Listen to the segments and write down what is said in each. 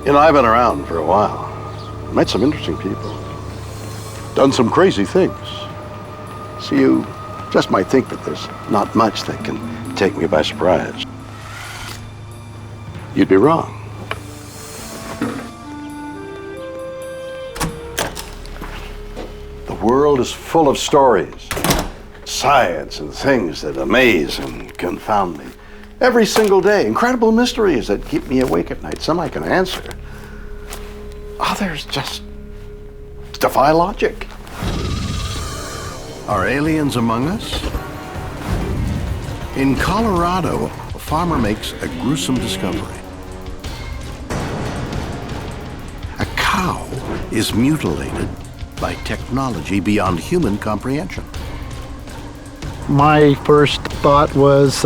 You know, I've been around for a while. Met some interesting people. Done some crazy things. So you just might think that there's not much that can take me by surprise. You'd be wrong. The world is full of stories, science and things that amaze and confound me. Every single day, incredible mysteries that keep me awake at night. Some I can answer. Others just defy logic. Are aliens among us? In Colorado, a farmer makes a gruesome discovery. A cow is mutilated by technology beyond human comprehension. My first thought was,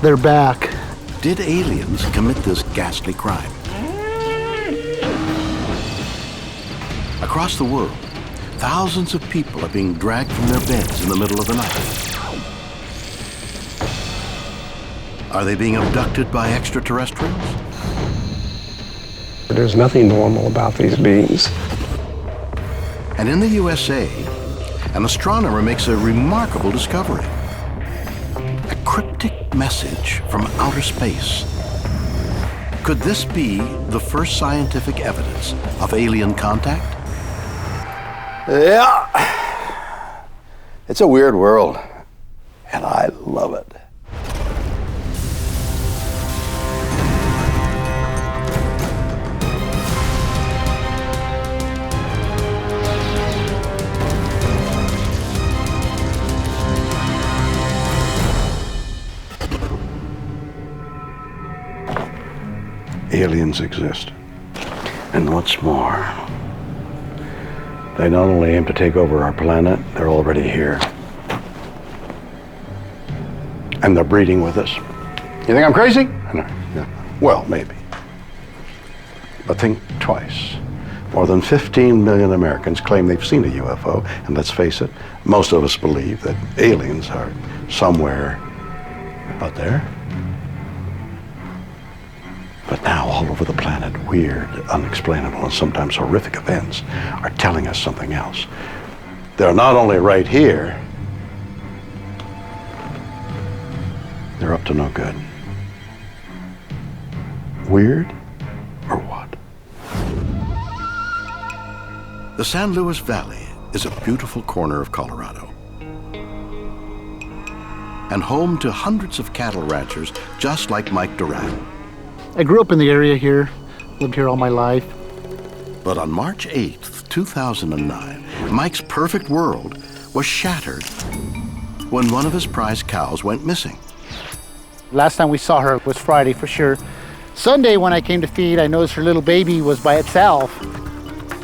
they're back. Did aliens commit this ghastly crime? Across the world, thousands of people are being dragged from their beds in the middle of the night. Are they being abducted by extraterrestrials? There's nothing normal about these beings. And in the USA, an astronomer makes a remarkable discovery. A cryptic message from outer space. Could this be the first scientific evidence of alien contact? Yeah. It's a weird world, and I love it. Aliens exist. And what's more, they not only aim to take over our planet, they're already here. And they're breeding with us. You think I'm crazy? No. Well, maybe. But think twice. More than 15 million Americans claim they've seen a UFO, and let's face it, most of us believe that aliens are somewhere out there. But now, all over the planet, weird, unexplainable, and sometimes horrific events are telling us something else. They're not only right here, they're up to no good. Weird or what? The San Luis Valley is a beautiful corner of Colorado and home to hundreds of cattle ranchers just like Mike Duran. I grew up in the area here, lived here all my life. But on March 8th, 2009, Mike's perfect world was shattered when one of his prized cows went missing. Last time we saw her was Friday for sure. Sunday when I came to feed, I noticed her little baby was by itself.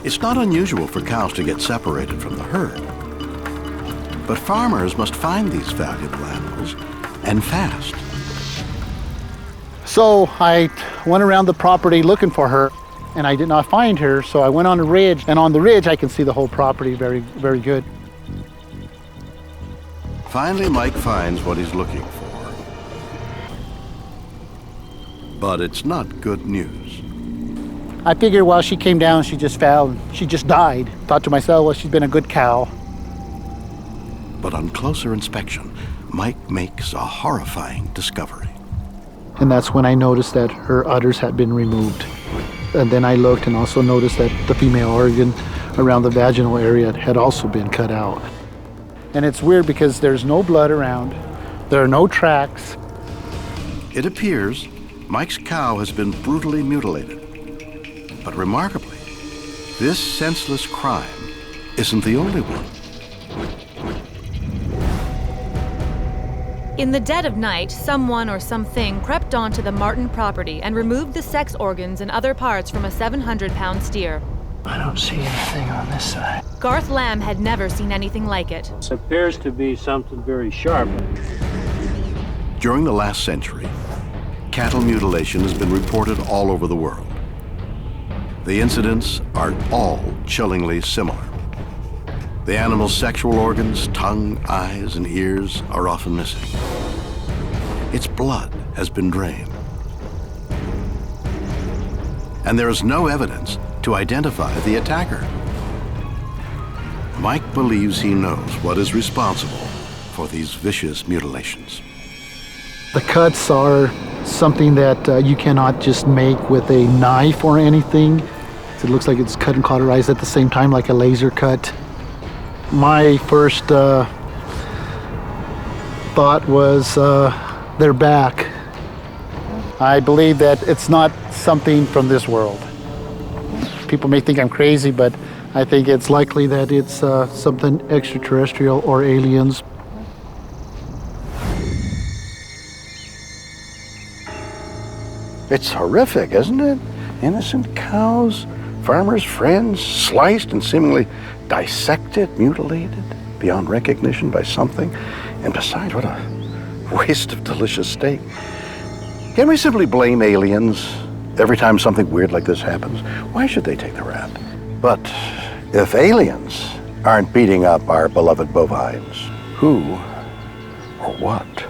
It's not unusual for cows to get separated from the herd. But farmers must find these valuable animals, and fast. So I went around the property looking for her, and I did not find her, so I went on a ridge, and on the ridge I can see the whole property very, very good. Finally, Mike finds what he's looking for. But it's not good news. I figured while she came down, she just fell, and she just died. Thought to myself, well, she's been a good cow. But on closer inspection, Mike makes a horrifying discovery. And that's when I noticed that her udders had been removed. And then I looked and also noticed that the female organ around the vaginal area had also been cut out. And it's weird because there's no blood around, there are no tracks. It appears Mike's cow has been brutally mutilated. But remarkably, this senseless crime isn't the only one. In the dead of night, someone or something crept onto the Martin property and removed the sex organs and other parts from a 700-pound steer. I don't see anything on this side. Garth Lamb had never seen anything like it. It appears to be something very sharp. During the last century, cattle mutilation has been reported all over the world. The incidents are all chillingly similar. The animal's sexual organs, tongue, eyes, and ears are often missing. Its blood has been drained. and there is no evidence to identify the attacker. Mike believes he knows what is responsible for these vicious mutilations. The cuts are something that you cannot just make with a knife or anything. It looks like it's cut and cauterized at the same time, like a laser cut. My first thought was they're back. I believe that it's not something from this world. People may think I'm crazy, but I think it's likely that it's something extraterrestrial or aliens. It's horrific, isn't it? Innocent cows, farmers' friends, sliced and seemingly dissected, mutilated, beyond recognition by something. And besides, what a waste of delicious steak. Can we simply blame aliens every time something weird like this happens? Why should they take the rap? But if aliens aren't beating up our beloved bovines, who or what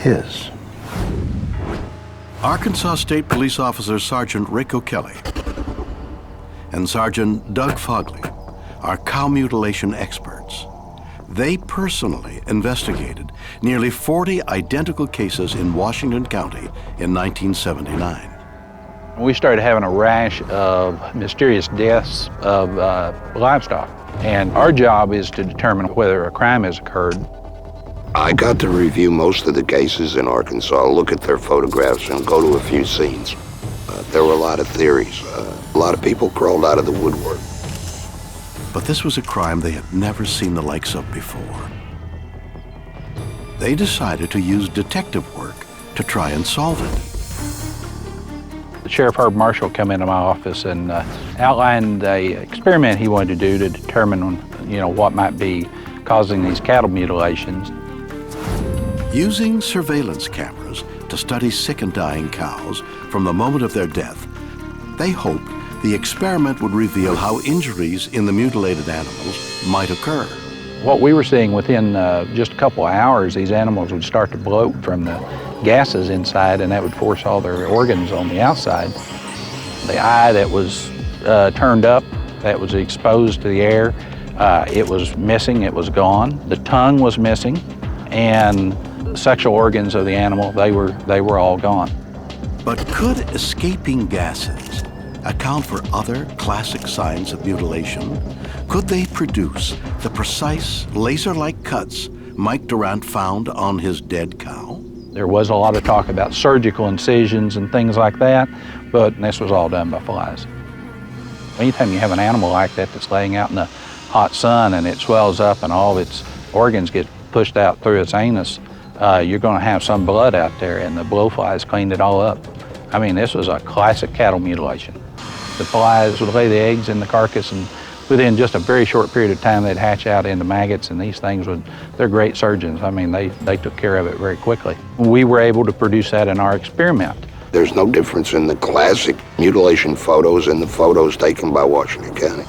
is? Arkansas State Police Officer Sergeant Rick O'Kelly and Sergeant Doug Fogley are cow mutilation experts. They personally investigated nearly 40 identical cases in Washington County in 1979. We started having a rash of mysterious deaths of livestock, and our job is to determine whether a crime has occurred. I got to review most of the cases in Arkansas, look at their photographs, and go to a few scenes. There were a lot of theories. A lot of people crawled out of the woodwork. But this was a crime they had never seen the likes of before. They decided to use detective work to try and solve it. Sheriff Herb Marshall came into my office and outlined an experiment he wanted to do to determine, what might be causing these cattle mutilations. Using surveillance cameras to study sick and dying cows from the moment of their death, they hoped the experiment would reveal how injuries in the mutilated animals might occur. What we were seeing within just a couple of hours, these animals would start to bloat from the gases inside, and that would force all their organs on the outside. The eye that was turned up, that was exposed to the air, it was missing, it was gone. The tongue was missing, and the sexual organs of the animal, they were all gone. But could escaping gases account for other classic signs of mutilation? Could they produce the precise laser-like cuts Mike Durant found on his dead cow? There was a lot of talk about surgical incisions and things like that, but this was all done by flies. Anytime you have an animal like that that's laying out in the hot sun and it swells up and all of its organs get pushed out through its anus, you're going to have some blood out there, and the blowflies cleaned it all up. I mean, this was a classic cattle mutilation. The flies would lay the eggs in the carcass, and within just a very short period of time, they'd hatch out into maggots, and these things they're great surgeons. I mean, they took care of it very quickly. We were able to produce that in our experiment. There's no difference in the classic mutilation photos and the photos taken by Washington County.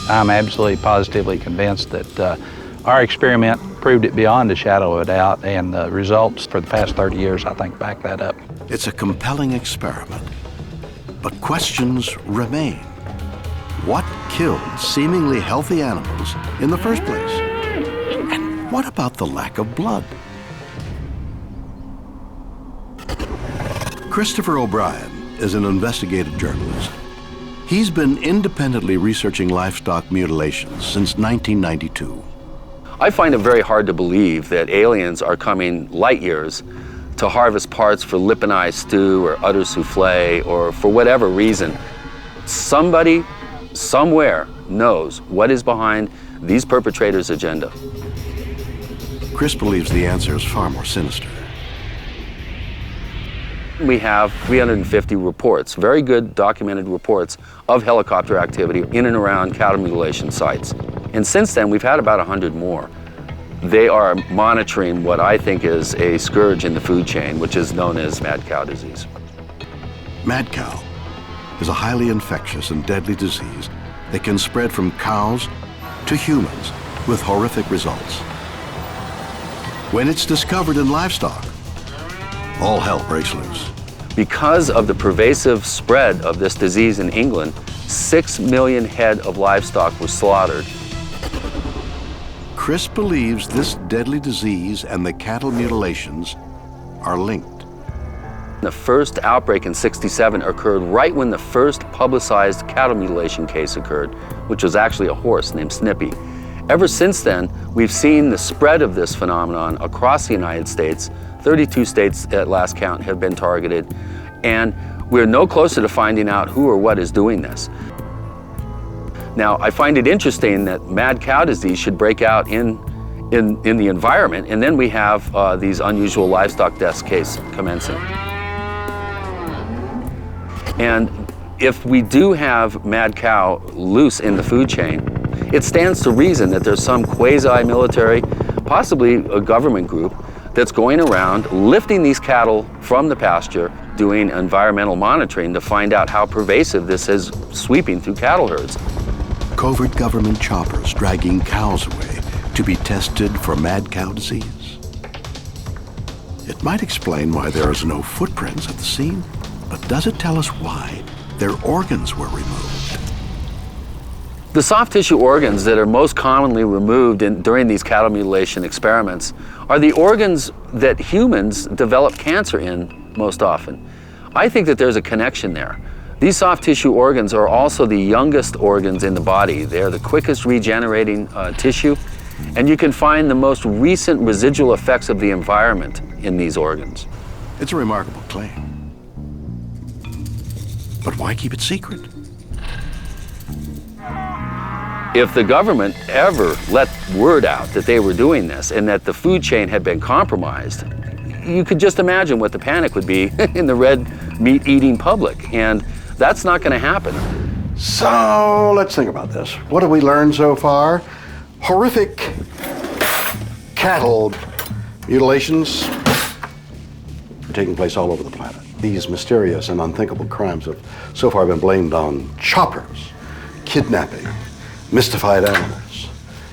I'm absolutely positively convinced that our experiment proved it beyond a shadow of a doubt, and the results for the past 30 years, I think, back that up. It's a compelling experiment, but questions remain. What killed seemingly healthy animals in the first place? And what about the lack of blood? Christopher O'Brien is an investigative journalist. He's been independently researching livestock mutilations since 1992. I find it very hard to believe that aliens are coming light years to harvest parts for lipinized stew or udder souffle, or for whatever reason. Somebody, somewhere, knows what is behind these perpetrators' agenda. Chris believes the answer is far more sinister. We have 350 reports, very good documented reports of helicopter activity in and around cattle mutilation sites. And since then, we've had about 100 more. They are monitoring what I think is a scourge in the food chain, which is known as mad cow disease. Mad cow is a highly infectious and deadly disease that can spread from cows to humans with horrific results. When it's discovered in livestock, all hell breaks loose. Because of the pervasive spread of this disease in England, 6 million head of livestock were slaughtered. Chris believes this deadly disease and the cattle mutilations are linked. The first outbreak in '67 occurred right when the first publicized cattle mutilation case occurred, which was actually a horse named Snippy. Ever since then, we've seen the spread of this phenomenon across the United States. 32 states at last count have been targeted, and we're no closer to finding out who or what is doing this. Now, I find it interesting that mad cow disease should break out in the environment, and then we have these unusual livestock deaths case commencing. And if we do have mad cow loose in the food chain, it stands to reason that there's some quasi-military, possibly a government group, that's going around lifting these cattle from the pasture, doing environmental monitoring to find out how pervasive this is sweeping through cattle herds. Covert government choppers dragging cows away to be tested for mad cow disease. It might explain why there is no footprints at the scene, but does it tell us why their organs were removed? The soft tissue organs that are most commonly removed during these cattle mutilation experiments are the organs that humans develop cancer in most often. I think that there's a connection there. These soft tissue organs are also the youngest organs in the body. They're the quickest regenerating tissue, and you can find the most recent residual effects of the environment in these organs. It's a remarkable claim. But why keep it secret? If the government ever let word out that they were doing this and that the food chain had been compromised, you could just imagine what the panic would be in the red meat-eating public, and that's not going to happen. So let's think about this. What have we learned so far? Horrific cattle mutilations are taking place all over the planet. These mysterious and unthinkable crimes have so far been blamed on choppers, kidnapping, mystified animals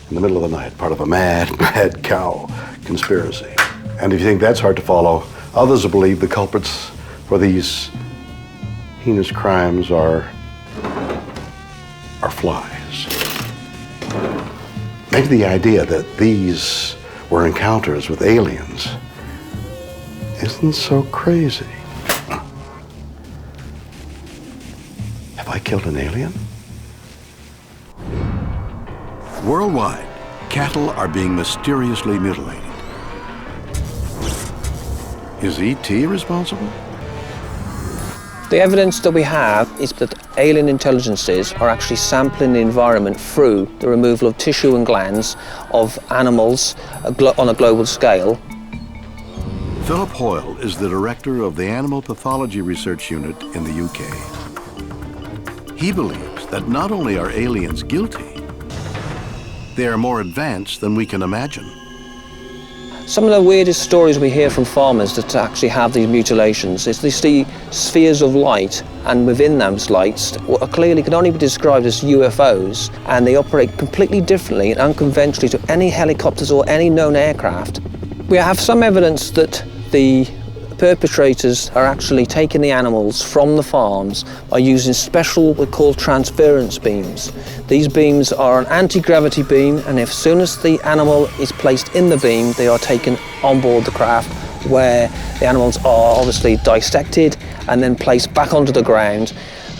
in the middle of the night, part of a mad cow conspiracy. And if you think that's hard to follow, others will believe the culprits for these heinous crimes are flies. Maybe the idea that these were encounters with aliens isn't so crazy. Have I killed an alien? Worldwide, cattle are being mysteriously mutilated. Is ET responsible? The evidence that we have is that alien intelligences are actually sampling the environment through the removal of tissue and glands of animals on a global scale. Philip Hoyle is the director of the Animal Pathology Research Unit in the UK. He believes that not only are aliens guilty, they are more advanced than we can imagine. Some of the weirdest stories we hear from farmers that actually have these mutilations is they see spheres of light, and within those lights what are clearly can only be described as UFOs, and they operate completely differently and unconventionally to any helicopters or any known aircraft. We have some evidence that the perpetrators are actually taking the animals from the farms by using special what we call transference beams. These beams are an anti-gravity beam, and as soon as the animal is placed in the beam, they are taken on board the craft, where the animals are obviously dissected and then placed back onto the ground.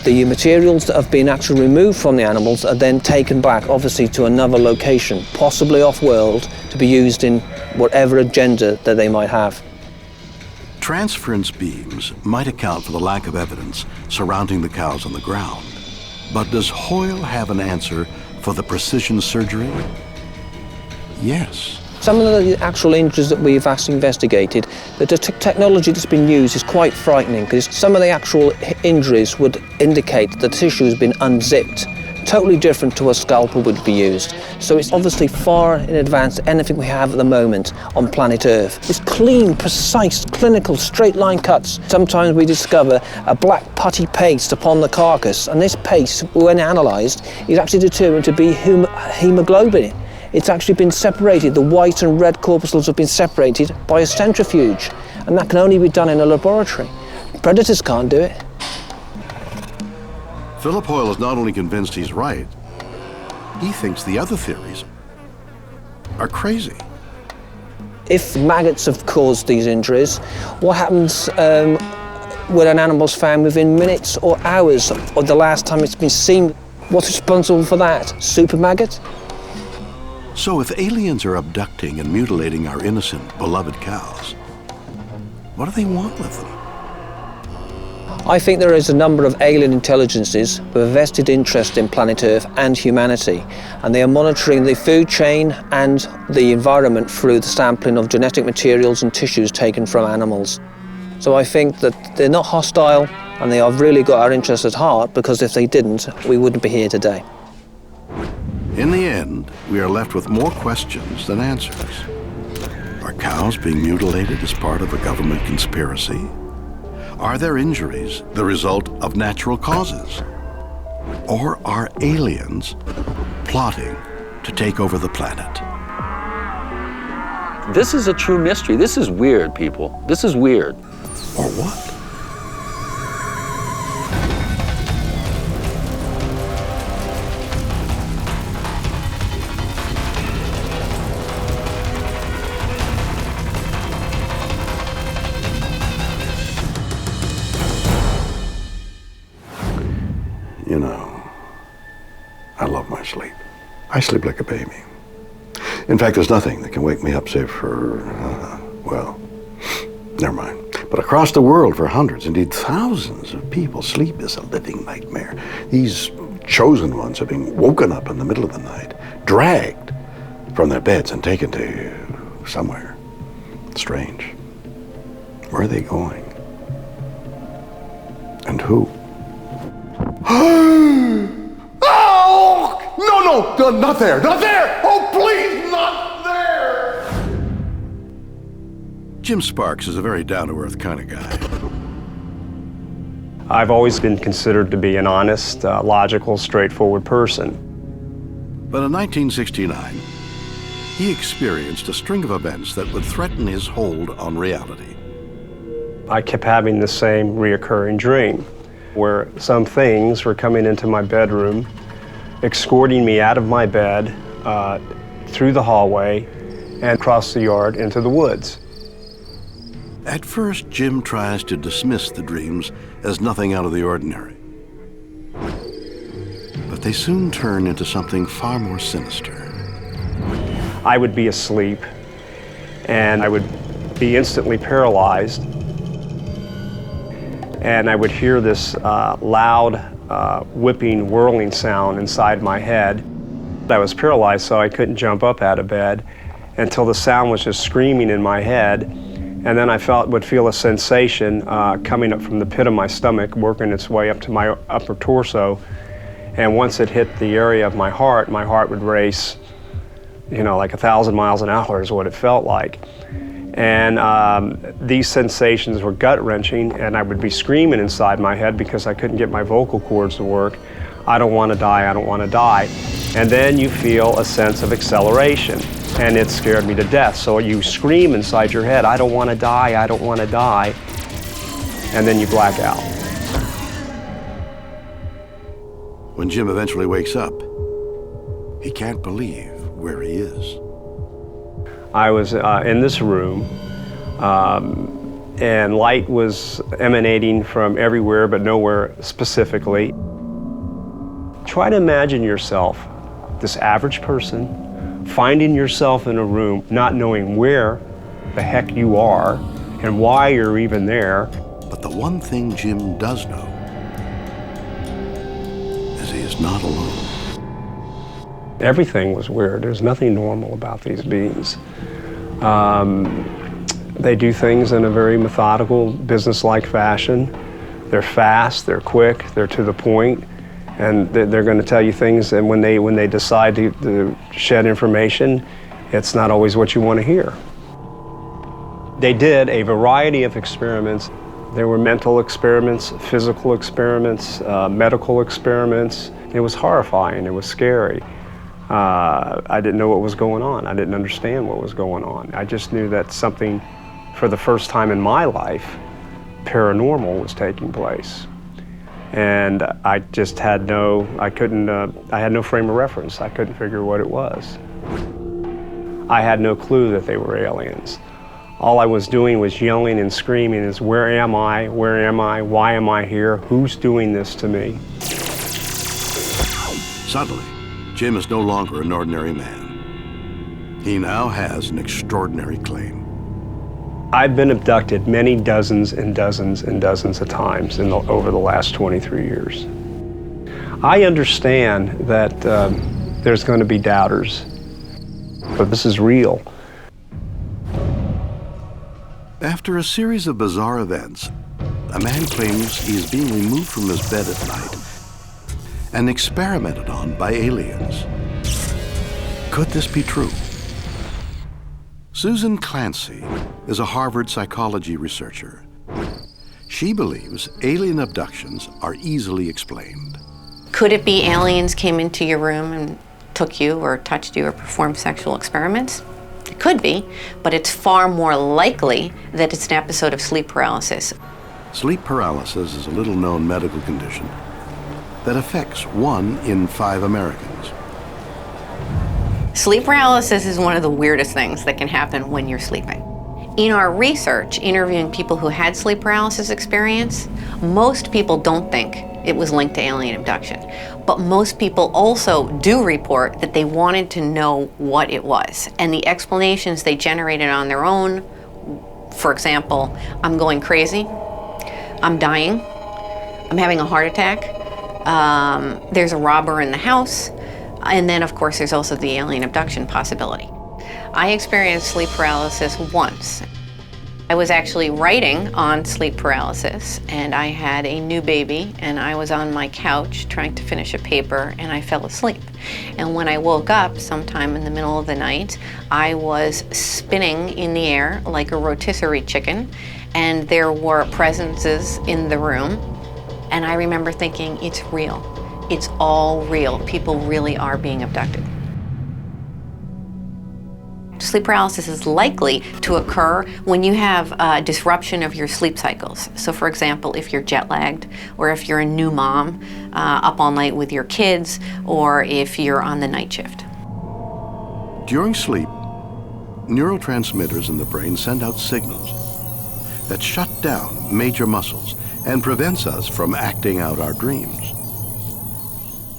The materials that have been actually removed from the animals are then taken back, obviously, to another location, possibly off-world, to be used in whatever agenda that they might have. Transference beams might account for the lack of evidence surrounding the cows on the ground. But does Hoyle have an answer for the precision surgery? Yes. Some of the actual injuries that we've actually investigated, the technology that's been used is quite frightening, because some of the actual injuries would indicate that the tissue has been unzipped, totally different to a scalpel would be used. So it's obviously far in advance to anything we have at the moment on planet Earth. It's clean, precise, clinical, straight line cuts. Sometimes we discover a black putty paste upon the carcass, and this paste, when analysed, is actually determined to be hemoglobin. It's actually been separated, the white and red corpuscles have been separated by a centrifuge, and that can only be done in a laboratory. Predators can't do it. Philip Hoyle is not only convinced he's right, he thinks the other theories are crazy. If maggots have caused these injuries, what happens when an animal's found within minutes or hours of the last time it's been seen? What's responsible for that? Super maggot? So if aliens are abducting and mutilating our innocent, beloved cows, what do they want with them? I think there is a number of alien intelligences with a vested interest in planet Earth and humanity, and they are monitoring the food chain and the environment through the sampling of genetic materials and tissues taken from animals. So I think that they're not hostile, and they have really got our interests at heart, because if they didn't, we wouldn't be here today. In the end, we are left with more questions than answers. Are cows being mutilated as part of a government conspiracy? Are their injuries the result of natural causes? Or are aliens plotting to take over the planet? This is a true mystery. This is weird, people. This is weird. Or what? You know, I love my sleep. I sleep like a baby. In fact, there's nothing that can wake me up save for, well, never mind. But across the world, for hundreds, indeed thousands of people, sleep is a living nightmare. These chosen ones are being woken up in the middle of the night, dragged from their beds and taken to somewhere strange. Where are they going? And who? Oh! No, not there, not there! Oh, please, not there! Jim Sparks is a very down-to-earth kind of guy. I've always been considered to be an honest, logical, straightforward person. But in 1969, he experienced a string of events that would threaten his hold on reality. I kept having the same reoccurring dream, where some things were coming into my bedroom, escorting me out of my bed, through the hallway, and across the yard into the woods. At first, Jim tries to dismiss the dreams as nothing out of the ordinary. But they soon turn into something far more sinister. I would be asleep, and I would be instantly paralyzed, and I would hear this loud, whipping, whirling sound inside my head. I was paralyzed, so I couldn't jump up out of bed until the sound was just screaming in my head. And then I would feel a sensation coming up from the pit of my stomach, working its way up to my upper torso. And once it hit the area of my heart would race, like 1,000 miles an hour is what it felt like. And these sensations were gut-wrenching, and I would be screaming inside my head because I couldn't get my vocal cords to work. I don't want to die, I don't want to die. And then you feel a sense of acceleration, and it scared me to death. So you scream inside your head, I don't want to die, I don't want to die, and then you black out. When Jim eventually wakes up, he can't believe where he is. I was in this room, and light was emanating from everywhere, but nowhere specifically. Try to imagine yourself, this average person, finding yourself in a room, not knowing where the heck you are and why you're even there. But the one thing Jim does know is he is not alone. Everything was weird. There's nothing normal about these beings. They do things in a very methodical, business-like fashion. They're fast, they're quick, they're to the point, and they're going to tell you things, and when they decide to shed information, it's not always what you want to hear. They did a variety of experiments. There were mental experiments, physical experiments, medical experiments. It was horrifying, it was scary. I didn't know what was going on. I didn't understand what was going on. I just knew that something, for the first time in my life, paranormal was taking place. And I just had no, I had no frame of reference. I couldn't figure what it was. I had no clue that they were aliens. All I was doing was yelling and screaming is, where am I? Where am I? Why am I here? Who's doing this to me? Suddenly, Jim is no longer an ordinary man. He now has an extraordinary claim. I've been abducted many dozens and dozens and dozens of times over the last 23 years. I understand that there's going to be doubters, but this is real. After a series of bizarre events, a man claims he is being removed from his bed at night and experimented on by aliens. Could this be true? Susan Clancy is a Harvard psychology researcher. She believes alien abductions are easily explained. Could it be aliens came into your room and took you or touched you or performed sexual experiments? It could be, but it's far more likely that it's an episode of sleep paralysis. Sleep paralysis is a little-known medical condition that affects 1 in 5 Americans. Sleep paralysis is one of the weirdest things that can happen when you're sleeping. In our research, interviewing people who had sleep paralysis experience, most people don't think it was linked to alien abduction. But most people also do report that they wanted to know what it was. And the explanations they generated on their own, for example, I'm going crazy, I'm dying, I'm having a heart attack, there's a robber in the house, and then of course there's also the alien abduction possibility. I experienced sleep paralysis once. I was actually writing on sleep paralysis, and I had a new baby, and I was on my couch trying to finish a paper, and I fell asleep. And when I woke up sometime in the middle of the night, I was spinning in the air like a rotisserie chicken, and there were presences in the room. And I remember thinking, it's real. It's all real. People really are being abducted. Sleep paralysis is likely to occur when you have a disruption of your sleep cycles. So for example, if you're jet lagged, or if you're a new mom up all night with your kids, or if you're on the night shift. During sleep, neurotransmitters in the brain send out signals that shut down major muscles and prevents us from acting out our dreams.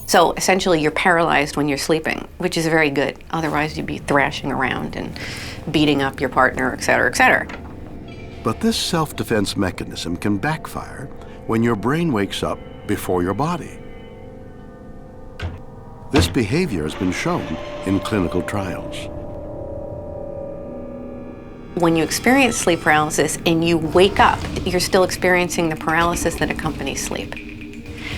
So essentially you're paralyzed when you're sleeping, which is very good. Otherwise you'd be thrashing around and beating up your partner, et cetera, et cetera. But this self-defense mechanism can backfire when your brain wakes up before your body. This behavior has been shown in clinical trials. When you experience sleep paralysis and you wake up, you're still experiencing the paralysis that accompanies sleep.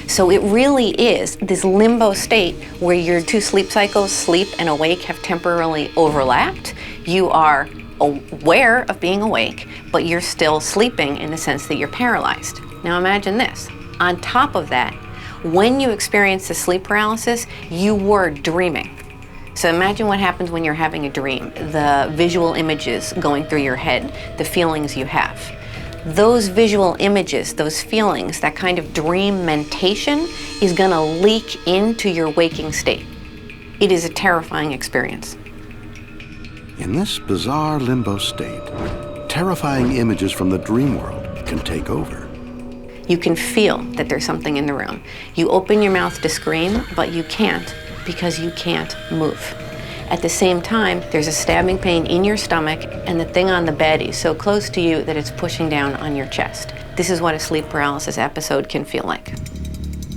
So it really is this limbo state where your two sleep cycles, sleep and awake, have temporarily overlapped. You are aware of being awake, but you're still sleeping in the sense that you're paralyzed. Now imagine this. On top of that, when you experience the sleep paralysis, you were dreaming. So imagine what happens when you're having a dream, the visual images going through your head, the feelings you have. Those visual images, those feelings, that kind of dream mentation is going to leak into your waking state. It is a terrifying experience. In this bizarre limbo state, terrifying images from the dream world can take over. You can feel that there's something in the room. You open your mouth to scream, but you can't because you can't move. At the same time, there's a stabbing pain in your stomach, and the thing on the bed is so close to you that it's pushing down on your chest. This is what a sleep paralysis episode can feel like.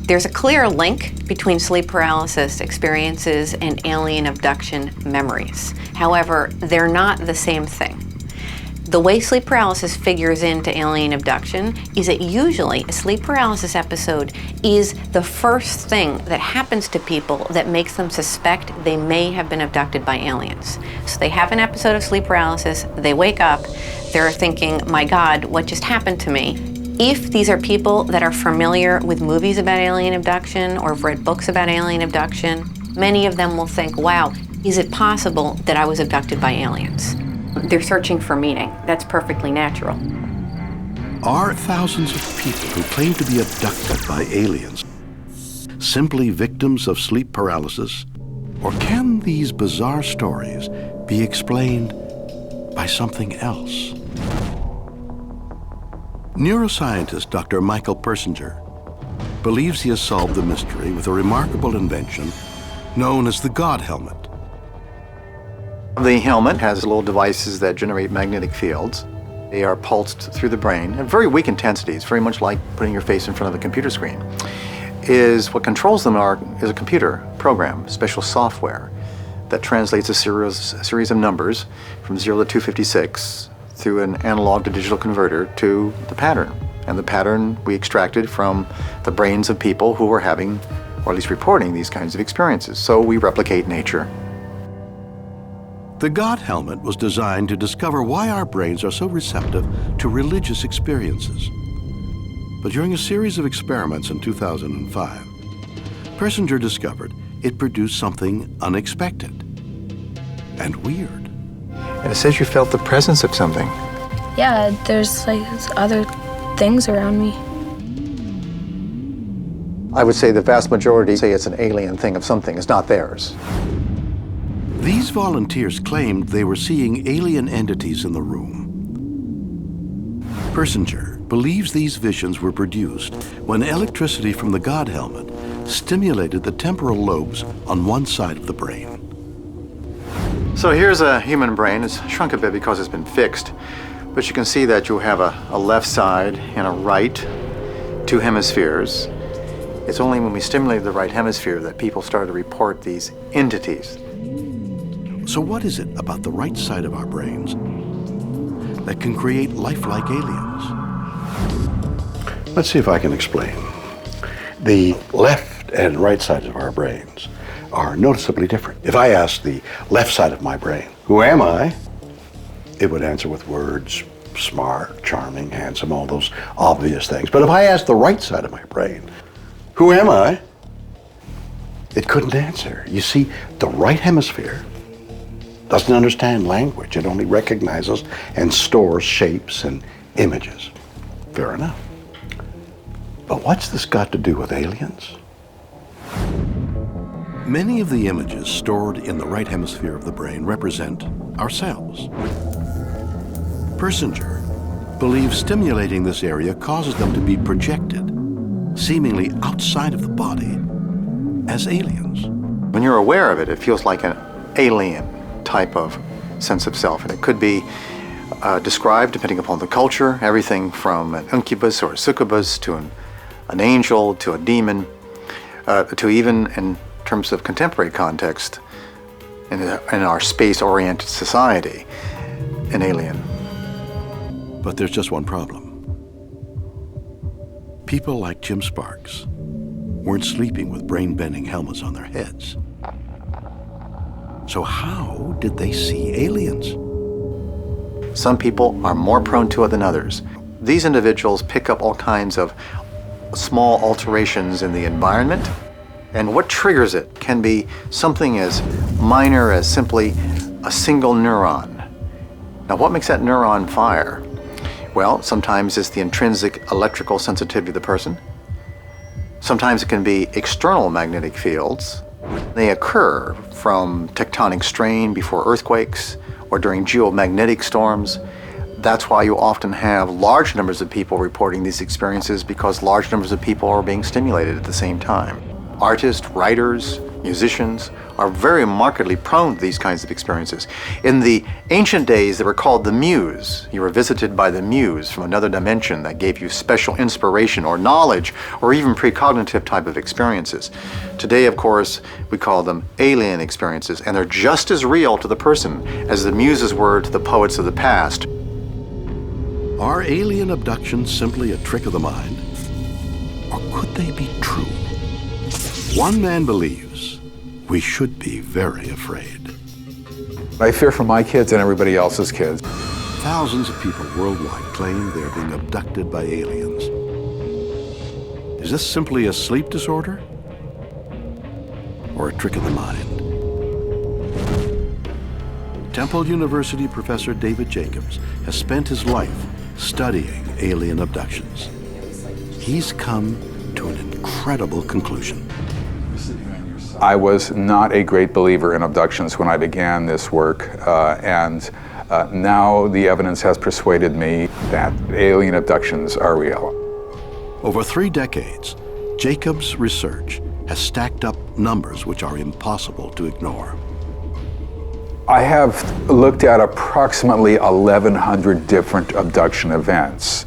There's a clear link between sleep paralysis experiences and alien abduction memories. However, they're not the same thing. The way sleep paralysis figures into alien abduction is that usually a sleep paralysis episode is the first thing that happens to people that makes them suspect they may have been abducted by aliens. So they have an episode of sleep paralysis, they wake up, they're thinking, my God, what just happened to me? If these are people that are familiar with movies about alien abduction or have read books about alien abduction, many of them will think, wow, is it possible that I was abducted by aliens? They're searching for meaning. That's perfectly natural. Are thousands of people who claim to be abducted by aliens simply victims of sleep paralysis? Or can these bizarre stories be explained by something else? Neuroscientist Dr. Michael Persinger believes he has solved the mystery with a remarkable invention known as the God helmet. The helmet has little devices that generate magnetic fields. They are pulsed through the brain at very weak intensities, very much like putting your face in front of a computer screen. What controls them is a computer program, special software that translates a series of numbers from 0 to 256 through an analog to digital converter to the pattern. And the pattern we extracted from the brains of people who were having, or at least reporting, these kinds of experiences. So we replicate nature. The God helmet was designed to discover why our brains are so receptive to religious experiences. But during a series of experiments in 2005, Persinger discovered it produced something unexpected and weird. And it says you felt the presence of something. Yeah, there's like other things around me. I would say the vast majority say it's an alien thing of something. It's not theirs. These volunteers claimed they were seeing alien entities in the room. Persinger believes these visions were produced when electricity from the God helmet stimulated the temporal lobes on one side of the brain. So here's a human brain. It's shrunk a bit because it's been fixed. But you can see that you have a left side and a right, two hemispheres. It's only when we stimulated the right hemisphere that people started to report these entities. So what is it about the right side of our brains that can create lifelike aliens? Let's see if I can explain. The left and right sides of our brains are noticeably different. If I ask the left side of my brain, who am I? It would answer with words, smart, charming, handsome, all those obvious things. But if I ask the right side of my brain, who am I? It couldn't answer. You see, the right hemisphere doesn't understand language. It only recognizes and stores shapes and images. Fair enough. But what's this got to do with aliens? Many of the images stored in the right hemisphere of the brain represent ourselves. Persinger believes stimulating this area causes them to be projected, seemingly outside of the body, as aliens. When you're aware of it, it feels like an alien type of sense of self. And it could be described, depending upon the culture, everything from an incubus or a succubus to an angel to a demon, to even, in terms of contemporary context, in our space-oriented society, an alien. But there's just one problem. People like Jim Sparks weren't sleeping with brain-bending helmets on their heads. So how did they see aliens? Some people are more prone to it than others. These individuals pick up all kinds of small alterations in the environment, and what triggers it can be something as minor as simply a single neuron. Now, what makes that neuron fire? Well, sometimes it's the intrinsic electrical sensitivity of the person. Sometimes it can be external magnetic fields. They occur from tectonic strain before earthquakes or during geomagnetic storms. That's why you often have large numbers of people reporting these experiences, because large numbers of people are being stimulated at the same time. Artists, writers, musicians are very markedly prone to these kinds of experiences. In the ancient days, they were called the muse. You were visited by the muse from another dimension that gave you special inspiration or knowledge or even precognitive type of experiences. Today, of course, we call them alien experiences, and they're just as real to the person as the muses were to the poets of the past. Are alien abductions simply a trick of the mind? Or could they be true? One man believes we should be very afraid. I fear for my kids and everybody else's kids. Thousands of people worldwide claim they're being abducted by aliens. Is this simply a sleep disorder? Or a trick of the mind? Temple University professor David Jacobs has spent his life studying alien abductions. He's come to an incredible conclusion. I was not a great believer in abductions when I began this work, and now the evidence has persuaded me that alien abductions are real. Over 3 decades, Jacob's research has stacked up numbers which are impossible to ignore. I have looked at approximately 1,100 different abduction events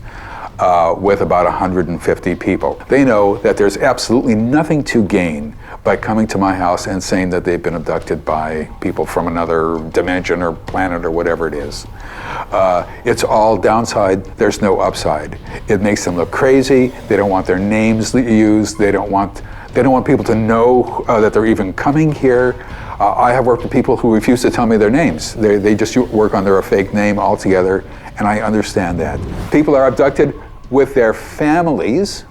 with about 150 people. They know that there's absolutely nothing to gain by coming to my house and saying that they've been abducted by people from another dimension or planet or whatever it is. It's all downside, there's no upside. It makes them look crazy, they don't want their names used, they don't want people to know that they're even coming here. I have worked with people who refuse to tell me their names. They just work under a fake name altogether, and I understand that. People are abducted with their families.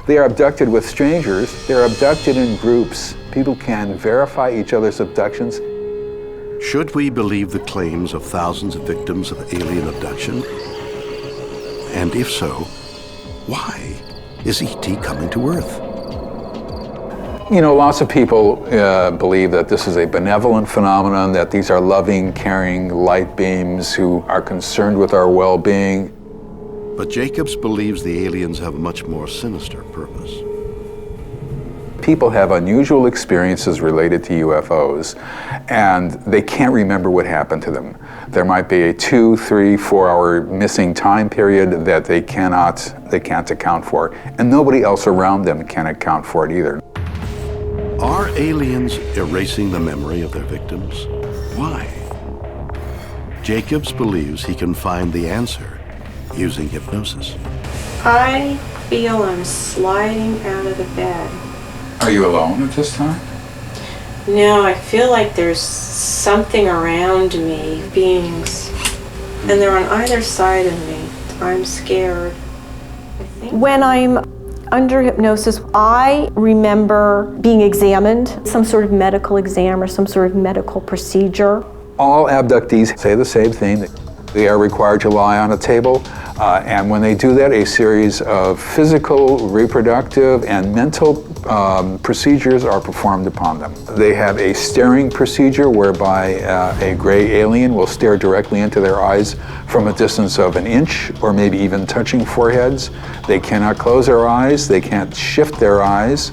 They are abducted with strangers. They're abducted in groups. People can verify each other's abductions. Should we believe the claims of thousands of victims of alien abduction? And if so, why is E.T. coming to Earth? You know, lots of people believe that this is a benevolent phenomenon, that these are loving, caring light beings who are concerned with our well-being. But Jacobs believes the aliens have a much more sinister purpose. People have unusual experiences related to UFOs, and they can't remember what happened to them. There might be a 2, 3, 4 hour missing time period that they can't account for, and nobody else around them can account for it either. Are aliens erasing the memory of their victims? Why? Jacobs believes he can find the answer using hypnosis. I feel I'm sliding out of the bed. Are you alone at this time? No, I feel like there's something around me, beings, and they're on either side of me. I'm scared. When I'm under hypnosis, I remember being examined, some sort of medical exam or some sort of medical procedure. All abductees say the same thing. They are required to lie on a table, and when they do that, a series of physical, reproductive, and mental procedures are performed upon them. They have a staring procedure whereby a gray alien will stare directly into their eyes from a distance of 1 inch, or maybe even touching foreheads. They cannot close their eyes, they can't shift their eyes,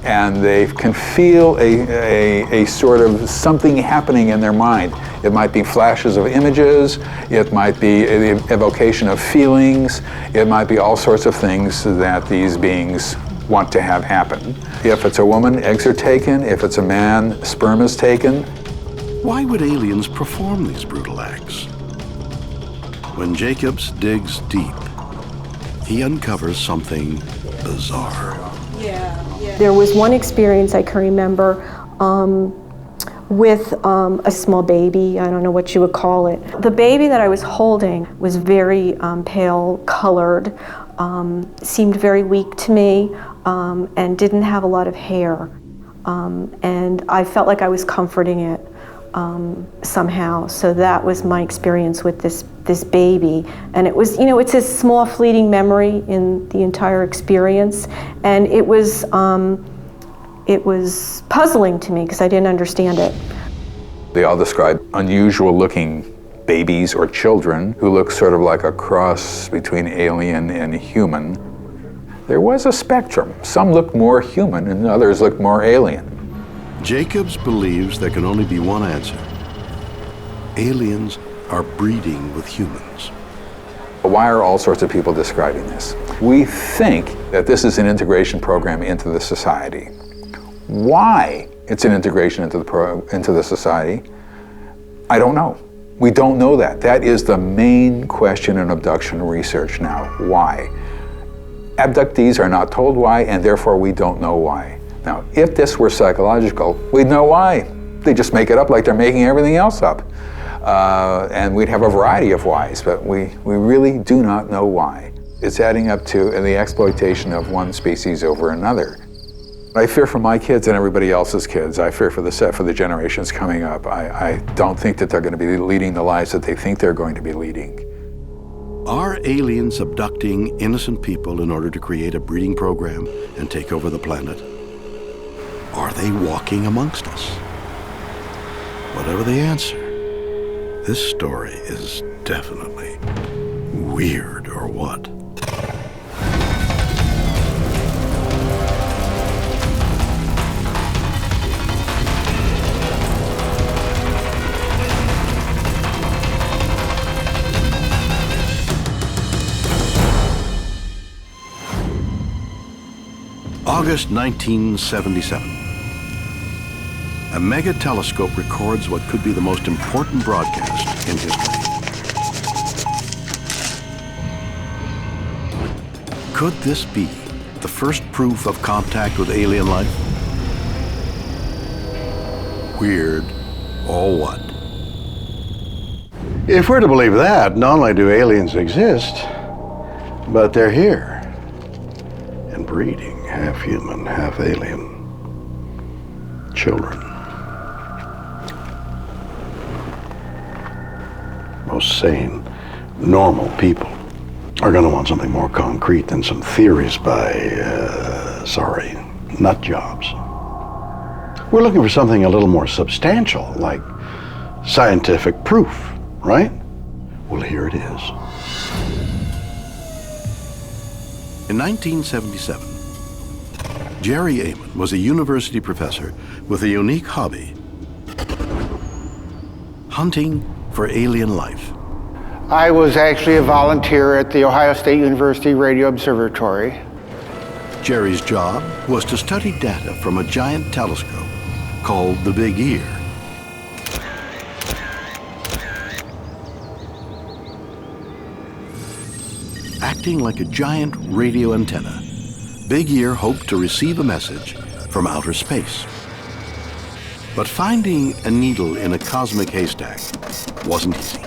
and they can feel a sort of something happening in their mind. It might be flashes of images, it might be the evocation of feelings, it might be all sorts of things that these beings want to have happen. If it's a woman, eggs are taken. If it's a man, sperm is taken. Why would aliens perform these brutal acts? When Jacobs digs deep, he uncovers something bizarre. There was one experience I can remember with a small baby. I don't know what you would call it. The baby that I was holding was very pale colored, seemed very weak to me, and didn't have a lot of hair. And I felt like I was comforting it somehow. So that was my experience with this baby. And it was, it's a small fleeting memory in the entire experience. And it was puzzling to me because I didn't understand it. They all describe unusual looking babies or children who look sort of like a cross between alien and human. There was a spectrum. Some looked more human and others looked more alien. Jacobs believes there can only be one answer. Aliens are breeding with humans. Why are all sorts of people describing this? We think that this is an integration program into the society. Why it's an integration into the society, I don't know. We don't know that. That is the main question in abduction research now. Why? Abductees are not told why, and therefore we don't know why. Now, if this were psychological, we'd know why. They just make it up like they're making everything else up. And we'd have a variety of whys, but we really do not know why. It's adding up to the exploitation of one species over another. I fear for my kids and everybody else's kids. I fear for the generations coming up. I don't think that they're going to be leading the lives that they think they're going to be leading. Are aliens abducting innocent people in order to create a breeding program and take over the planet? Are they walking amongst us? Whatever the answer, this story is definitely weird, or what? August 1977. A mega telescope records what could be the most important broadcast in history. Could this be the first proof of contact with alien life? Weird, or what? If we're to believe that, not only do aliens exist, but they're here and breeding. Half human, half alien. Children. Most sane, normal people are going to want something more concrete than some theories by, nut jobs. We're looking for something a little more substantial, like scientific proof, right? Well, here it is. In 1977, Jerry Amon was a university professor with a unique hobby: hunting for alien life. I was actually a volunteer at the Ohio State University Radio Observatory. Jerry's job was to study data from a giant telescope called the Big Ear. Acting like a giant radio antenna, Big Ear hoped to receive a message from outer space. But finding a needle in a cosmic haystack wasn't easy.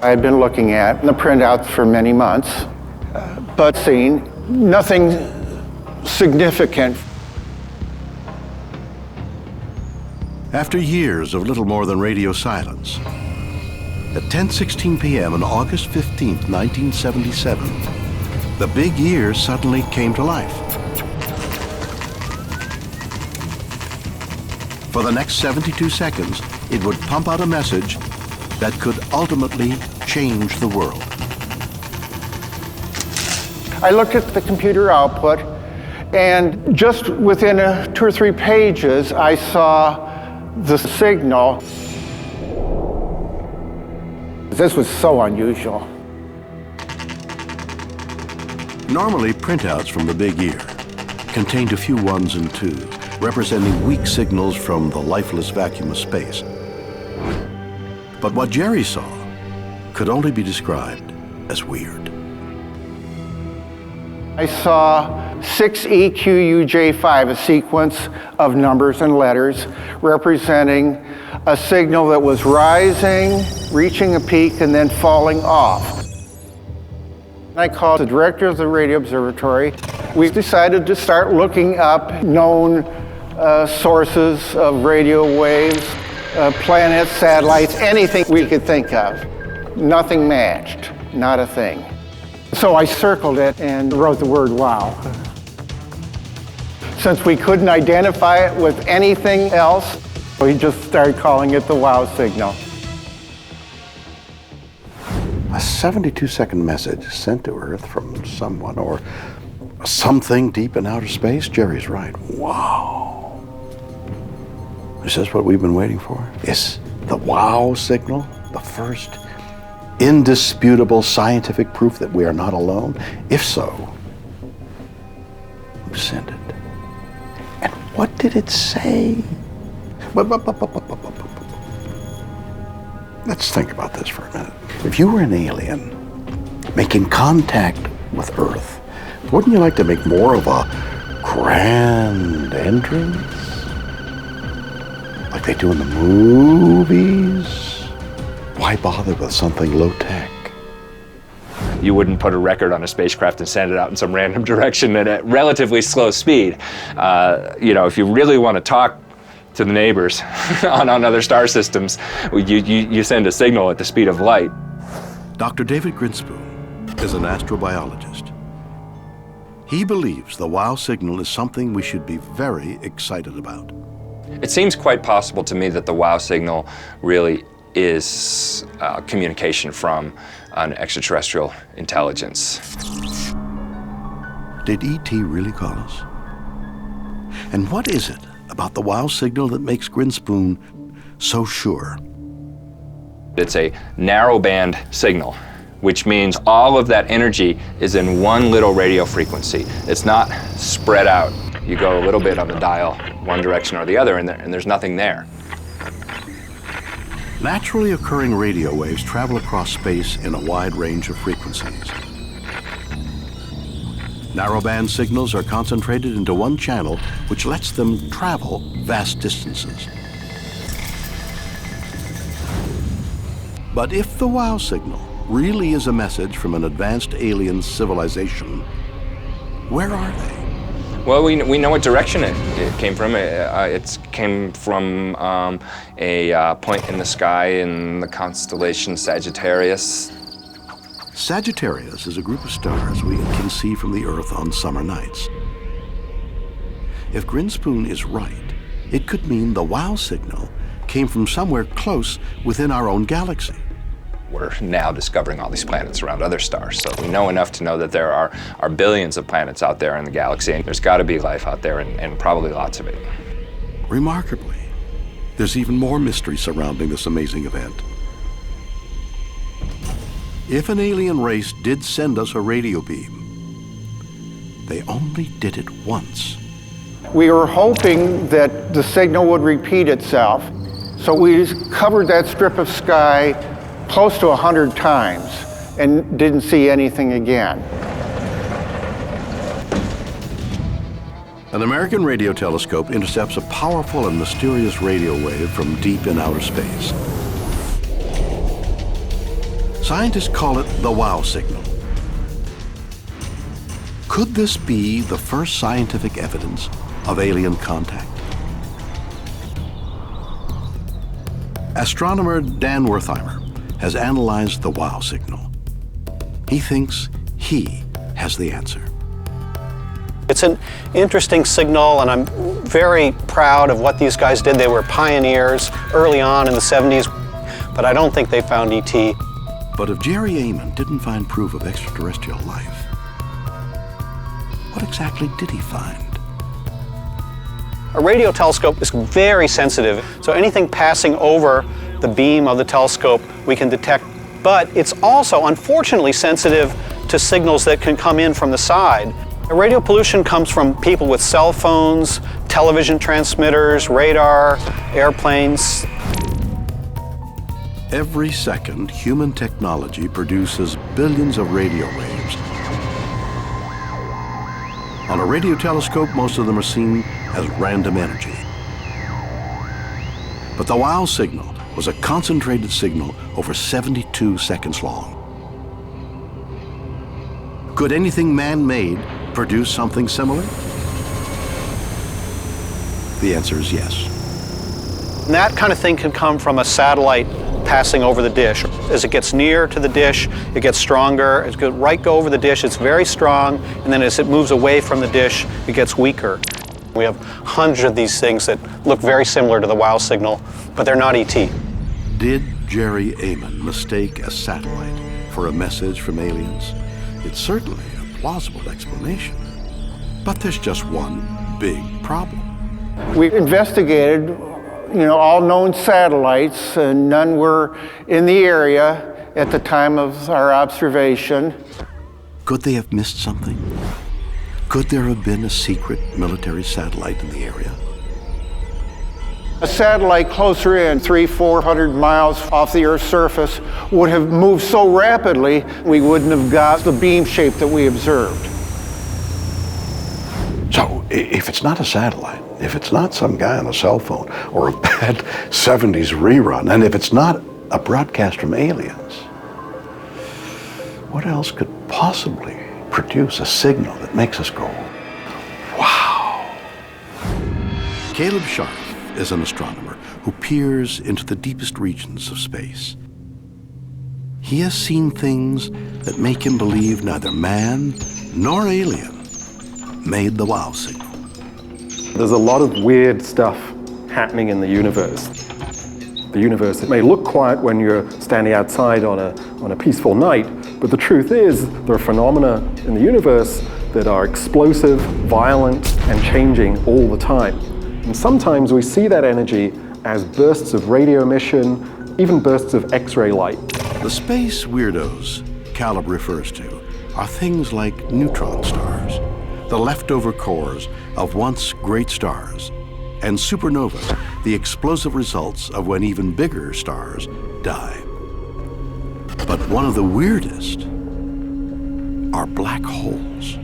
I had been looking at the printouts for many months, but seeing nothing significant. After years of little more than radio silence, at 10:16 p.m. on August 15th, 1977, the Big Ear suddenly came to life. For the next 72 seconds, it would pump out a message that could ultimately change the world. I looked at the computer output, and just within 2 or 3 pages, I saw the signal. This was so unusual. Normally, printouts from the Big Ear contained a few ones and twos, representing weak signals from the lifeless vacuum of space. But what Jerry saw could only be described as weird. I saw 6EQUJ5, a sequence of numbers and letters representing a signal that was rising, reaching a peak, and then falling off. I called the director of the radio observatory. We decided to start looking up known sources of radio waves, planets, satellites, anything we could think of. Nothing matched, not a thing. So I circled it and wrote the word wow. Since we couldn't identify it with anything else, we just started calling it the wow signal. A 72-second message sent to Earth from someone or something deep in outer space? Jerry's right. Wow. Is this what we've been waiting for? Is the wow signal the first indisputable scientific proof that we are not alone? If so, who sent it? And what did it say? Let's think about this for a minute. If you were an alien making contact with Earth, wouldn't you like to make more of a grand entrance? Like they do in the movies? Why bother with something low-tech? You wouldn't put a record on a spacecraft and send it out in some random direction at a relatively slow speed. If you really want to talk to the neighbors on other star systems, you send a signal at the speed of light. Dr. David Grinspoon is an astrobiologist. He believes the wow signal is something we should be very excited about. It seems quite possible to me that the wow signal really is communication from an extraterrestrial intelligence. Did E.T. really call us? And what is it about the wow signal that makes Grinspoon so sure? It's a narrow-band signal, which means all of that energy is in one little radio frequency. It's not spread out. You go a little bit on the dial, one direction or the other, and there's nothing there. Naturally occurring radio waves travel across space in a wide range of frequencies. Narrowband signals are concentrated into one channel, which lets them travel vast distances. But if the wow signal really is a message from an advanced alien civilization, where are they? Well, we know what direction it came from. It came from a point in the sky in the constellation Sagittarius. Sagittarius is a group of stars we can see from the Earth on summer nights. If Grinspoon is right, it could mean the wow signal came from somewhere close within our own galaxy. We're now discovering all these planets around other stars, so we know enough to know that there are billions of planets out there in the galaxy, and there's got to be life out there, and probably lots of it. Remarkably, there's even more mystery surrounding this amazing event. If an alien race did send us a radio beam, they only did it once. We were hoping that the signal would repeat itself, so we covered that strip of sky close to 100 times and didn't see anything again. An American radio telescope intercepts a powerful and mysterious radio wave from deep in outer space. Scientists call it the wow signal. Could this be the first scientific evidence of alien contact? Astronomer Dan Wertheimer has analyzed the wow signal. He thinks he has the answer. It's an interesting signal, and I'm very proud of what these guys did. They were pioneers early on in the 70s, but I don't think they found ET. But if Jerry Amon didn't find proof of extraterrestrial life, what exactly did he find? A radio telescope is very sensitive, so anything passing over the beam of the telescope we can detect, but it's also unfortunately sensitive to signals that can come in from the side. Radio pollution comes from people with cell phones, television transmitters, radar, airplanes. Every second, human technology produces billions of radio waves. On a radio telescope, most of them are seen as random energy. But the wow signal was a concentrated signal over 72 seconds long. Could anything man-made produce something similar? The answer is yes. And that kind of thing can come from a satellite passing over the dish. As it gets near to the dish, it gets stronger. As it goes right go over the dish, it's very strong, and then as it moves away from the dish, it gets weaker. We have hundreds of these things that look very similar to the wow signal, but they're not ET. Did Jerry Amon mistake a satellite for a message from aliens? It's certainly a plausible explanation, but there's just one big problem. We investigated, all known satellites, and none were in the area at the time of our observation. Could they have missed something? Could there have been a secret military satellite in the area? A satellite closer in, 300-400 miles off the Earth's surface, would have moved so rapidly we wouldn't have got the beam shape that we observed. So, if it's not a satellite, if it's not some guy on a cell phone or a bad 70s rerun, and if it's not a broadcast from aliens, what else could possibly produce a signal that makes us go, wow? Caleb Scharf is an astronomer who peers into the deepest regions of space. he has seen things that make him believe neither man nor alien made the wow signal. There's a lot of weird stuff happening in the universe. The universe, it may look quiet when you're standing outside on a peaceful night, but the truth is there are phenomena in the universe that are explosive, violent, and changing all the time. And sometimes we see that energy as bursts of radio emission, even bursts of X-ray light. The space weirdos Caleb refers to are things like neutron stars, the leftover cores of once great stars, and supernovas, the explosive results of when even bigger stars die. But one of the weirdest are black holes.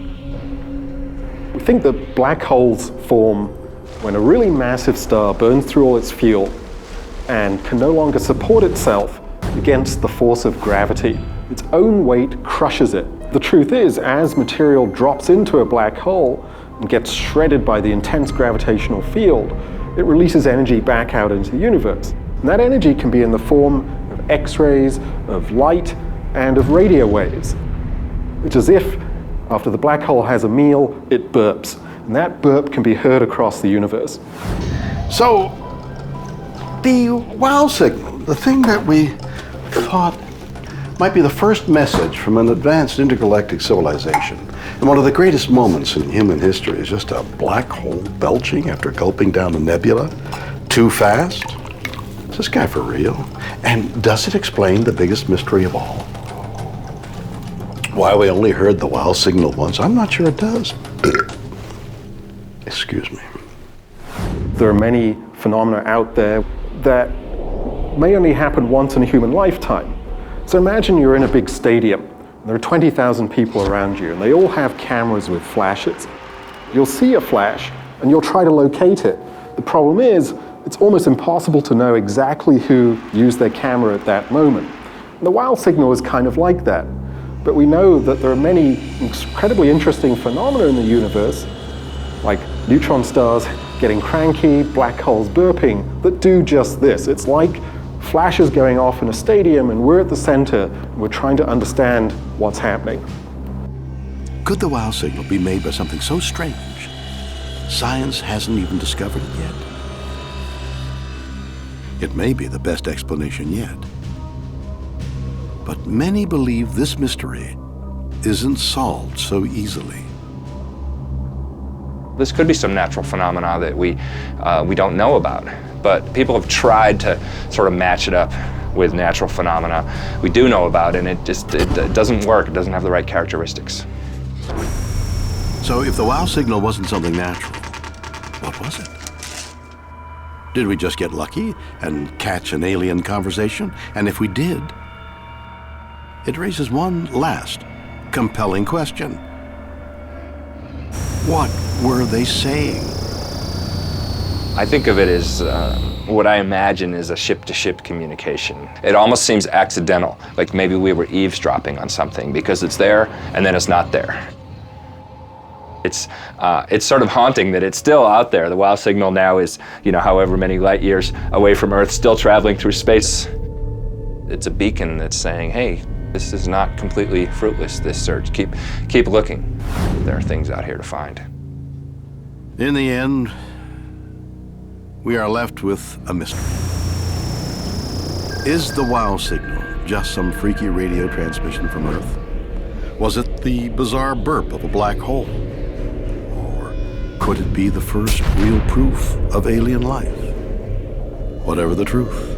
We think that black holes form when a really massive star burns through all its fuel and can no longer support itself against the force of gravity. Its own weight crushes it. The truth is, as material drops into a black hole and gets shredded by the intense gravitational field, it releases energy back out into the universe. And that energy can be in the form of X-rays, of light, and of radio waves. It's as if, after the black hole has a meal, it burps. And that burp can be heard across the universe. So, the wow signal, the thing that we thought might be the first message from an advanced intergalactic civilization, and one of the greatest moments in human history, is just a black hole belching after gulping down a nebula too fast. Is this guy for real? And does it explain the biggest mystery of all? Why we only heard the wow signal once? I'm not sure it does. Excuse me. There are many phenomena out there that may only happen once in a human lifetime. So imagine you're in a big stadium, and there are 20,000 people around you, and they all have cameras with flashes. You'll see a flash, and you'll try to locate it. The problem is, it's almost impossible to know exactly who used their camera at that moment. And the wow signal is kind of like that. But we know that there are many incredibly interesting phenomena in the universe, like neutron stars getting cranky, black holes burping, that do just this. It's like flashes going off in a stadium, and we're at the center, and we're trying to understand what's happening. Could the wow signal be made by something so strange, science hasn't even discovered it yet? It may be the best explanation yet. But many believe this mystery isn't solved so easily. This could be some natural phenomena that we don't know about, but people have tried to sort of match it up with natural phenomena we do know about, and it doesn't work. It doesn't have the right characteristics. So if the wow signal wasn't something natural, what was it? Did we just get lucky and catch an alien conversation? And if we did, it raises one last compelling question. What were they saying? I think of it as what I imagine is a ship-to-ship communication. It almost seems accidental, like maybe we were eavesdropping on something because it's there and then it's not there. It's sort of haunting that it's still out there. The wow signal now is, however many light years away from Earth, still traveling through space. It's a beacon that's saying, hey, this is not completely fruitless, this search. Keep looking. There are things out here to find. In the end, we are left with a mystery. Is the wow signal just some freaky radio transmission from Earth? Was it the bizarre burp of a black hole? Or could it be the first real proof of alien life? Whatever the truth,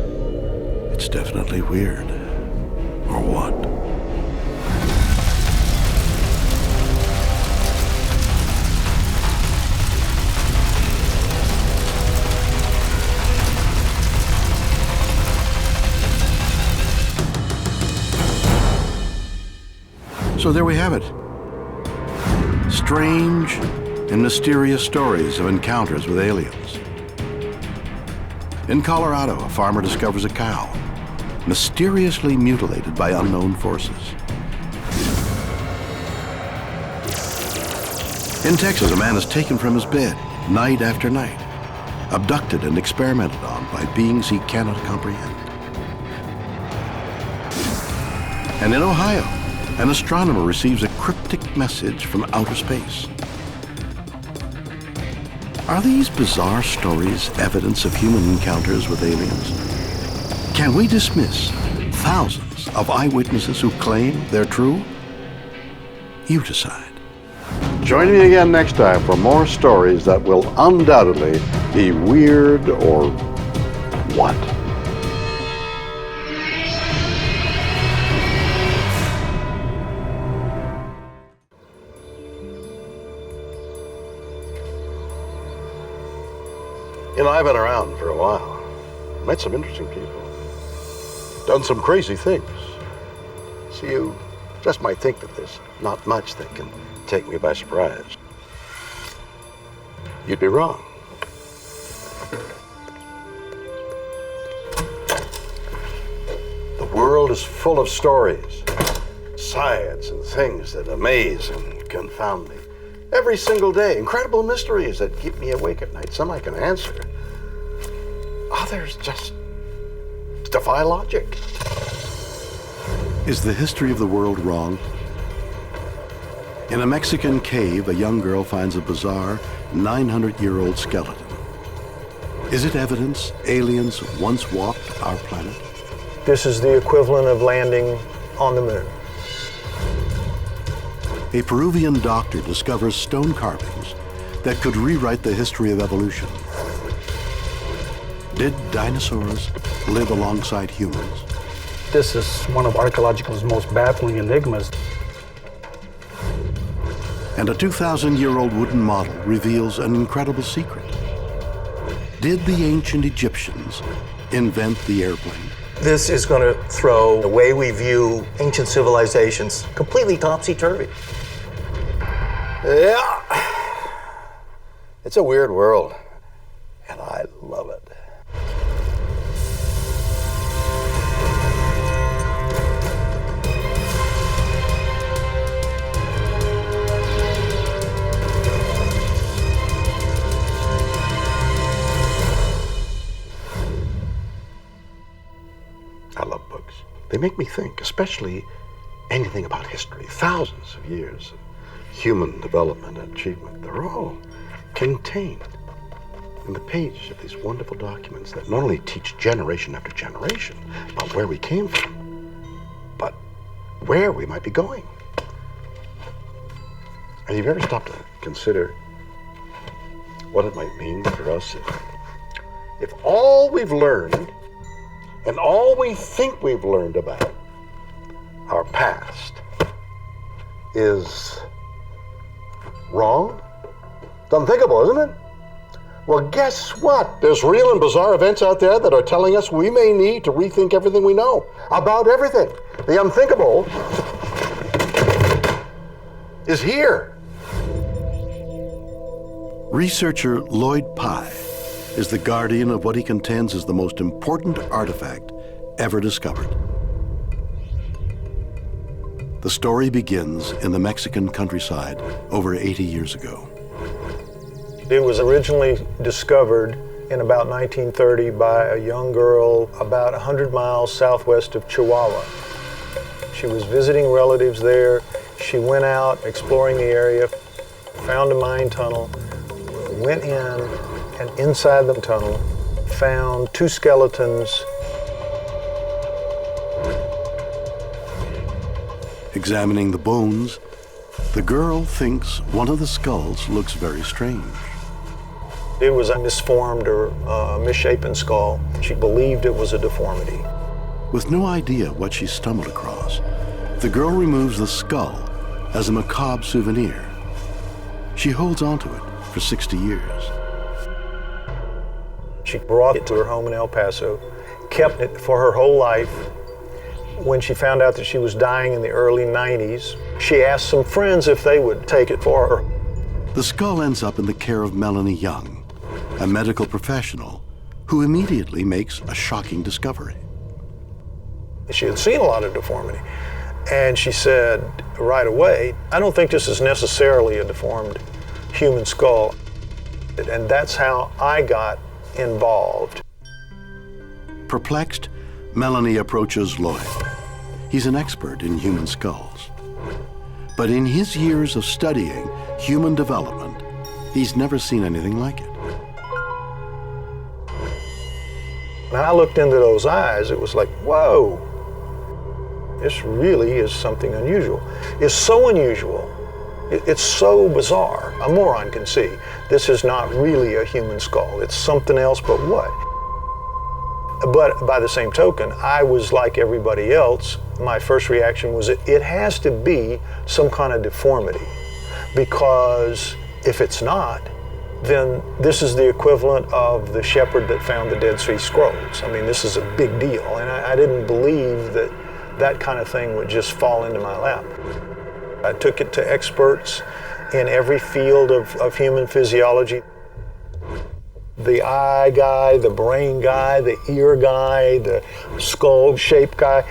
it's definitely weird. Or what? So there we have it. Strange and mysterious stories of encounters with aliens. In Colorado, a farmer discovers a cow mysteriously mutilated by unknown forces. In Texas, a man is taken from his bed night after night, abducted and experimented on by beings he cannot comprehend. And in Ohio, an astronomer receives a cryptic message from outer space. Are these bizarre stories evidence of human encounters with aliens? Can we dismiss thousands of eyewitnesses who claim they're true? You decide. Join me again next time for more stories that will undoubtedly be weird or what? You know, I've been around for a while. Met some interesting people. Done some crazy things. So you just might think that there's not much that can take me by surprise. You'd be wrong. The world is full of stories, science and things that amaze and confound me. Every single day, incredible mysteries that keep me awake at night. Some I can answer. Others just defy logic. Is the history of the world wrong? In a Mexican cave, a young girl finds a bizarre 900-year-old skeleton. Is it evidence aliens once walked our planet? This is the equivalent of landing on the moon. A Peruvian doctor discovers stone carvings that could rewrite the history of evolution. Did dinosaurs live alongside humans? This is one of archaeology's most baffling enigmas. And a 2,000-year-old wooden model reveals an incredible secret. Did the ancient Egyptians invent the airplane? This is going to throw the way we view ancient civilizations completely topsy-turvy. Yeah. It's a weird world, and I love it. I love books. They make me think, especially anything about history, thousands of years of human development and achievement. They're all contained in the pages of these wonderful documents that not only teach generation after generation about where we came from, but where we might be going. And you've ever stopped to consider what it might mean for us if all we've learned and all we think we've learned about our past is wrong? It's unthinkable, isn't it? Well, guess what? There's real and bizarre events out there that are telling us we may need to rethink everything we know about everything. The unthinkable is here. Researcher Lloyd Pye is the guardian of what he contends is the most important artifact ever discovered. The story begins in the Mexican countryside over 80 years ago. It was originally discovered in about 1930 by a young girl about 100 miles southwest of Chihuahua. She was visiting relatives there. She went out exploring the area, found a mine tunnel, went in, and inside the tunnel found two skeletons. Examining the bones, the girl thinks one of the skulls looks very strange. It was a misformed or misshapen skull. She believed it was a deformity. With no idea what she stumbled across, the girl removes the skull as a macabre souvenir. She holds onto it for 60 years. She brought it to her home in El Paso, kept it for her whole life. When she found out that she was dying in the early 90s, she asked some friends if they would take it for her. The skull ends up in the care of Melanie Young, a medical professional who immediately makes a shocking discovery. She had seen a lot of deformity, and she said right away, I don't think this is necessarily a deformed human skull. And that's how I got involved. Perplexed, Melanie approaches Lloyd. He's an expert in human skulls. But in his years of studying human development, he's never seen anything like it. When I looked into those eyes, it was like, whoa, this really is something unusual. It's so unusual, it's so bizarre. A moron can see this is not really a human skull. It's something else, but what? But by the same token, I was like everybody else. My first reaction was it has to be some kind of deformity, because if it's not, then this is the equivalent of the shepherd that found the Dead Sea Scrolls. I mean, this is a big deal, and I didn't believe that that kind of thing would just fall into my lap. I took it to experts in every field of human physiology. The eye guy, the brain guy, the ear guy, the skull shape guy.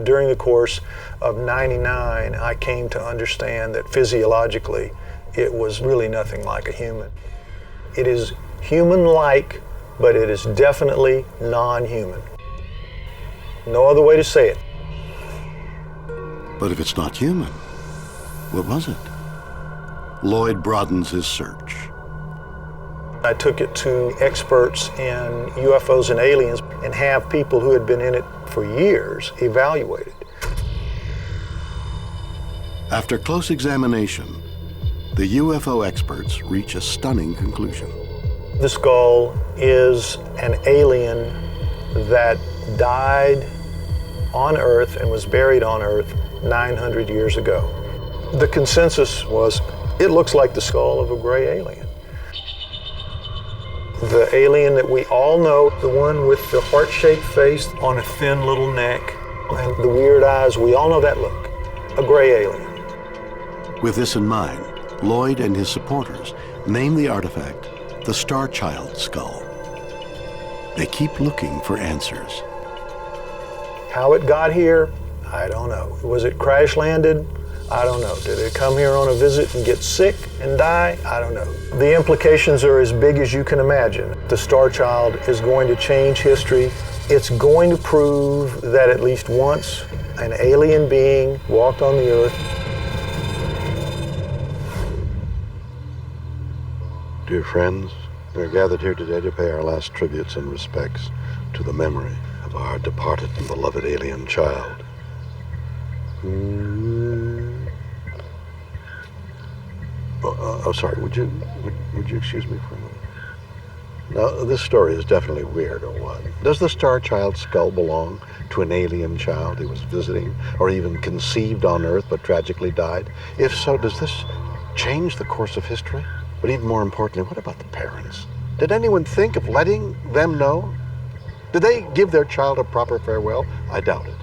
During the course of '99, I came to understand that physiologically, it was really nothing like a human. It is human-like, but it is definitely non-human. No other way to say it. But if it's not human, what was it? Lloyd broadens his search. I took it to experts in UFOs and aliens and have people who had been in it for years evaluated. After close examination, the UFO experts reach a stunning conclusion. The skull is an alien that died on Earth and was buried on Earth 900 years ago. The consensus was, it looks like the skull of a gray alien. The alien that we all know, the one with the heart-shaped face on a thin little neck and the weird eyes, we all know that look, a gray alien. With this in mind, Lloyd and his supporters name the artifact the Starchild skull. They keep looking for answers. How it got here, I don't know. Was it crash landed? I don't know. Did it come here on a visit and get sick and die? I don't know. The implications are as big as you can imagine. The Starchild is going to change history. It's going to prove that at least once an alien being walked on the Earth. Dear friends, we are gathered here today to pay our last tributes and respects to the memory of our departed and beloved alien child. Sorry, would you excuse me for a moment? Now, this story is definitely weird, or what? Does the Starchild skull belong to an alien child who was visiting or even conceived on Earth but tragically died? If so, does this change the course of history? But even more importantly, what about the parents? Did anyone think of letting them know? Did they give their child a proper farewell? I doubt it.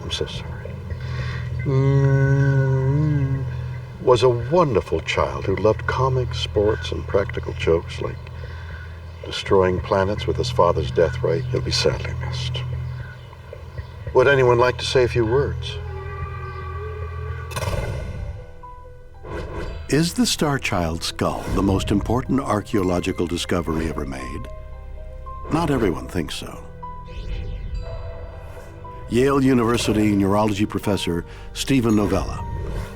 I'm so sorry. Was a wonderful child who loved comics, sports, and practical jokes like destroying planets with his father's death ray. He'll be sadly missed. Would anyone like to say a few words? Is the Starchild skull the most important archaeological discovery ever made? Not everyone thinks so. Yale University neurology professor Stephen Novella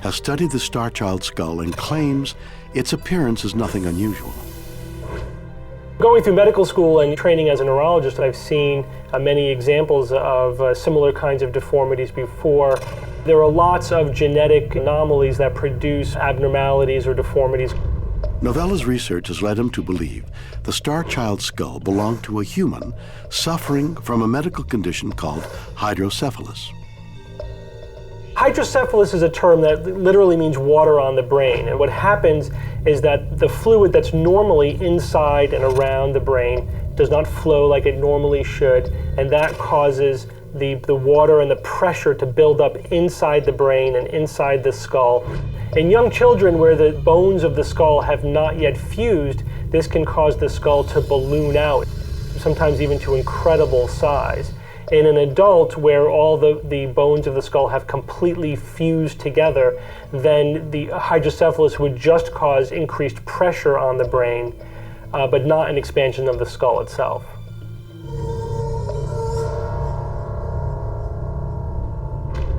has studied the Starchild skull and claims its appearance is nothing unusual. Going through medical school and training as a neurologist, I've seen many examples of similar kinds of deformities before. There are lots of genetic anomalies that produce abnormalities or deformities. Novella's research has led him to believe the Starchild skull belonged to a human suffering from a medical condition called hydrocephalus. Hydrocephalus is a term that literally means water on the brain. And what happens is that the fluid that's normally inside and around the brain does not flow like it normally should, and that causes the water and the pressure to build up inside the brain and inside the skull. In young children where the bones of the skull have not yet fused, this can cause the skull to balloon out, sometimes even to incredible size. In an adult where all the bones of the skull have completely fused together, then the hydrocephalus would just cause increased pressure on the brain, but not an expansion of the skull itself.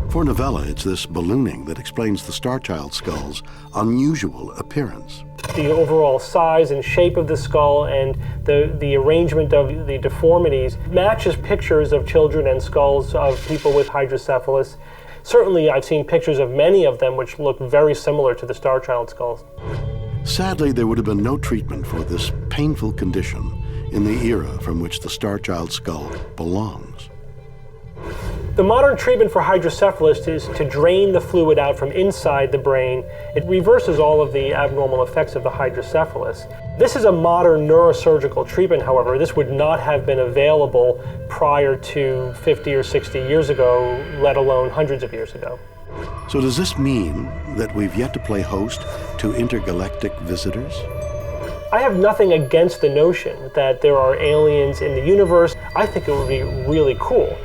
For Novella, it's this ballooning that explains the starchild skull's unusual appearance. The overall size and shape of the skull and the arrangement of the deformities matches pictures of children and skulls of people with hydrocephalus. Certainly, I've seen pictures of many of them which look very similar to the starchild skulls. Sadly, there would have been no treatment for this painful condition in the era from which the starchild skull belongs. The modern treatment for hydrocephalus is to drain the fluid out from inside the brain. It reverses all of the abnormal effects of the hydrocephalus. This is a modern neurosurgical treatment, however. This would not have been available prior to 50 or 60 years ago, let alone hundreds of years ago. So does this mean that we've yet to play host to intergalactic visitors? I have nothing against the notion that there are aliens in the universe. I think it would be really cool.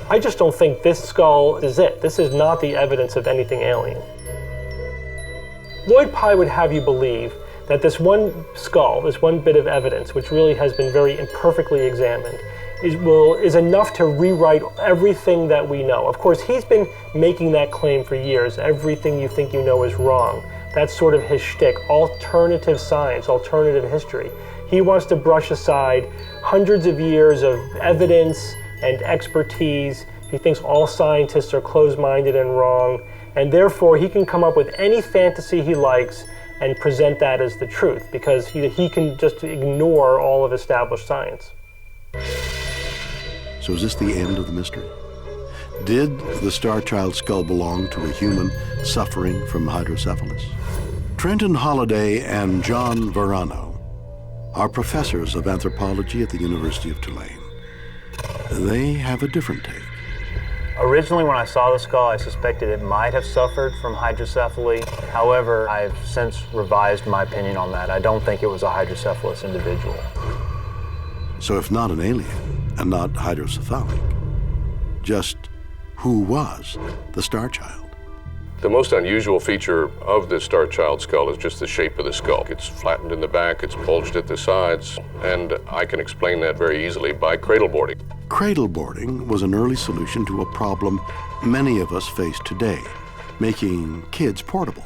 I just don't think this skull is it. This is not the evidence of anything alien. Lloyd Pye would have you believe that this one skull, this one bit of evidence, which really has been very imperfectly examined, is enough to rewrite everything that we know. Of course, he's been making that claim for years. Everything you think you know is wrong. That's sort of his shtick, alternative science, alternative history. He wants to brush aside hundreds of years of evidence and expertise. He thinks all scientists are closed-minded and wrong, and therefore he can come up with any fantasy he likes and present that as the truth, because he can just ignore all of established science. So is this the end of the mystery? Did the starchild skull belong to a human suffering from hydrocephalus? Trenton Holliday and John Verano are professors of anthropology at the University of Tulane. They have a different take. Originally, when I saw the skull, I suspected it might have suffered from hydrocephaly. However, I've since revised my opinion on that. I don't think it was a hydrocephalus individual. So if not an alien and not hydrocephalic, just who was the starchild? The most unusual feature of the starchild skull is just the shape of the skull. It's flattened in the back, it's bulged at the sides, and I can explain that very easily by cradle boarding. Cradle boarding was an early solution to a problem many of us face today, making kids portable.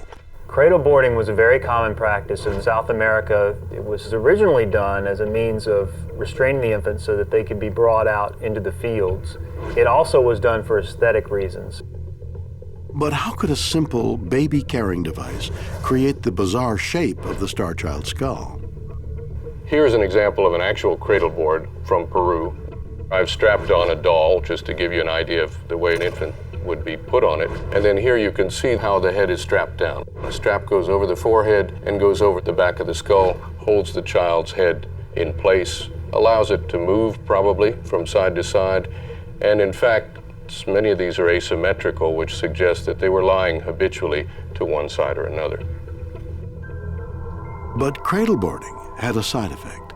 Cradle boarding was a very common practice in South America. It was originally done as a means of restraining the infants so that they could be brought out into the fields. It also was done for aesthetic reasons. But how could a simple baby-carrying device create the bizarre shape of the starchild skull? Here's an example of an actual cradle board from Peru. I've strapped on a doll just to give you an idea of the way an infant would be put on it. And then here you can see how the head is strapped down. The strap goes over the forehead and goes over the back of the skull, holds the child's head in place, allows it to move probably from side to side, and in fact, many of these are asymmetrical, which suggests that they were lying habitually to one side or another. But cradle boarding had a side effect.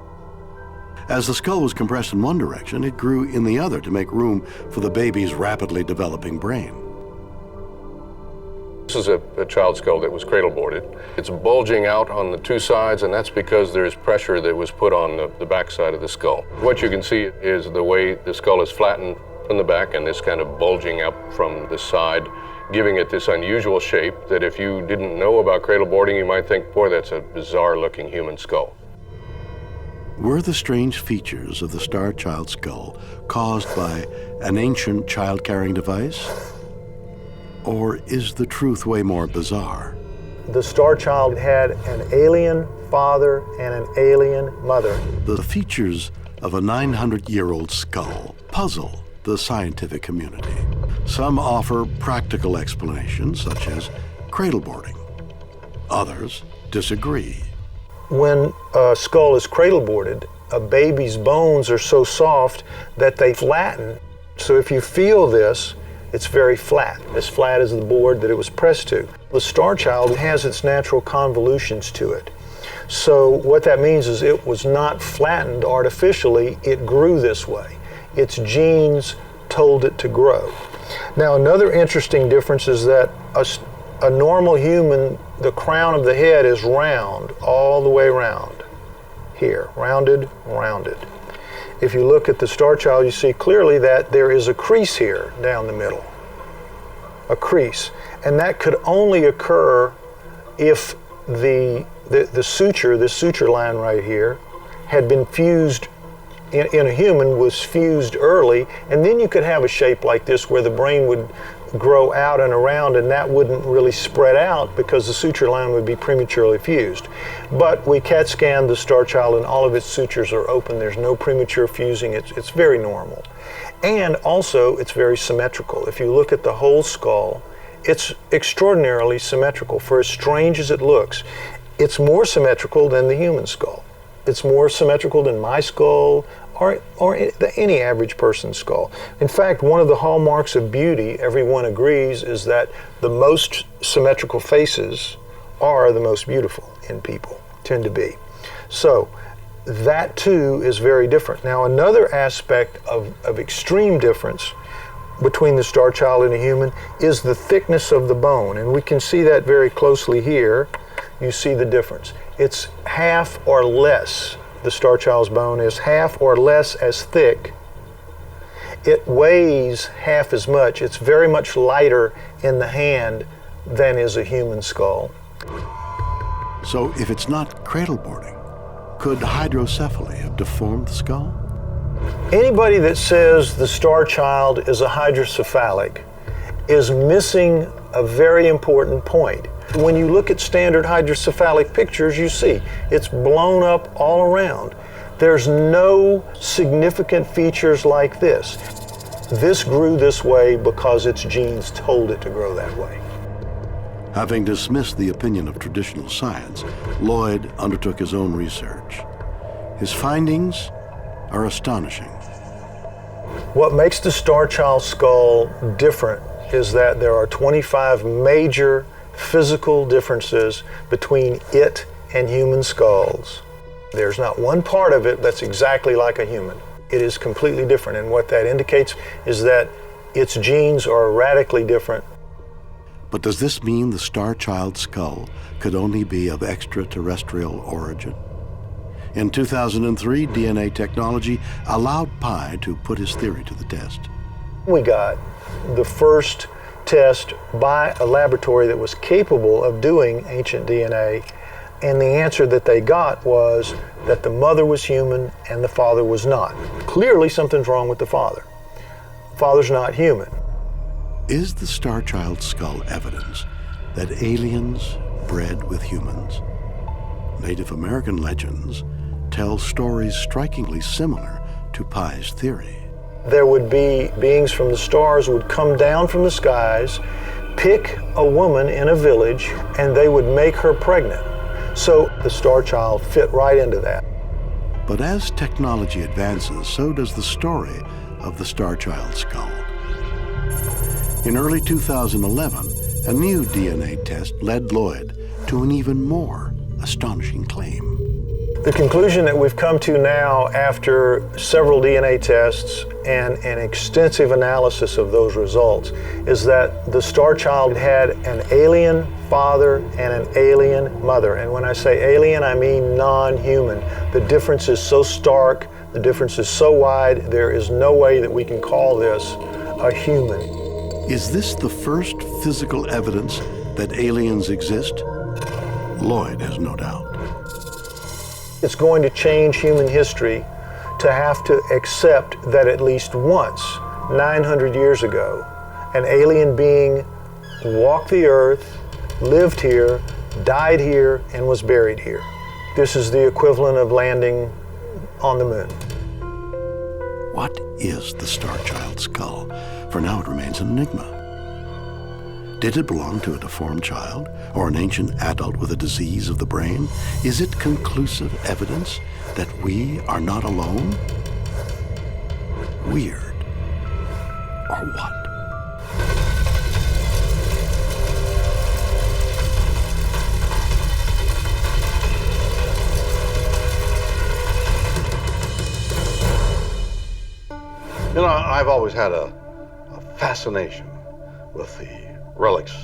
As the skull was compressed in one direction, it grew in the other to make room for the baby's rapidly developing brain. This is a child skull that was cradle boarded. It's bulging out on the two sides, and that's because there's pressure that was put on the back side of the skull. What you can see is the way the skull is flattened from the back and this kind of bulging up from the side, giving it this unusual shape that if you didn't know about cradle boarding, you might think, boy, that's a bizarre looking human skull. Were the strange features of the starchild skull caused by an ancient child-carrying device? Or is the truth way more bizarre? The starchild had an alien father and an alien mother. The features of a 900-year-old skull puzzle the scientific community. Some offer practical explanations, such as cradle boarding. Others disagree. When a skull is cradle boarded, a baby's bones are so soft that they flatten. So if you feel this, it's very flat, as flat as the board that it was pressed to. The starchild has its natural convolutions to it. So what that means is it was not flattened artificially, it grew this way. Its genes told it to grow. Now another interesting difference is that a normal human, the crown of the head is round, all the way round. Here, rounded, rounded. If you look at the starchild, you see clearly that there is a crease here down the middle. a crease. And that could only occur if the suture, this suture line right here, had been fused in a human, was fused early, and then you could have a shape like this where the brain would grow out and around, and that wouldn't really spread out because the suture line would be prematurely fused. But we CAT scanned the starchild and all of its sutures are open. There's no premature fusing. It's very normal. And also, it's very symmetrical. If you look at the whole skull, it's extraordinarily symmetrical. For as strange as it looks, it's more symmetrical than the human skull. It's more symmetrical than my skull or any average person's skull. In fact, one of the hallmarks of beauty, everyone agrees, is that the most symmetrical faces are the most beautiful in people, tend to be. So that too is very different. Now, another aspect of extreme difference between the starchild and a human is the thickness of the bone, and we can see that very closely here. You see the difference. It's half or less. The starchild's bone is half or less as thick. It weighs half as much. It's very much lighter in the hand than is a human skull. So if it's not cradle boarding, could hydrocephaly have deformed the skull? Anybody that says the starchild is a hydrocephalic is missing a very important point. When you look at standard hydrocephalic pictures, you see it's blown up all around. There's no significant features like this. This grew this way because its genes told it to grow that way. Having dismissed the opinion of traditional science, Lloyd undertook his own research. His findings are astonishing. What makes the starchild skull different is that there are 25 major physical differences between it and human skulls. There's not one part of it that's exactly like a human. It is completely different, and what that indicates is that its genes are radically different. But does this mean the starchild skull could only be of extraterrestrial origin? In 2003, DNA technology allowed Pi to put his theory to the test. We got the first test by a laboratory that was capable of doing ancient DNA, and the answer that they got was that the mother was human and the father was not. Clearly something's wrong with the father. Father's not human. Is the starchild skull evidence that aliens bred with humans? Native American legends tell stories strikingly similar to Pi's theory. There would be beings from the stars would come down from the skies, pick a woman in a village, and they would make her pregnant. So the starchild fit right into that. But as technology advances, so does the story of the starchild skull. In early 2011, a new DNA test led Lloyd to an even more astonishing claim. The conclusion that we've come to now after several DNA tests and an extensive analysis of those results is that the starchild had an alien father and an alien mother. And when I say alien, I mean non-human. The difference is so stark, the difference is so wide, there is no way that we can call this a human. Is this the first physical evidence that aliens exist? Lloyd has no doubt. It's going to change human history to have to accept that at least once, 900 years ago, an alien being walked the earth, lived here, died here, and was buried here. This is the equivalent of landing on the moon. What is the starchild skull? For now it remains an enigma. Did it belong to a deformed child or an ancient adult with a disease of the brain? Is it conclusive evidence that we are not alone? Weird. Or what? You know, I've always had a fascination with the relics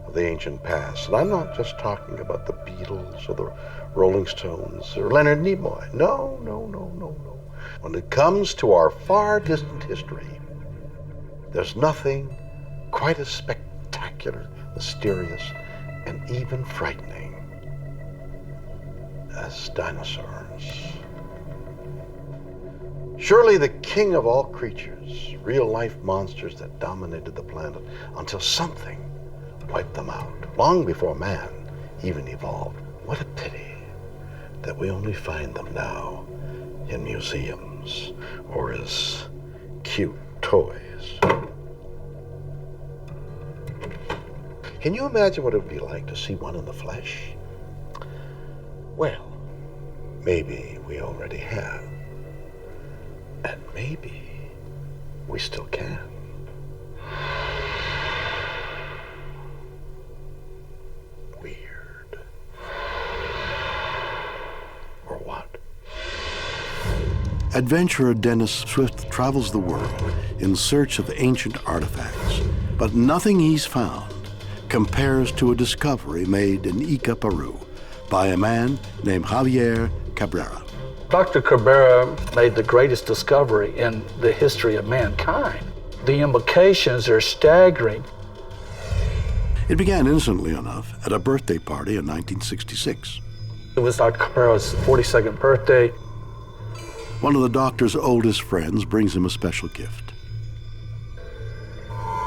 of the ancient past. And I'm not just talking about the Beatles or the Rolling Stones or Leonard Nimoy. No. When it comes to our far distant history, there's nothing quite as spectacular spectacular, mysterious, and even frightening as dinosaurs. Surely the king of all creatures, real-life monsters that dominated the planet until something wiped them out, long before man even evolved. What a pity that we only find them now in museums or as cute toys. Can you imagine what it would be like to see one in the flesh? Well, maybe we already have. And maybe we still can. Weird. Or what? Adventurer Dennis Swift travels the world in search of ancient artifacts, but nothing he's found compares to a discovery made in Ica, Peru, by a man named Javier Cabrera. Dr. Cabrera made the greatest discovery in the history of mankind. The implications are staggering. It began innocently enough at a birthday party in 1966. It was Dr. Cabrera's 42nd birthday. One of the doctor's oldest friends brings him a special gift.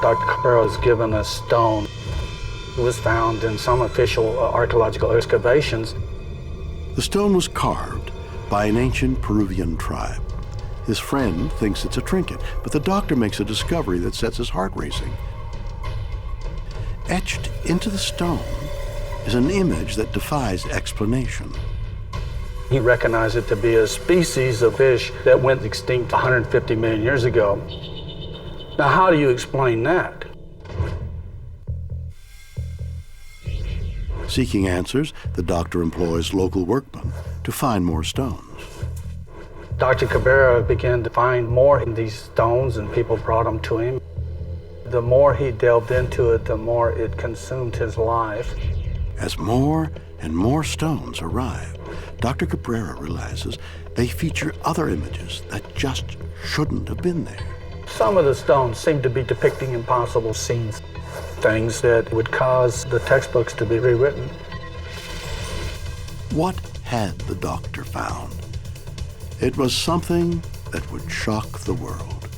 Dr. Cabrera was given a stone. It was found in some official archaeological excavations. The stone was carved by an ancient Peruvian tribe. His friend thinks it's a trinket, but the doctor makes a discovery that sets his heart racing. Etched into the stone is an image that defies explanation. He recognized it to be a species of fish that went extinct 150 million years ago. Now, how do you explain that? Seeking answers, the doctor employs local workmen to find more stones. Dr. Cabrera began to find more in these stones, and people brought them to him. The more he delved into it, the more it consumed his life. As more and more stones arrive, Dr. Cabrera realizes they feature other images that just shouldn't have been there. Some of the stones seem to be depicting impossible scenes, things that would cause the textbooks to be rewritten. What had the doctor found? It was something that would shock the world.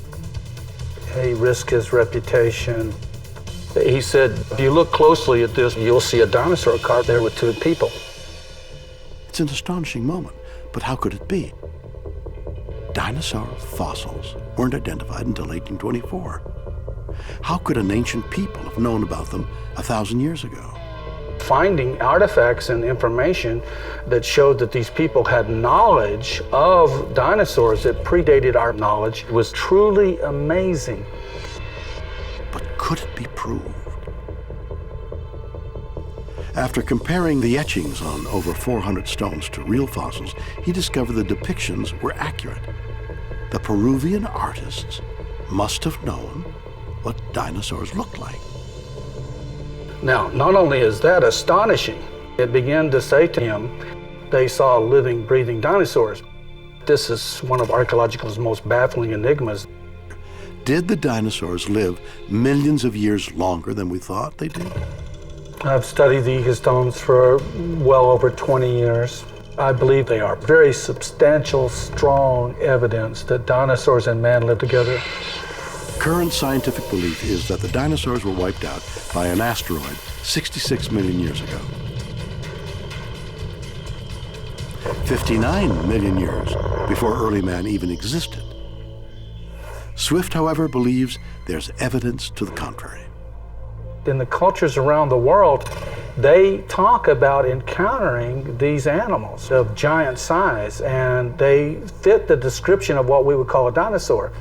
He risked his reputation. He said, if you look closely at this, you'll see a dinosaur carved there with two people. It's an astonishing moment, but how could it be? Dinosaur fossils weren't identified until 1824. How could an ancient people have known about them 1,000 years ago? Finding artifacts and information that showed that these people had knowledge of dinosaurs that predated our knowledge was truly amazing. But could it be proved? After comparing the etchings on over 400 stones to real fossils, he discovered the depictions were accurate. The Peruvian artists must have known what dinosaurs looked like. Now, not only is that astonishing, it began to say to him, they saw living, breathing dinosaurs. This is one of archaeological's most baffling enigmas. Did the dinosaurs live millions of years longer than we thought they did? I've studied the Ica stones for well over 20 years. I believe they are very substantial, strong evidence that dinosaurs and man lived together. Current scientific belief is that the dinosaurs were wiped out by an asteroid 66 million years ago. 59 million years before early man even existed. Swift, however, believes there's evidence to the contrary. In the cultures around the world, they talk about encountering these animals of giant size, and they fit the description of what we would call a dinosaur.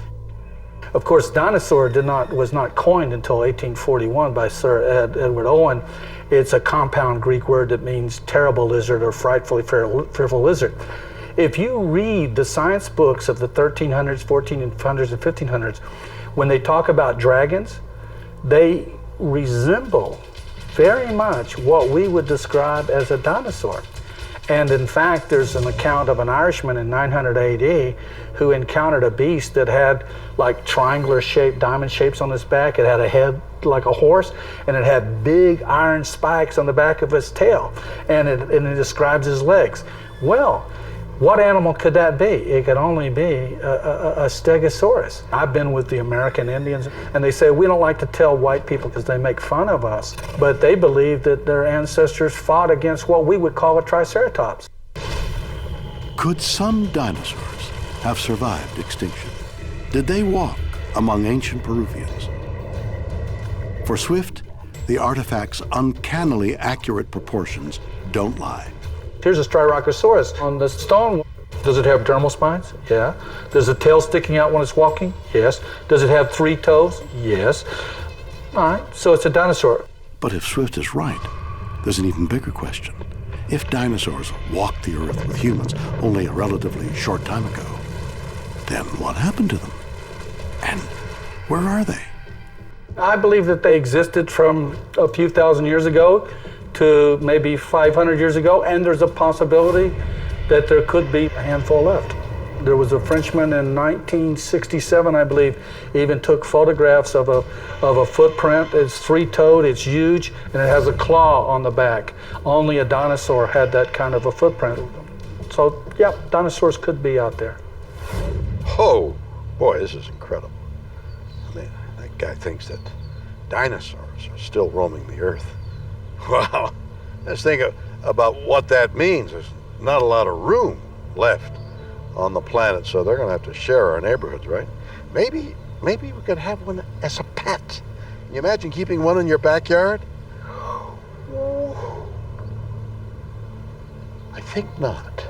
Of course, dinosaur was not coined until 1841 by Sir Edward Owen. It's a compound Greek word that means terrible lizard or frightfully fearful lizard. If you read the science books of the 1300s, 1400s, and 1500s, when they talk about dragons, they resemble very much what we would describe as a dinosaur. And in fact, there's an account of an Irishman in 900 AD who encountered a beast that had like triangular shaped, diamond shapes on its back. It had a head like a horse, and it had big iron spikes on the back of its tail. And it describes his legs. Well, what animal could that be? It could only be a stegosaurus. I've been with the American Indians, and they say we don't like to tell white people because they make fun of us, but they believe that their ancestors fought against what we would call a triceratops. Could some dinosaurs have survived extinction? Did they walk among ancient Peruvians? For Swift, the artifact's uncannily accurate proportions don't lie. Here's a Styracosaurus on the stone. Does it have dermal spines? Yeah. Does the tail sticking out when it's walking? Yes. Does it have 3 toes? Yes. All right, so it's a dinosaur. But if Swift is right, there's an even bigger question. If dinosaurs walked the Earth with humans only a relatively short time ago, then what happened to them? And where are they? I believe that they existed from a few thousand years ago to maybe 500 years ago, and there's a possibility that there could be a handful left. There was a Frenchman in 1967, I believe, even took photographs of a footprint. It's 3-toed, it's huge, and it has a claw on the back. Only a dinosaur had that kind of a footprint. So, yeah, dinosaurs could be out there. Oh, boy, this is incredible. I mean, that guy thinks that dinosaurs are still roaming the Earth. Wow, let's think about what that means. There's not a lot of room left on the planet, so they're going to have to share our neighborhoods, right? Maybe we could have one as a pet. Can you imagine keeping one in your backyard? I think not.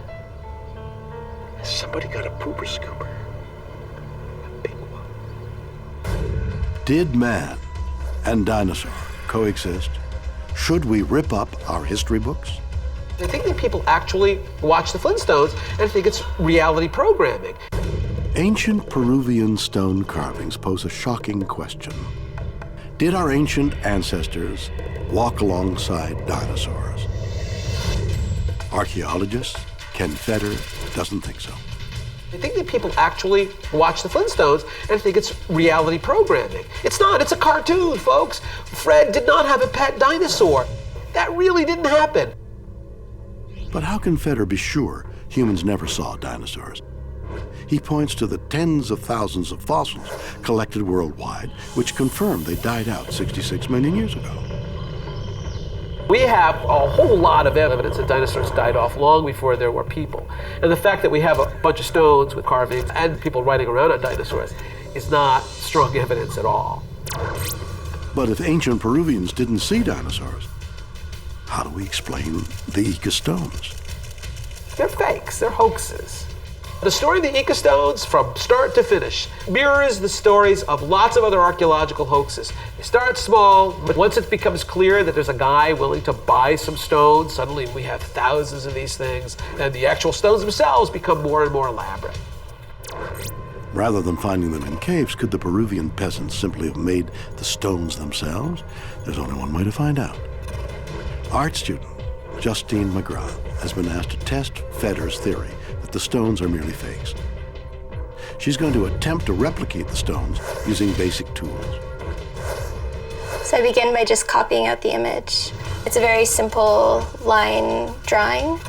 Has somebody got a pooper scooper? A big one. Did man and dinosaur coexist? Should we rip up our history books? I think that people actually watch the Flintstones and think it's reality programming. Ancient Peruvian stone carvings pose a shocking question. Did our ancient ancestors walk alongside dinosaurs? Archaeologist Ken Feder doesn't think so. I think that people actually watch the Flintstones and think it's reality programming. It's not, it's a cartoon, folks. Fred did not have a pet dinosaur. That really didn't happen. But how can Feder be sure humans never saw dinosaurs? He points to the tens of thousands of fossils collected worldwide, which confirm they died out 66 million years ago. We have a whole lot of evidence that dinosaurs died off long before there were people. And the fact that we have a bunch of stones with carvings and people riding around on dinosaurs is not strong evidence at all. But if ancient Peruvians didn't see dinosaurs, how do we explain the Ica stones? They're fakes, they're hoaxes. The story of the Ica stones, from start to finish, mirrors the stories of lots of other archaeological hoaxes. They start small, but once it becomes clear that there's a guy willing to buy some stones, suddenly we have thousands of these things, and the actual stones themselves become more and more elaborate. Rather than finding them in caves, could the Peruvian peasants simply have made the stones themselves? There's only one way to find out. Art student Justine McGrath has been asked to test Feder's theory that the stones are merely fakes. She's going to attempt to replicate the stones using basic tools. So I begin by just copying out the image. It's a very simple line drawing.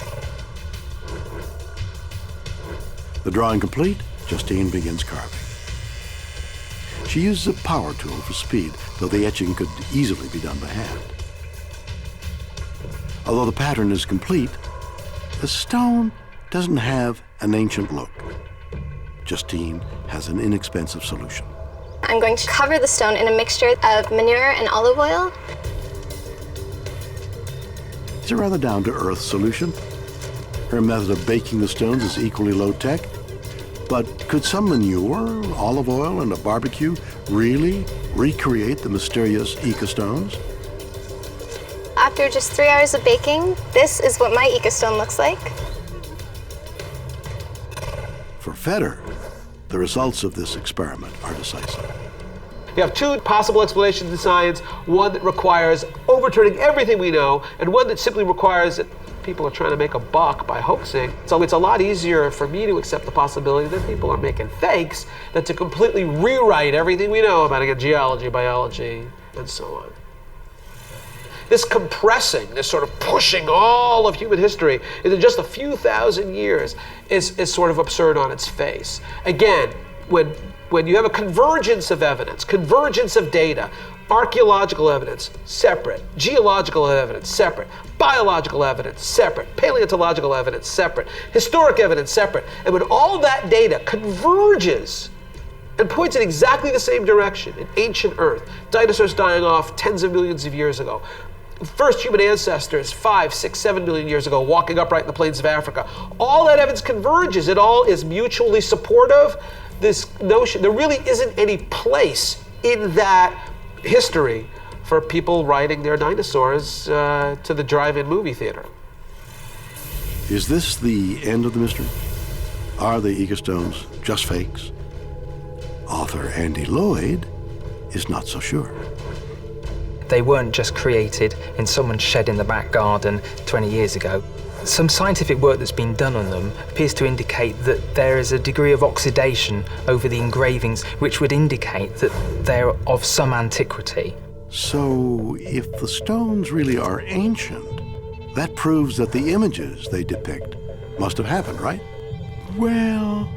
The drawing complete, Justine begins carving. She uses a power tool for speed, though the etching could easily be done by hand. Although the pattern is complete, the stone doesn't have an ancient look. Justine has an inexpensive solution. I'm going to cover the stone in a mixture of manure and olive oil. It's a rather down-to-earth solution. Her method of baking the stones is equally low-tech. But could some manure, olive oil, and a barbecue really recreate the mysterious Ica stones? After just 3 hours of baking, this is what my Ica stone looks like. For Feder, the results of this experiment are decisive. You have two possible explanations in science, one that requires overturning everything we know, and one that simply requires people are trying to make a buck by hoaxing. So it's a lot easier for me to accept the possibility that people are making fakes than to completely rewrite everything we know about geology, biology, and so on. This compressing, this sort of pushing all of human history into just a few thousand years is sort of absurd on its face. Again, when you have a convergence of evidence, convergence of data, archaeological evidence, separate. Geological evidence, separate. Biological evidence, separate. Paleontological evidence, separate. Historic evidence, separate. And when all that data converges and points in exactly the same direction in ancient Earth, dinosaurs dying off tens of millions of years ago, first human ancestors 5, 6, 7 million years ago walking upright in the plains of Africa, all that evidence converges. It all is mutually supportive. This notion, there really isn't any place in that history for people riding their dinosaurs to the drive-in movie theater. Is this the end of the mystery? Are the ecostones just fakes? Author Andy Lloyd is not so sure. They weren't just created in someone's shed in the back garden 20 years ago. Some scientific work that's been done on them appears to indicate that there is a degree of oxidation over the engravings which would indicate that they're of some antiquity. So, if the stones really are ancient, that proves that the images they depict must have happened, right? Well,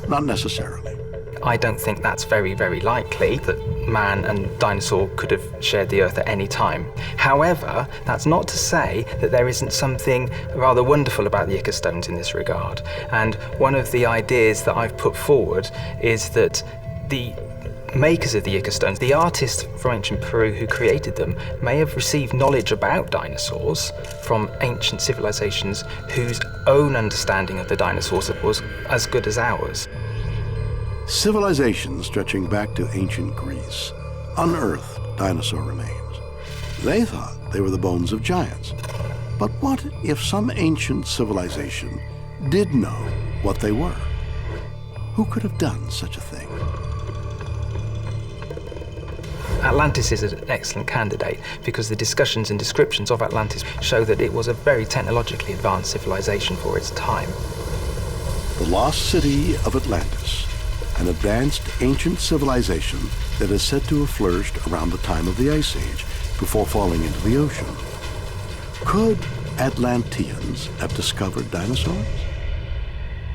not necessarily. I don't think that's very, very likely that man and dinosaur could have shared the Earth at any time. However, that's not to say that there isn't something rather wonderful about the icostones in this regard. And one of the ideas that I've put forward is that the makers of the icostones, the artists from ancient Peru who created them, may have received knowledge about dinosaurs from ancient civilizations whose own understanding of the dinosaurs was as good as ours. Civilizations stretching back to ancient Greece unearthed dinosaur remains. They thought they were the bones of giants. But what if some ancient civilization did know what they were? Who could have done such a thing? Atlantis is an excellent candidate because the discussions and descriptions of Atlantis show that it was a very technologically advanced civilization for its time. The lost city of Atlantis, an advanced ancient civilization that is said to have flourished around the time of the Ice Age before falling into the ocean. Could Atlanteans have discovered dinosaurs?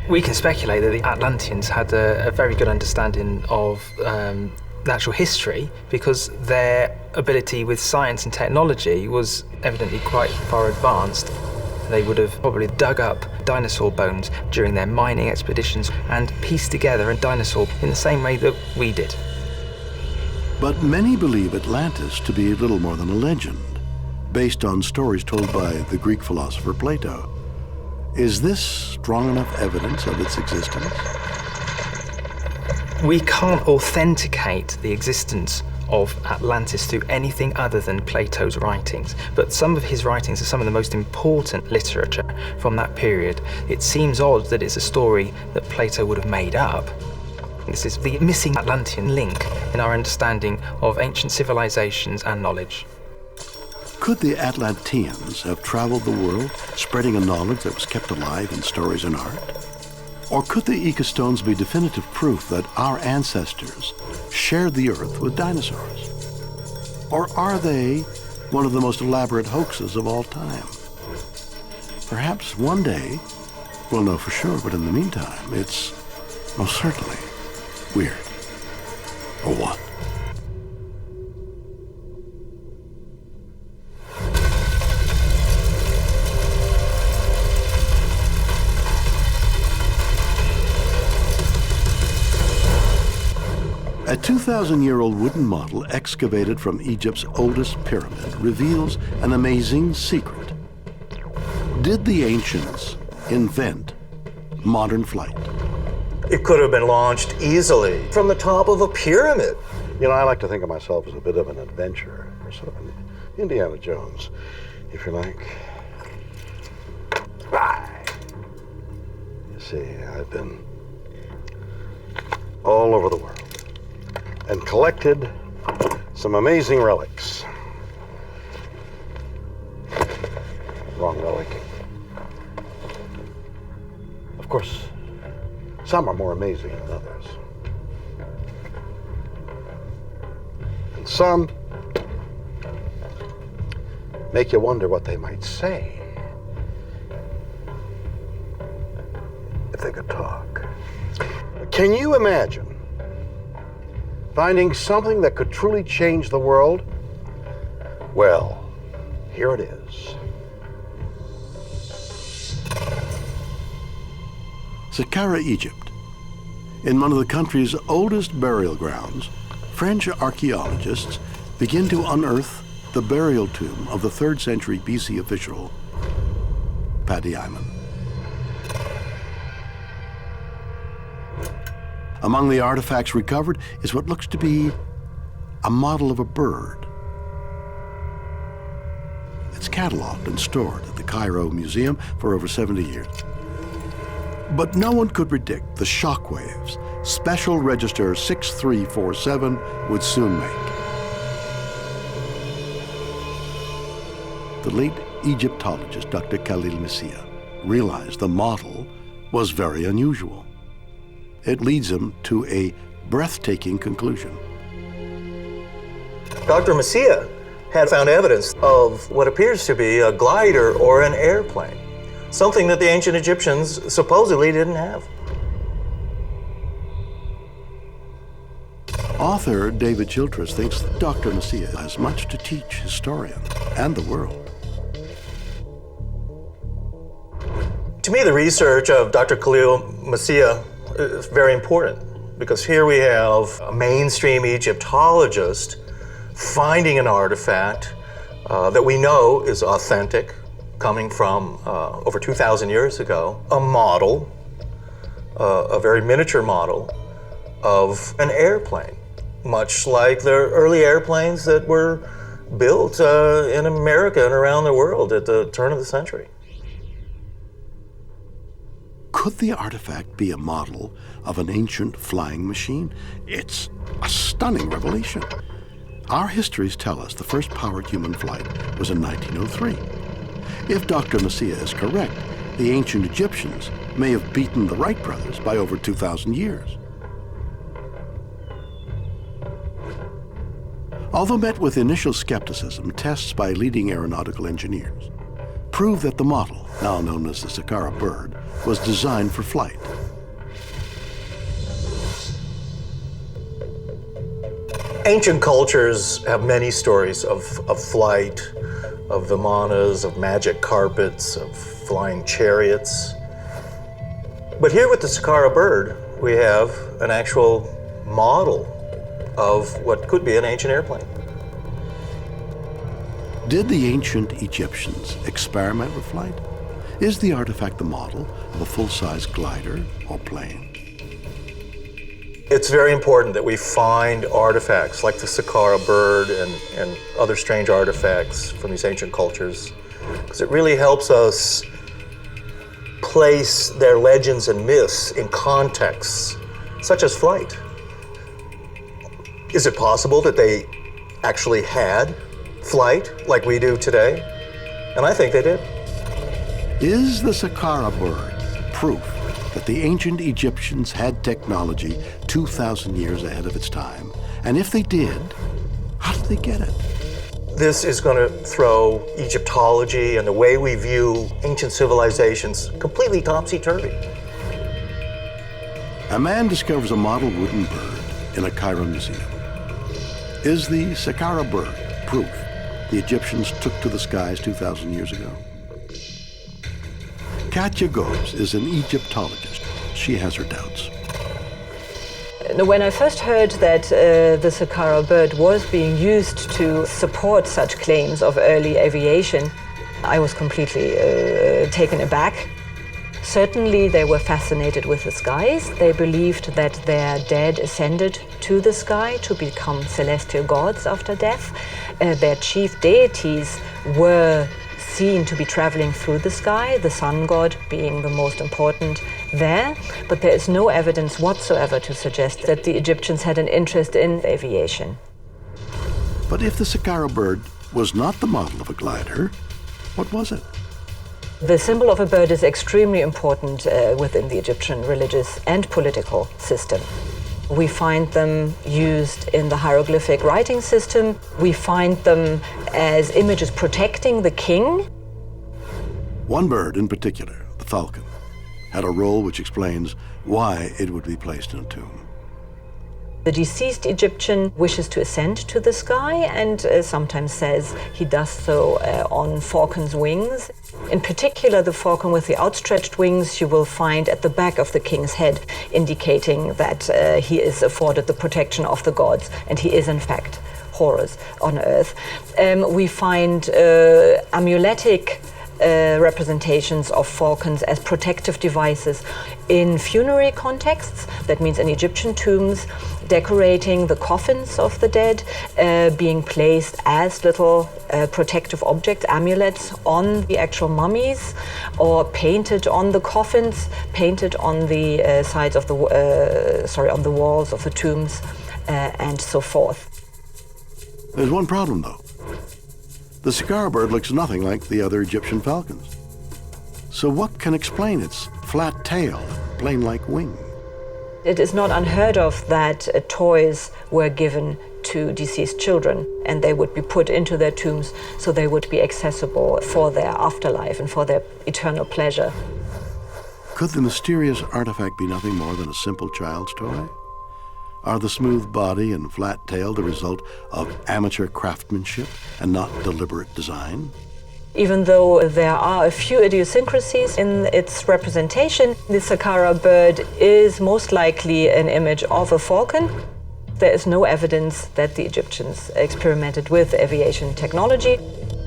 We can speculate that the Atlanteans had a very good understanding of natural history because their ability with science and technology was evidently quite far advanced. They would have probably dug up dinosaur bones during their mining expeditions and pieced together a dinosaur in the same way that we did. But many believe Atlantis to be little more than a legend, based on stories told by the Greek philosopher Plato. Is this strong enough evidence of its existence? We can't authenticate the existence of Atlantis through anything other than Plato's writings, but some of his writings are some of the most important literature from that period. It seems odd that it's a story that Plato would have made up. This is the missing Atlantean link in our understanding of ancient civilizations and knowledge. Could the Atlanteans have traveled the world, spreading a knowledge that was kept alive in stories and art? Or could the ecostones be definitive proof that our ancestors shared the Earth with dinosaurs? Or are they one of the most elaborate hoaxes of all time? Perhaps one day we'll know for sure, but in the meantime, it's most certainly weird. Or what? A 2,000-year-old wooden model excavated from Egypt's oldest pyramid reveals an amazing secret. Did the ancients invent modern flight? It could have been launched easily from the top of a pyramid. You know, I like to think of myself as a bit of an adventurer, or sort of an Indiana Jones, if you like. You see, I've been all over the world and collected some amazing relics. Wrong relic. course, some are more amazing than others. And some make you wonder what they might say if they could talk. Can you imagine finding something that could truly change the world? Well, here it is. Sakara, Egypt. In one of the country's oldest burial grounds, French archaeologists begin to unearth the burial tomb of the 3rd century BC official, Paddy Iman. Among the artifacts recovered is what looks to be a model of a bird. It's cataloged and stored at the Cairo Museum for over 70 years. But no one could predict the shockwaves Special Register 6347 would soon make. The late Egyptologist Dr. Khalil Messiah realized the model was very unusual. It leads him to a breathtaking conclusion. Dr. Messiah had found evidence of what appears to be a glider or an airplane, something that the ancient Egyptians supposedly didn't have. Author David Childress thinks that Dr. Messiah has much to teach historians and the world. To me, the research of Dr. Khalil Messiah is very important, because here we have a mainstream Egyptologist finding an artifact that we know is authentic, coming from over 2,000 years ago, a model, a very miniature model of an airplane, much like the early airplanes that were built in America and around the world at the turn of the century. Could the artifact be a model of an ancient flying machine? It's a stunning revelation. Our histories tell us the first powered human flight was in 1903. If Dr. Messiah is correct, the ancient Egyptians may have beaten the Wright brothers by over 2,000 years. Although met with initial skepticism, tests by leading aeronautical engineers prove that the model, now known as the Sakara bird, was designed for flight. Ancient cultures have many stories of flight, of vimanas, of magic carpets, of flying chariots. But here with the Sakara bird, we have an actual model of what could be an ancient airplane. Did the ancient Egyptians experiment with flight? Is the artifact the model of a full-size glider or plane? It's very important that we find artifacts like the Sakara bird and other strange artifacts from these ancient cultures, because it really helps us place their legends and myths in contexts, such as flight. Is it possible that they actually had flight like we do today? And I think they did. Is the Sakara bird proof that the ancient Egyptians had technology 2,000 years ahead of its time? And if they did, how did they get it? This is going to throw Egyptology and the way we view ancient civilizations completely topsy-turvy. A man discovers a model wooden bird in a Cairo museum. Is the Sakara bird proof the Egyptians took to the skies 2,000 years ago? Katja Gobes is an Egyptologist. She has her doubts. When I first heard that the Sakara bird was being used to support such claims of early aviation, I was completely taken aback. Certainly they were fascinated with the skies. They believed that their dead ascended to the sky to become celestial gods after death. Their chief deities were seen to be traveling through the sky, the sun god being the most important there, but there is no evidence whatsoever to suggest that the Egyptians had an interest in aviation. But if the Sakara bird was not the model of a glider, what was it? The symbol of a bird is extremely important within the Egyptian religious and political system. We find them used in the hieroglyphic writing system. We find them as images protecting the king. One bird in particular, the falcon, had a role which explains why it would be placed in a tomb. The deceased Egyptian wishes to ascend to the sky and sometimes says he does so on falcon's wings. In particular, the falcon with the outstretched wings you will find at the back of the king's head, indicating that he is afforded the protection of the gods, and he is in fact Horus on earth. We find amuletic representations of falcons as protective devices in funerary contexts, that means in Egyptian tombs, decorating the coffins of the dead, being placed as little protective objects, amulets, on the actual mummies, or painted on the coffins, painted on the sides of the, on the walls of the tombs, and so forth. There's one problem though. The Sakara bird looks nothing like the other Egyptian falcons. So what can explain its flat tail and plane-like wing? It is not unheard of that toys were given to deceased children, and they would be put into their tombs so they would be accessible for their afterlife and for their eternal pleasure. Could the mysterious artifact be nothing more than a simple child's toy? Are the smooth body and flat tail the result of amateur craftsmanship and not deliberate design? Even though there are a few idiosyncrasies in its representation, the Sakara bird is most likely an image of a falcon. There is no evidence that the Egyptians experimented with aviation technology.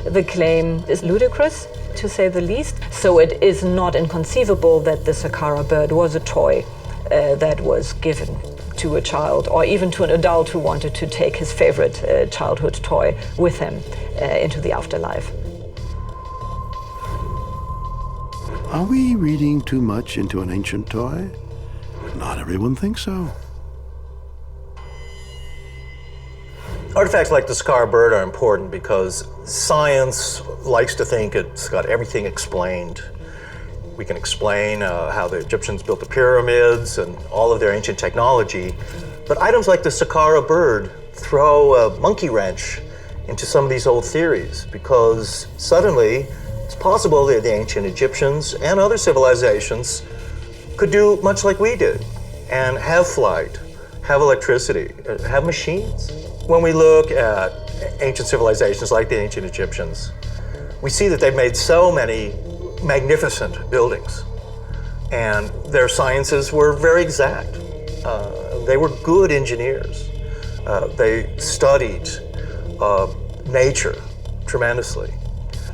The claim is ludicrous, to say the least, so it is not inconceivable that the Sakara bird was a toy that was given to a child, or even to an adult who wanted to take his favorite childhood toy with him into the afterlife. Are we reading too much into an ancient toy? Not everyone thinks so. Artifacts like the Sakara bird are important because science likes to think it's got everything explained. We can explain how the Egyptians built the pyramids and all of their ancient technology, but items like the Sakara bird throw a monkey wrench into some of these old theories, because suddenly it's possible that the ancient Egyptians and other civilizations could do much like we did and have flight, have electricity, have machines. When we look at ancient civilizations like the ancient Egyptians, we see that they've made so many magnificent buildings, and their sciences were very exact. They were good engineers. They studied nature tremendously.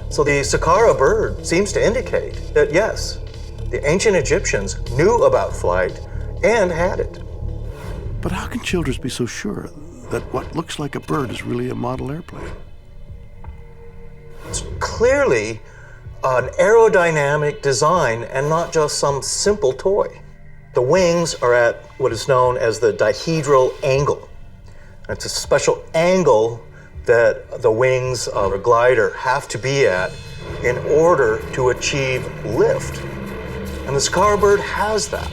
So the Sakara bird seems to indicate that yes, the ancient Egyptians knew about flight and had it. But how can children be so sure that what looks like a bird is really a model airplane? It's clearly an aerodynamic design and not just some simple toy. The wings are at what is known as the dihedral angle. It's a special angle that the wings of a glider have to be at in order to achieve lift. And the Sakara bird has that.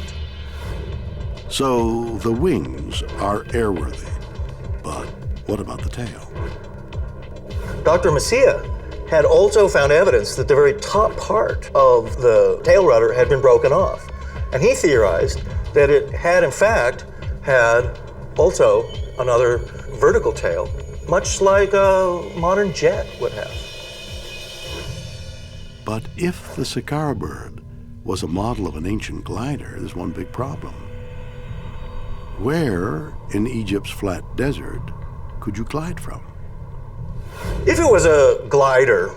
So the wings are airworthy, but what about the tail? Dr. Masia had also found evidence that the very top part of the tail rudder had been broken off. And he theorized that it had in fact had also another vertical tail, much like a modern jet would have. But if the Sakara bird was a model of an ancient glider, there's one big problem. Where in Egypt's flat desert could you glide from? If it was a glider,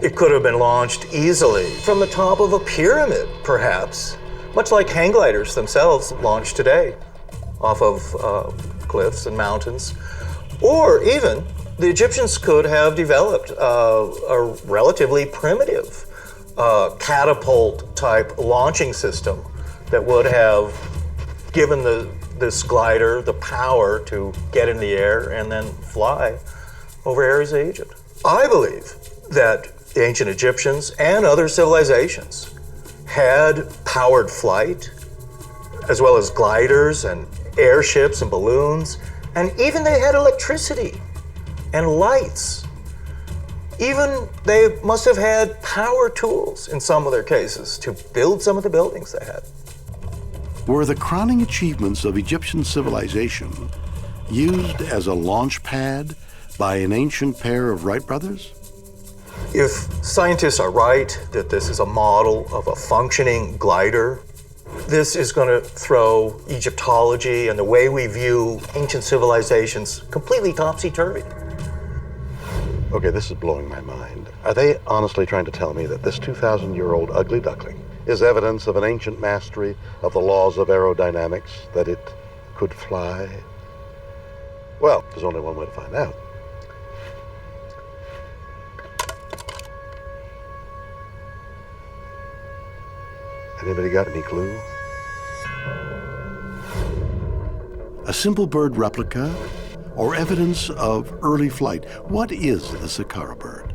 it could have been launched easily from the top of a pyramid, perhaps, much like hang gliders themselves launch today off of cliffs and mountains. Or even, the Egyptians could have developed a relatively primitive catapult-type launching system that would have given this glider the power to get in the air and then fly over areas of Egypt. I believe that the ancient Egyptians and other civilizations had powered flight, as well as gliders and airships and balloons, and even they had electricity and lights. Even they must have had power tools in some of their cases to build some of the buildings they had. Were the crowning achievements of Egyptian civilization used as a launch pad by an ancient pair of Wright brothers? If scientists are right that this is a model of a functioning glider, this is going to throw Egyptology and the way we view ancient civilizations completely topsy-turvy. Okay, this is blowing my mind. Are they honestly trying to tell me that this 2,000-year-old ugly duckling is evidence of an ancient mastery of the laws of aerodynamics, that it could fly? Well, there's only one way to find out. Anybody got any clue? A simple bird replica or evidence of early flight? What is the Sakara bird?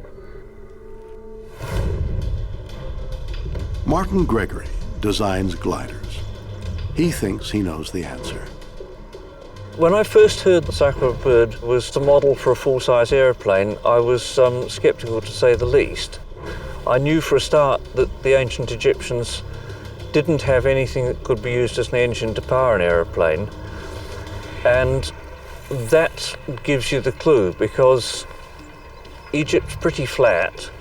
Martin Gregory designs gliders. He thinks he knows the answer. When I first heard the Sakara bird was the model for a full-size airplane, I was skeptical to say the least. I knew for a start that the ancient Egyptians didn't have anything that could be used as an engine to power an aeroplane, and that gives you the clue, because Egypt's pretty flat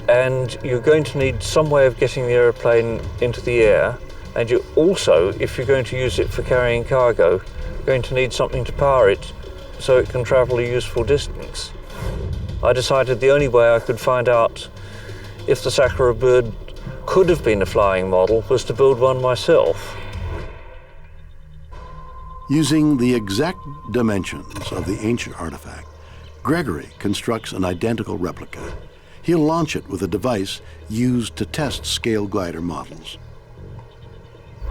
and you're going to need some way of getting the aeroplane into the air, and you also, if you're going to use it for carrying cargo, going to need something to power it so it can travel a useful distance. I decided the only way I could find out if the Sakara bird could have been a flying model was to build one myself. Using the exact dimensions of the ancient artifact, Gregory constructs an identical replica. He'll launch it with a device used to test scale glider models.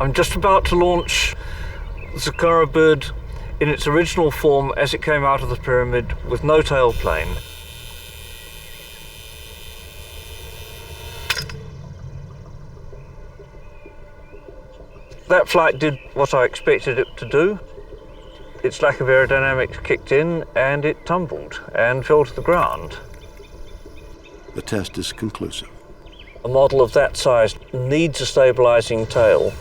I'm just about to launch the Sakara bird in its original form as it came out of the pyramid with no tailplane. That flight did what I expected it to do. Its lack of aerodynamics kicked in and it tumbled and fell to the ground. The test is conclusive. A model of that size needs a stabilizing tail.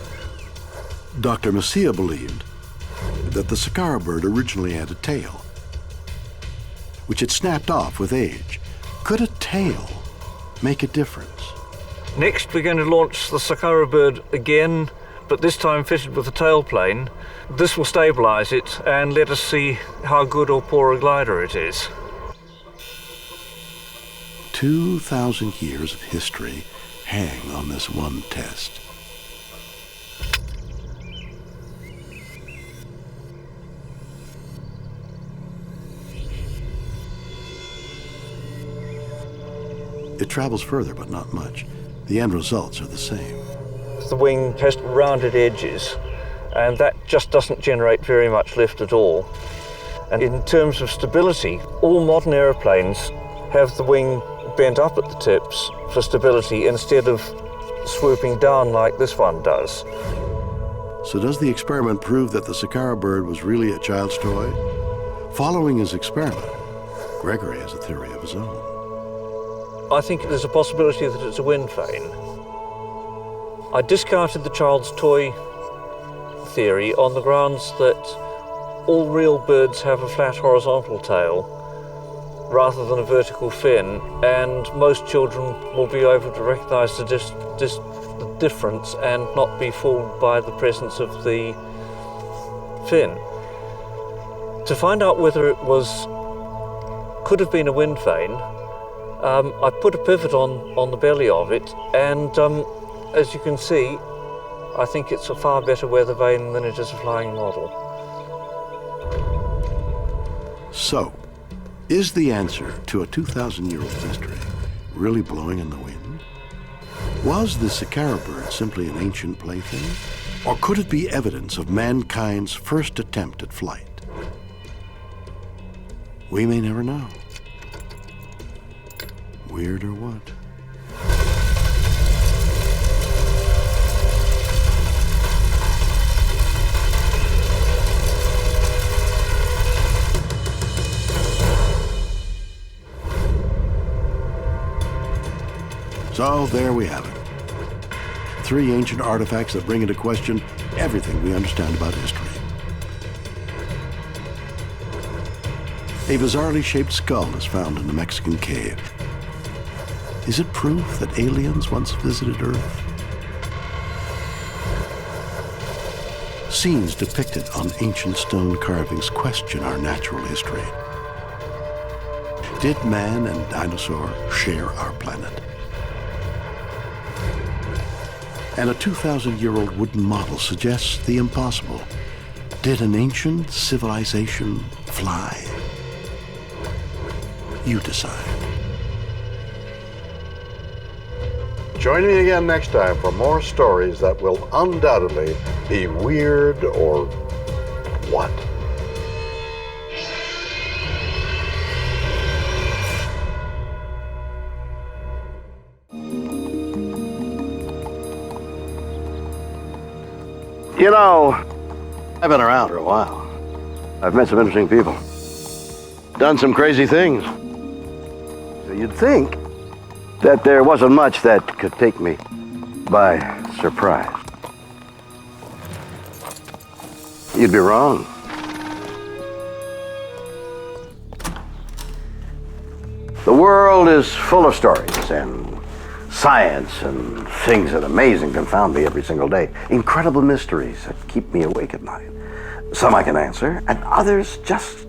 Dr. Messia believed that the Sakara bird originally had a tail, which had snapped off with age. Could a tail make a difference? Next, we're going to launch the Sakara bird again, but this time fitted with a tailplane. This will stabilize it and let us see how good or poor a glider it is. 2,000 years of history hang on this one test. It travels further, but not much. The end results are the same. The wing has rounded edges, and that just doesn't generate very much lift at all. And in terms of stability, all modern aeroplanes have the wing bent up at the tips for stability instead of swooping down like this one does. So does the experiment prove that the Sakara bird was really a child's toy? Following his experiment, Gregory has a theory of his own. I think there's a possibility that it's a wind vane. I discounted the child's toy theory on the grounds that all real birds have a flat horizontal tail rather than a vertical fin, and most children will be able to recognize the difference and not be fooled by the presence of the fin. To find out whether it could have been a wind vane, I put a pivot on the belly of it, and as you can see, I think it's a far better weather vane than it is a flying model. So, is the answer to a 2,000-year-old mystery really blowing in the wind? Was the Sakara bird simply an ancient plaything? Or could it be evidence of mankind's first attempt at flight? We may never know. weird or what? So there we have it. 3 ancient artifacts that bring into question everything we understand about history. A bizarrely shaped skull is found in a Mexican cave. Is it proof that aliens once visited Earth? Scenes depicted on ancient stone carvings question our natural history. Did man and dinosaur share our planet? And a 2,000-year-old wooden model suggests the impossible. Did an ancient civilization fly? You decide. Join me again next time for more stories that will undoubtedly be weird or what? You know, I've been around for a while. I've met some interesting people. Done some crazy things. So you'd think that there wasn't much that could take me by surprise. You'd be wrong. The world is full of stories and science and things that amaze and confound me every single day. Incredible mysteries that keep me awake at night. Some I can answer, and others just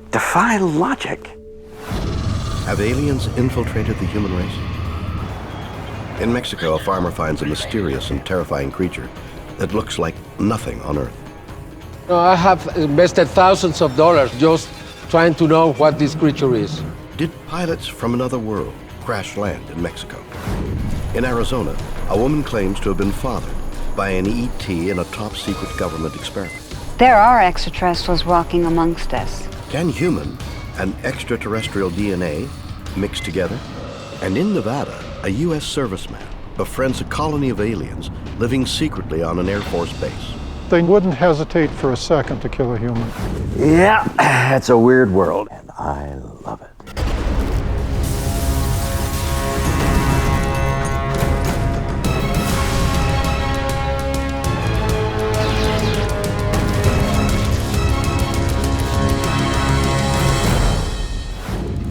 defy logic. Have aliens infiltrated the human race? In Mexico, a farmer finds a mysterious and terrifying creature that looks like nothing on Earth. I have invested thousands of dollars just trying to know what this creature is. Did pilots from another world crash land in Mexico? In Arizona, a woman claims to have been fathered by an ET in a top-secret government experiment. There are extraterrestrials walking amongst us. Can human and extraterrestrial DNA mix together? And in Nevada, a U.S. serviceman befriends a colony of aliens living secretly on an Air Force base. They wouldn't hesitate for a second to kill a human. Yeah, it's a weird world, and I love it.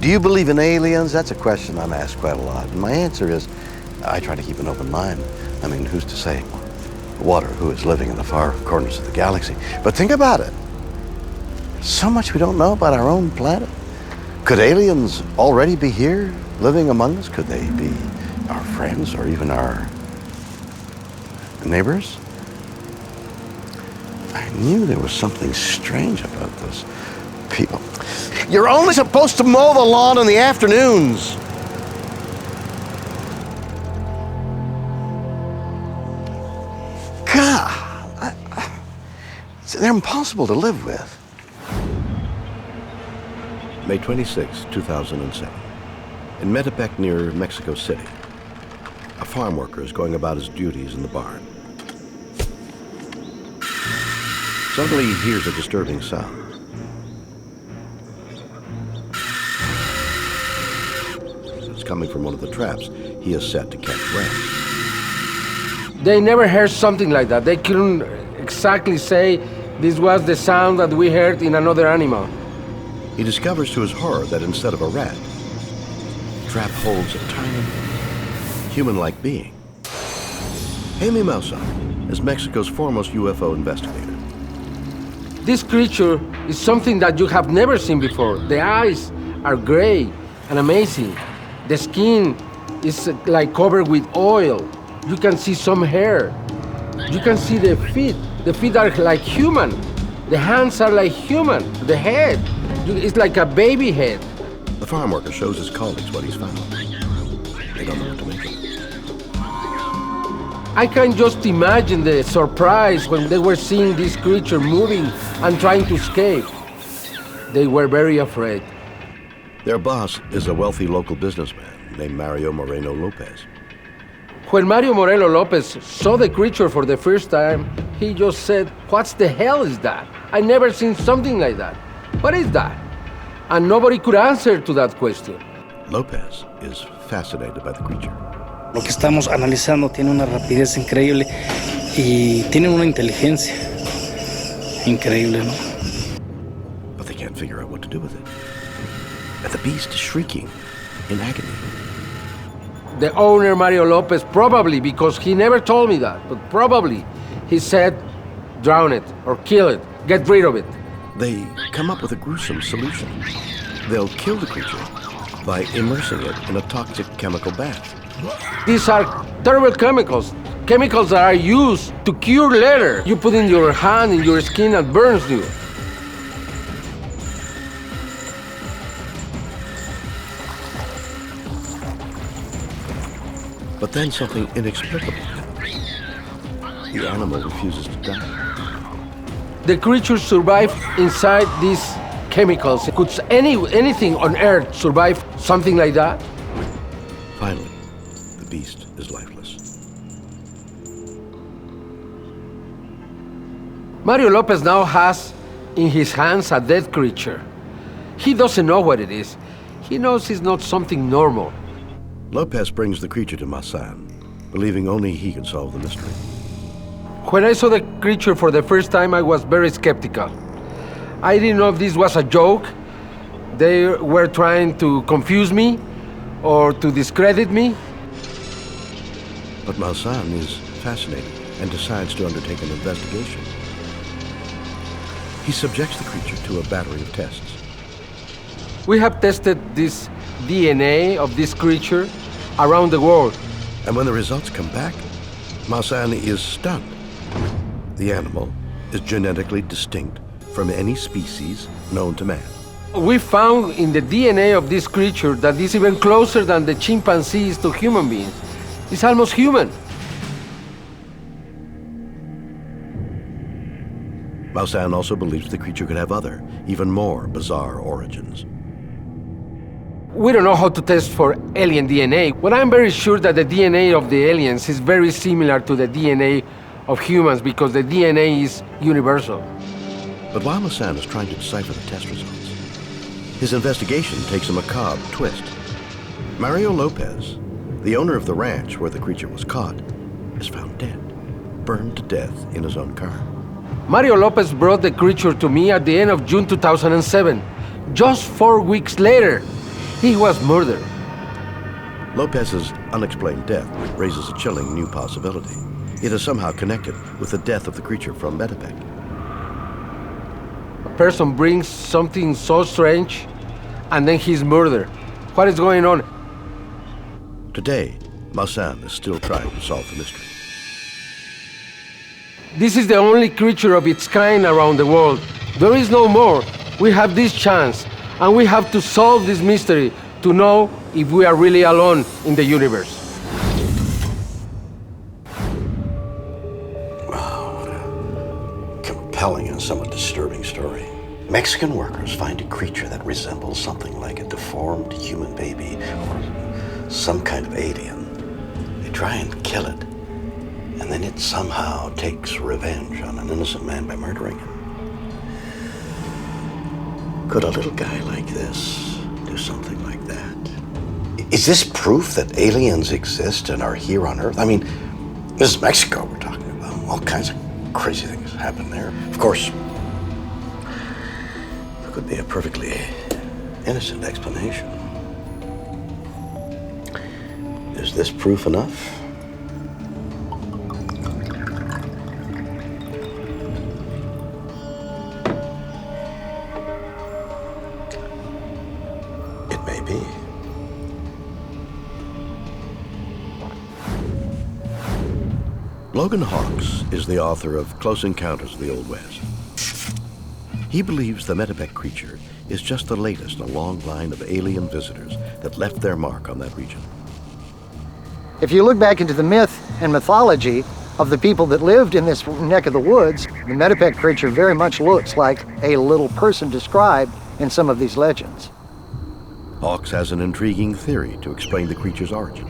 Do you believe in aliens? That's a question I'm asked quite a lot. And my answer is, I try to keep an open mind. I mean, who's to say what or who is living in the far corners of the galaxy? But think about it. So much we don't know about our own planet. Could aliens already be here, living among us? Could they be our friends or even our neighbors? I knew there was something strange about those people. You're only supposed to mow the lawn in the afternoons. God, they're impossible to live with. May 26, 2007. In Medabec near Mexico City, a farm worker is going about his duties in the barn. Suddenly he hears a disturbing sound. It's coming from one of the traps he is set to catch rats. They never heard something like that. They couldn't exactly say this was the sound that we heard in another animal. He discovers to his horror that instead of a rat, the trap holds a tiny, human-like being. Jaime Mausa is Mexico's foremost UFO investigator. This creature is something that you have never seen before. The eyes are gray and amazing. The skin is like covered with oil. You can see some hair. You can see the feet. The feet are like human. The hands are like human. The head, it's like a baby head. The farm worker shows his colleagues what he's found. They don't know what to make of it. I can just imagine the surprise when they were seeing this creature moving and trying to escape. They were very afraid. Their boss is a wealthy local businessman named Mario Moreno Lopez. When Mario Moreno Lopez saw the creature for the first time, he just said, "What the hell is that? I never seen something like that. What is that?" And nobody could answer to that question. Lopez is fascinated by the creature. Lo que estamos analizando tiene una rapidez increíble y tiene una inteligencia increíble, ¿no? But they can't figure out what to do with it. And the beast is shrieking in agony. The owner, Mario Lopez, probably, because he never told me that, but probably, he said, drown it or kill it, get rid of it. They come up with a gruesome solution. They'll kill the creature by immersing it in a toxic chemical bath. These are terrible chemicals. Chemicals that are used to cure leather. You put in your hand, in your skin, and burns you. But then something inexplicable happens. The animal refuses to die. The creatures survive inside these chemicals. Could anything on Earth survive something like that? Finally, the beast is lifeless. Mario Lopez now has in his hands a dead creature. He doesn't know what it is. He knows it's not something normal. Lopez brings the creature to Maussan, believing only he can solve the mystery. When I saw the creature for the first time, I was very skeptical. I didn't know if this was a joke. They were trying to confuse me or to discredit me. But Maussan is fascinated and decides to undertake an investigation. He subjects the creature to a battery of tests. We have tested this DNA of this creature around the world. And when the results come back, Maussan is stunned. The animal is genetically distinct from any species known to man. We found in the DNA of this creature that it's even closer than the chimpanzees to human beings. It's almost human. Maussan also believes the creature could have other, even more bizarre origins. We don't know how to test for alien DNA, but I'm very sure that the DNA of the aliens is very similar to the DNA of humans because the DNA is universal. But while Maussan is trying to decipher the test results, his investigation takes a macabre twist. Mario Lopez, the owner of the ranch where the creature was caught, is found dead, burned to death in his own car. Mario Lopez brought the creature to me at the end of June 2007. Just 4 weeks later, he was murdered. Lopez's unexplained death raises a chilling new possibility. It is somehow connected with the death of the creature from Medabec. A person brings something so strange, and then he's murdered. What is going on? Today, Maussan is still trying to solve the mystery. This is the only creature of its kind around the world. There is no more. We have this chance, and we have to solve this mystery to know if we are really alone in the universe. Wow, what a compelling and somewhat disturbing story. Mexican workers find a creature that resembles something like a deformed human baby or some kind of alien. They try and kill it, and then it somehow takes revenge on an innocent man by murdering him. Could a little guy like this do something like that? Is this proof that aliens exist and are here on Earth? I mean, this is Mexico we're talking about. All kinds of crazy things happen there. Of course, there could be a perfectly innocent explanation. Is this proof enough? Logan Hawks is the author of Close Encounters of the Old West. He believes the Medabec creature is just the latest in a long line of alien visitors that left their mark on that region. If you look back into the myth and mythology of the people that lived in this neck of the woods, the Medabec creature very much looks like a little person described in some of these legends. Hawks has an intriguing theory to explain the creature's origin.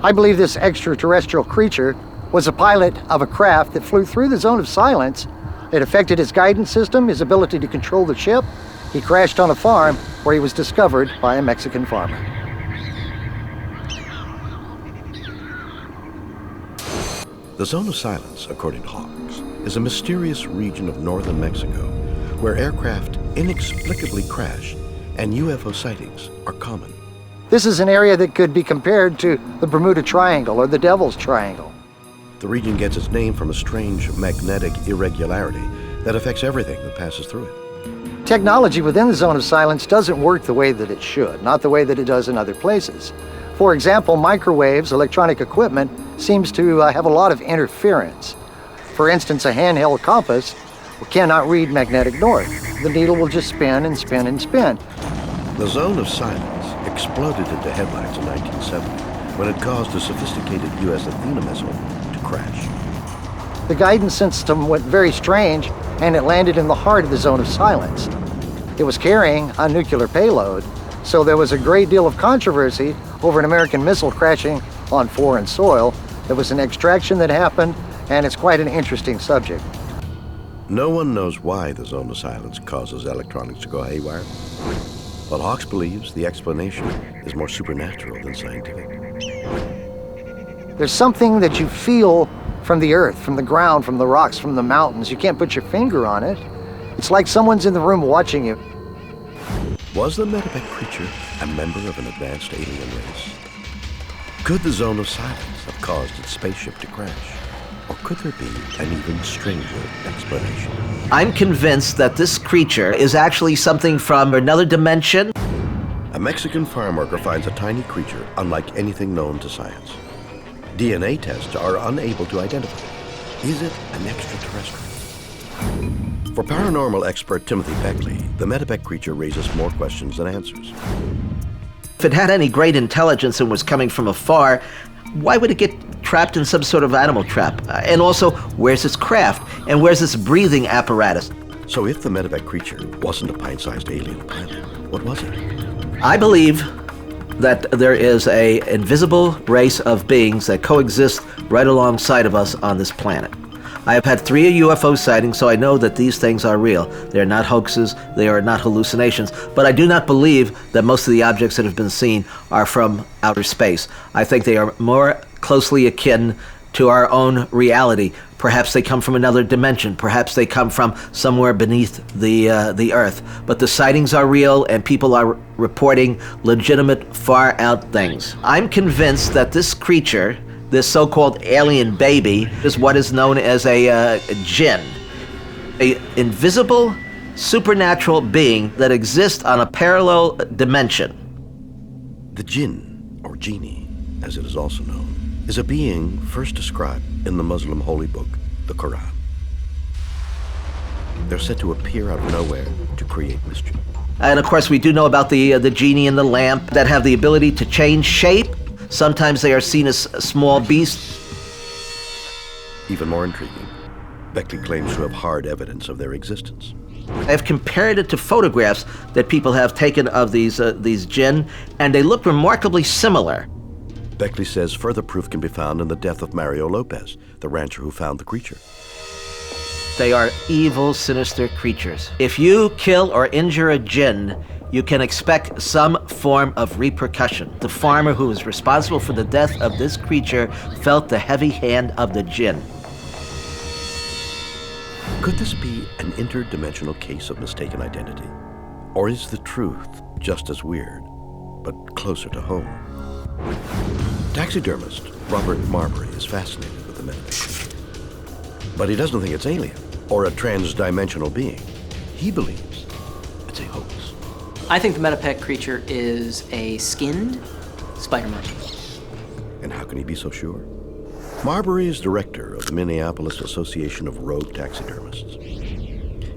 I believe this extraterrestrial creature was a pilot of a craft that flew through the zone of silence. It affected his guidance system, his ability to control the ship. He crashed on a farm where he was discovered by a Mexican farmer. The zone of silence, according to Hawks, is a mysterious region of northern Mexico where aircraft inexplicably crash and UFO sightings are common. This is an area that could be compared to the Bermuda Triangle or the Devil's Triangle. The region gets its name from a strange magnetic irregularity that affects everything that passes through it. Technology within the zone of silence doesn't work the way that it should, not the way that it does in other places. For example, microwaves, electronic equipment, seems to have a lot of interference. For instance, a handheld compass cannot read magnetic north. The needle will just spin and spin and spin. The zone of silence exploded into headlines in 1970 when it caused a sophisticated U.S. Athena missile to crash. The guidance system went very strange and it landed in the heart of the zone of silence. It was carrying a nuclear payload, so there was a great deal of controversy over an American missile crashing on foreign soil. There was an extraction that happened, and it's quite an interesting subject. No one knows why the zone of silence causes electronics to go haywire, but Hawks believes the explanation is more supernatural than scientific. There's something that you feel from the earth, from the ground, from the rocks, from the mountains. You can't put your finger on it. It's like someone's in the room watching you. Was the Medabec creature a member of an advanced alien race? Could the zone of silence have caused its spaceship to crash? Or could there be an even stranger explanation? I'm convinced that this creature is actually something from another dimension. A Mexican farm worker finds a tiny creature unlike anything known to science. DNA tests are unable to identify it. Is it an extraterrestrial? For paranormal expert Timothy Beckley, the Medabec creature raises more questions than answers. If it had any great intelligence and was coming from afar, why would it get trapped in some sort of animal trap? And also, where's its craft? And where's its breathing apparatus? So if the Medabec creature wasn't a pint-sized alien planet, what was it? I believe that there is an invisible race of beings that coexist right alongside of us on this planet. I have had 3 UFO sightings, so I know that these things are real. They are not hoaxes, they are not hallucinations, but I do not believe that most of the objects that have been seen are from outer space. I think they are more closely akin to our own reality. Perhaps they come from another dimension, perhaps they come from somewhere beneath the earth. But the sightings are real and people are reporting legitimate, far-out things. I'm convinced that this creature, this so-called alien baby, is what is known as a jinn, an invisible, supernatural being that exists on a parallel dimension. The jinn, or genie, as it is also known, is a being first described in the Muslim holy book, the Quran. They're said to appear out of nowhere to create mischief. And of course, we do know about the genie in the lamp that have the ability to change shape. Sometimes they are seen as small beasts. Even more intriguing, Beckley claims to have hard evidence of their existence. I have compared it to photographs that people have taken of these jinn, and they look remarkably similar. Beckley says further proof can be found in the death of Mario Lopez, the rancher who found the creature. They are evil, sinister creatures. If you kill or injure a jinn, you can expect some form of repercussion. The farmer who was responsible for the death of this creature felt the heavy hand of the jinn. Could this be an interdimensional case of mistaken identity? Or is the truth just as weird, but closer to home? Taxidermist Robert Marbury is fascinated with the Medabec. But he doesn't think it's alien or a trans-dimensional being. He believes it's a hoax. I think the Medabec creature is a skinned spider monkey. And how can he be so sure? Marbury is director of the Minneapolis Association of Rogue Taxidermists.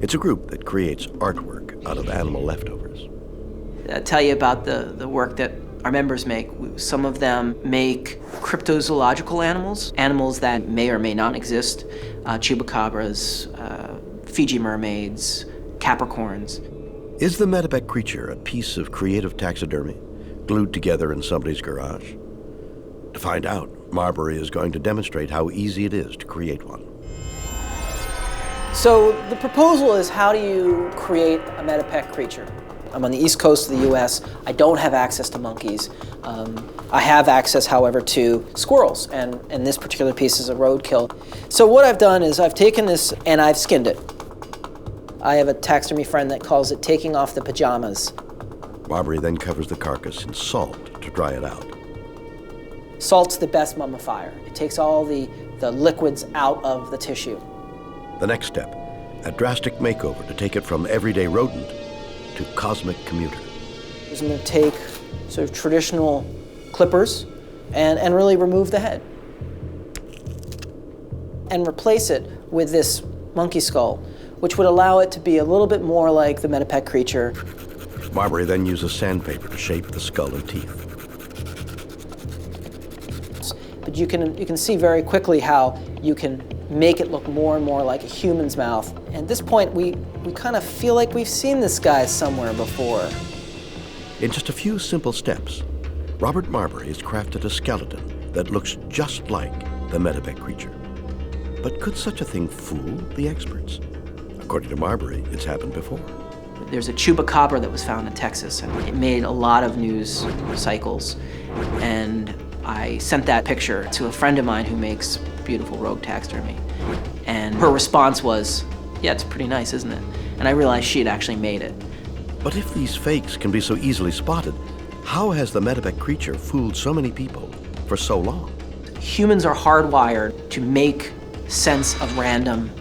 It's a group that creates artwork out of animal leftovers. I'll tell you about the work that our members make. Some of them make cryptozoological animals, animals that may or may not exist, chupacabras, Fiji mermaids, capricorns. Is the Medabec creature a piece of creative taxidermy glued together in somebody's garage? To find out, Marbury is going to demonstrate how easy it is to create one. So the proposal is, how do you create a Medabec creature? I'm on the east coast of the US. I don't have access to monkeys. I have access, however, to squirrels, and this particular piece is a roadkill. So what I've done is I've taken this and I've skinned it. I have a taxidermy friend that calls it taking off the pajamas. Marbury then covers the carcass in salt to dry it out. Salt's the best mummifier. It takes all the liquids out of the tissue. The next step, a drastic makeover to take it from everyday rodent to cosmic commuter. I'm going to take sort of traditional clippers and really remove the head and replace it with this monkey skull, which would allow it to be a little bit more like the Medabec creature. Marbury then uses sandpaper to shape the skull and teeth. But you can see very quickly how you can make it look more and more like a human's mouth. And at this point, we kind of feel like we've seen this guy somewhere before. In just a few simple steps, Robert Marbury has crafted a skeleton that looks just like the Medabec creature. But could such a thing fool the experts? According to Marbury, it's happened before. There's a chupacabra that was found in Texas, and it made a lot of news cycles. And I sent that picture to a friend of mine who makes beautiful rogue taxidermy. And her response was, yeah, it's pretty nice, isn't it? And I realized she had actually made it. But if these fakes can be so easily spotted, how has the Medabec creature fooled so many people for so long? Humans are hardwired to make sense of random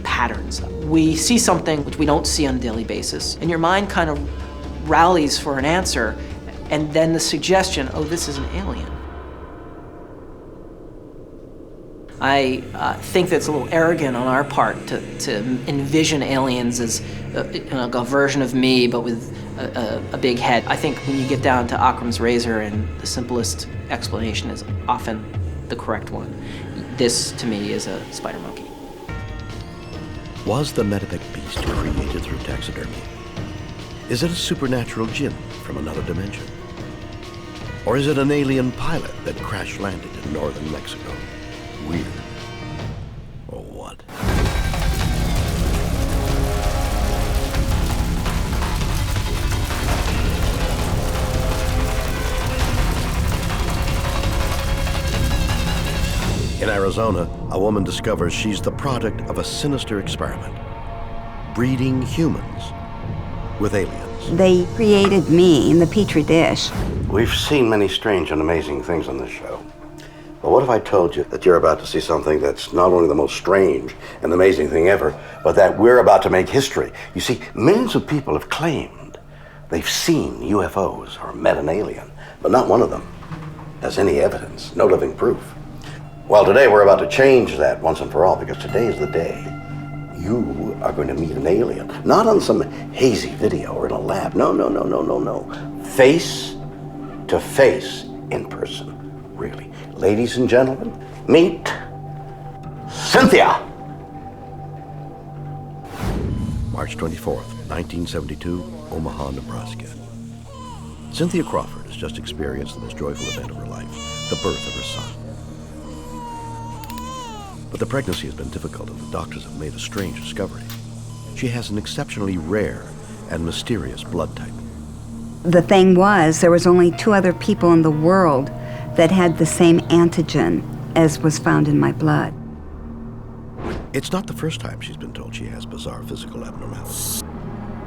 patterns. We see something which we don't see on a daily basis, and your mind kind of rallies for an answer, and then the suggestion, oh, this is an alien. I think that's a little arrogant on our part to envision aliens as a version of me, but with a big head. I think when you get down to Occam's razor, and the simplest explanation is often the correct one. This, to me, is a spider monkey. Was the Medabec beast created through taxidermy? Is it a supernatural djinn from another dimension? Or is it an alien pilot that crash-landed in northern Mexico? Weird. Or what? In Arizona, a woman discovers she's the product of a sinister experiment, breeding humans with aliens. They created me in the Petri dish. We've seen many strange and amazing things on this show. But what if I told you that you're about to see something that's not only the most strange and amazing thing ever, but that we're about to make history? You see, millions of people have claimed they've seen UFOs or met an alien, but not one of them has any evidence, no living proof. Well, today we're about to change that once and for all, because today is the day you are going to meet an alien. Not on some hazy video or in a lab. No. Face to face, in person, really. Ladies and gentlemen, meet Cynthia. March 24th, 1972, Omaha, Nebraska. Cynthia Crawford has just experienced the most joyful event of her life, the birth of her son. But the pregnancy has been difficult, and the doctors have made a strange discovery. She has an exceptionally rare and mysterious blood type. The thing was, there was only 2 other people in the world that had the same antigen as was found in my blood. It's not the first time she's been told she has bizarre physical abnormalities.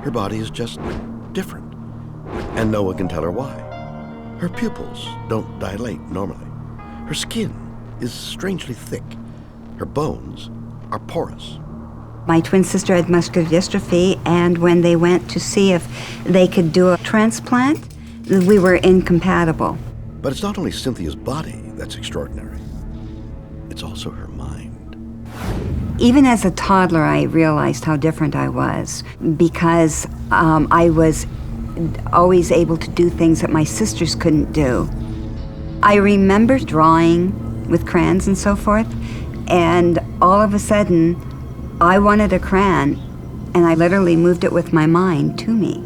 Her body is just different, and no one can tell her why. Her pupils don't dilate normally. Her skin is strangely thick. Her bones are porous. My twin sister had muscular dystrophy, and when they went to see if they could do a transplant, we were incompatible. But it's not only Cynthia's body that's extraordinary. It's also her mind. Even as a toddler, I realized how different I was, because I was always able to do things that my sisters couldn't do. I remember drawing with crayons and so forth, and all of a sudden, I wanted a crayon, and I literally moved it with my mind to me.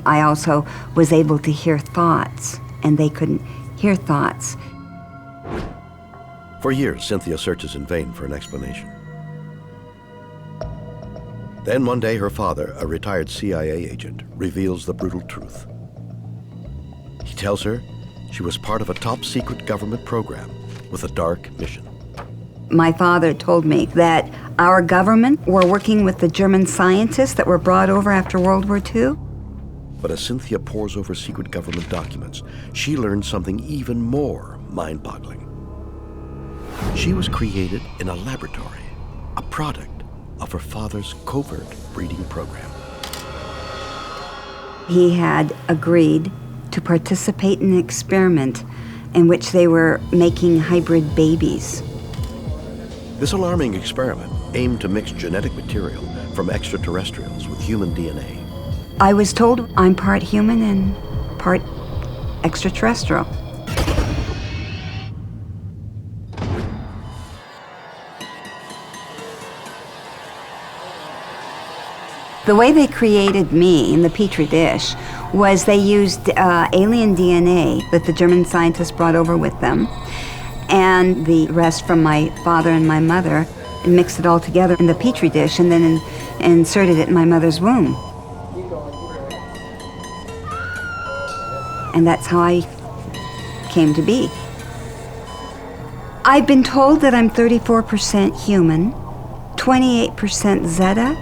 I also was able to hear thoughts, and they couldn't hear thoughts. For years, Cynthia searches in vain for an explanation. Then one day, her father, a retired CIA agent, reveals the brutal truth. He tells her she was part of a top-secret government program with a dark mission. My father told me that our government were working with the German scientists that were brought over after World War II. But as Cynthia pores over secret government documents, she learns something even more mind-boggling. She was created in a laboratory, a product of her father's covert breeding program. He had agreed to participate in an experiment in which they were making hybrid babies. This alarming experiment aimed to mix genetic material from extraterrestrials with human DNA. I was told I'm part human and part extraterrestrial. The way they created me in the Petri dish was they used alien DNA that the German scientists brought over with them, and the rest from my father and my mother, and mixed it all together in the Petri dish and then inserted it in my mother's womb. And that's how I came to be. I've been told that I'm 34% human, 28% Zeta,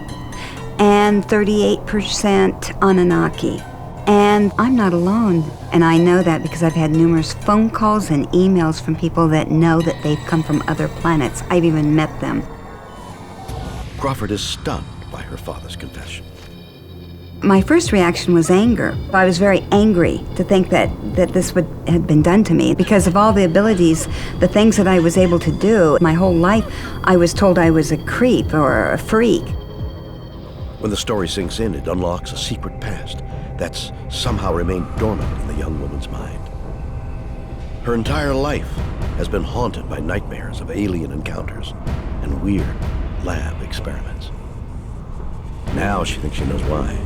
and 38% Anunnaki. And I'm not alone, and I know that because I've had numerous phone calls and emails from people that know that they've come from other planets. I've even met them. Crawford is stunned by her father's confession. My first reaction was anger. I was very angry to think that this had been done to me because of all the abilities, the things that I was able to do. My whole life, I was told I was a creep or a freak. When the story sinks in, it unlocks a secret past that's somehow remained dormant in the young woman's mind. Her entire life has been haunted by nightmares of alien encounters and weird lab experiments. Now she thinks she knows why.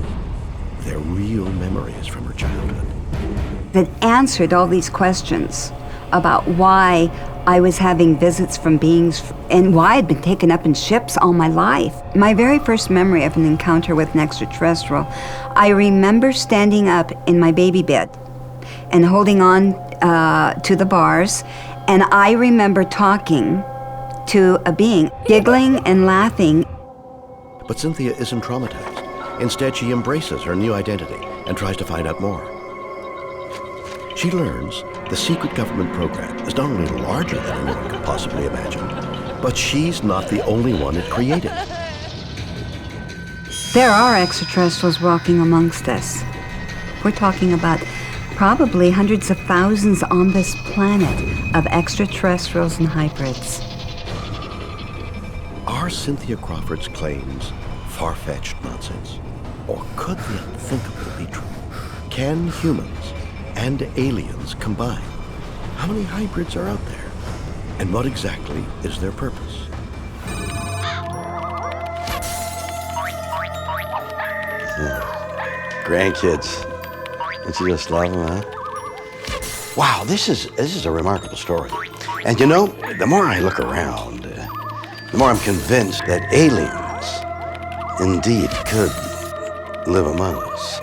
They're real memories from her childhood. That answered all these questions about why I was having visits from beings and why I'd been taken up in ships all my life. My very first memory of an encounter with an extraterrestrial, I remember standing up in my baby bed and holding on to the bars, and I remember talking to a being, giggling and laughing. But Cynthia isn't traumatized. Instead, she embraces her new identity and tries to find out more. She learns the secret government program is not only larger than anyone could possibly imagine, but she's not the only one it created. There are extraterrestrials walking amongst us. We're talking about probably hundreds of thousands on this planet of extraterrestrials and hybrids. Are Cynthia Crawford's claims far-fetched nonsense? Or could the unthinkable be true? Can humans and aliens combine? How many hybrids are out there? And what exactly is their purpose? Grandkids. Don't you just love them, huh? Wow, this is a remarkable story. And you know, the more I look around, the more I'm convinced that aliens indeed could live among us.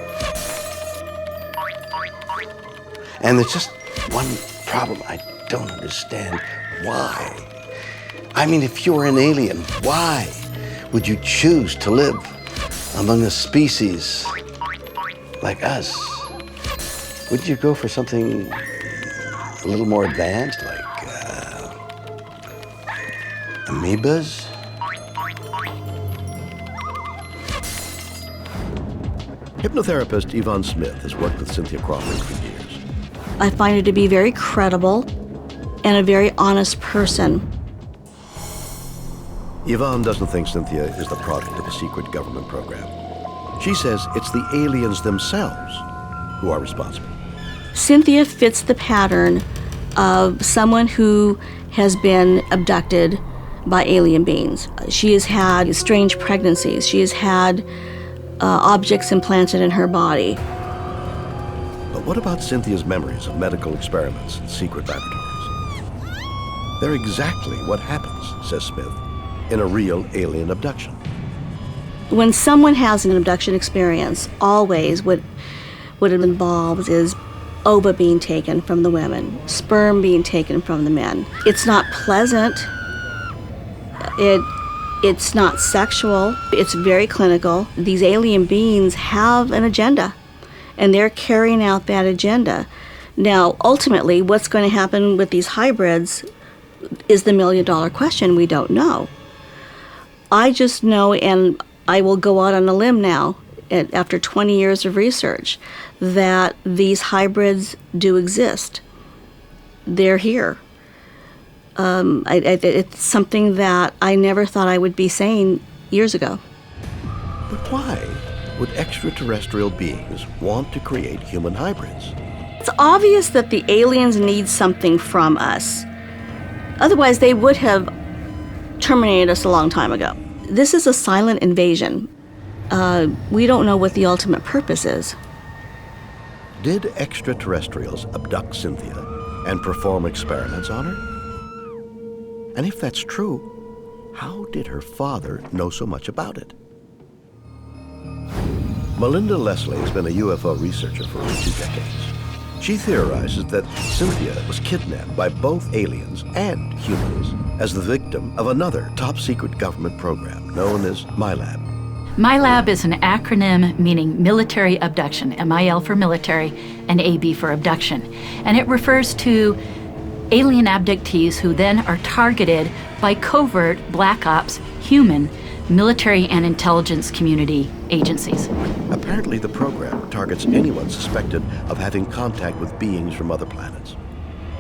And there's just one problem I don't understand. Why? I mean, if you were an alien, why would you choose to live among a species like us? Wouldn't you go for something a little more advanced, like amoebas? Hypnotherapist Yvonne Smith has worked with Cynthia Crawford for years. I find her to be very credible and a very honest person. Yvonne doesn't think Cynthia is the product of a secret government program. She says it's the aliens themselves who are responsible. Cynthia fits the pattern of someone who has been abducted by alien beings. She has had strange pregnancies. She has had objects implanted in her body. But what about Cynthia's memories of medical experiments in secret laboratories? They're exactly what happens, says Smith, in a real alien abduction. When someone has an abduction experience, always what it involves is ova being taken from the women, sperm being taken from the men. It's not pleasant. It's not sexual. It's very clinical. These alien beings have an agenda, and they're carrying out that agenda. Now, ultimately, what's going to happen with these hybrids is the million-dollar question. We don't know. I just know, and I will go out on a limb now, after 20 years of research, that these hybrids do exist. They're here. It's something that I never thought I would be saying years ago. But why would extraterrestrial beings want to create human hybrids? It's obvious that the aliens need something from us. Otherwise, they would have terminated us a long time ago. This is a silent invasion. We don't know what the ultimate purpose is. Did extraterrestrials abduct Cynthia and perform experiments on her? And if that's true, how did her father know so much about it? Melinda Leslie has been a UFO researcher for over 2 decades. She theorizes that Cynthia was kidnapped by both aliens and humans as the victim of another top-secret government program known as MILAB. MILAB is an acronym meaning military abduction, MIL for military and AB for abduction. And it refers to alien abductees who then are targeted by covert black ops, human, military and intelligence community agencies. Apparently the program targets anyone suspected of having contact with beings from other planets.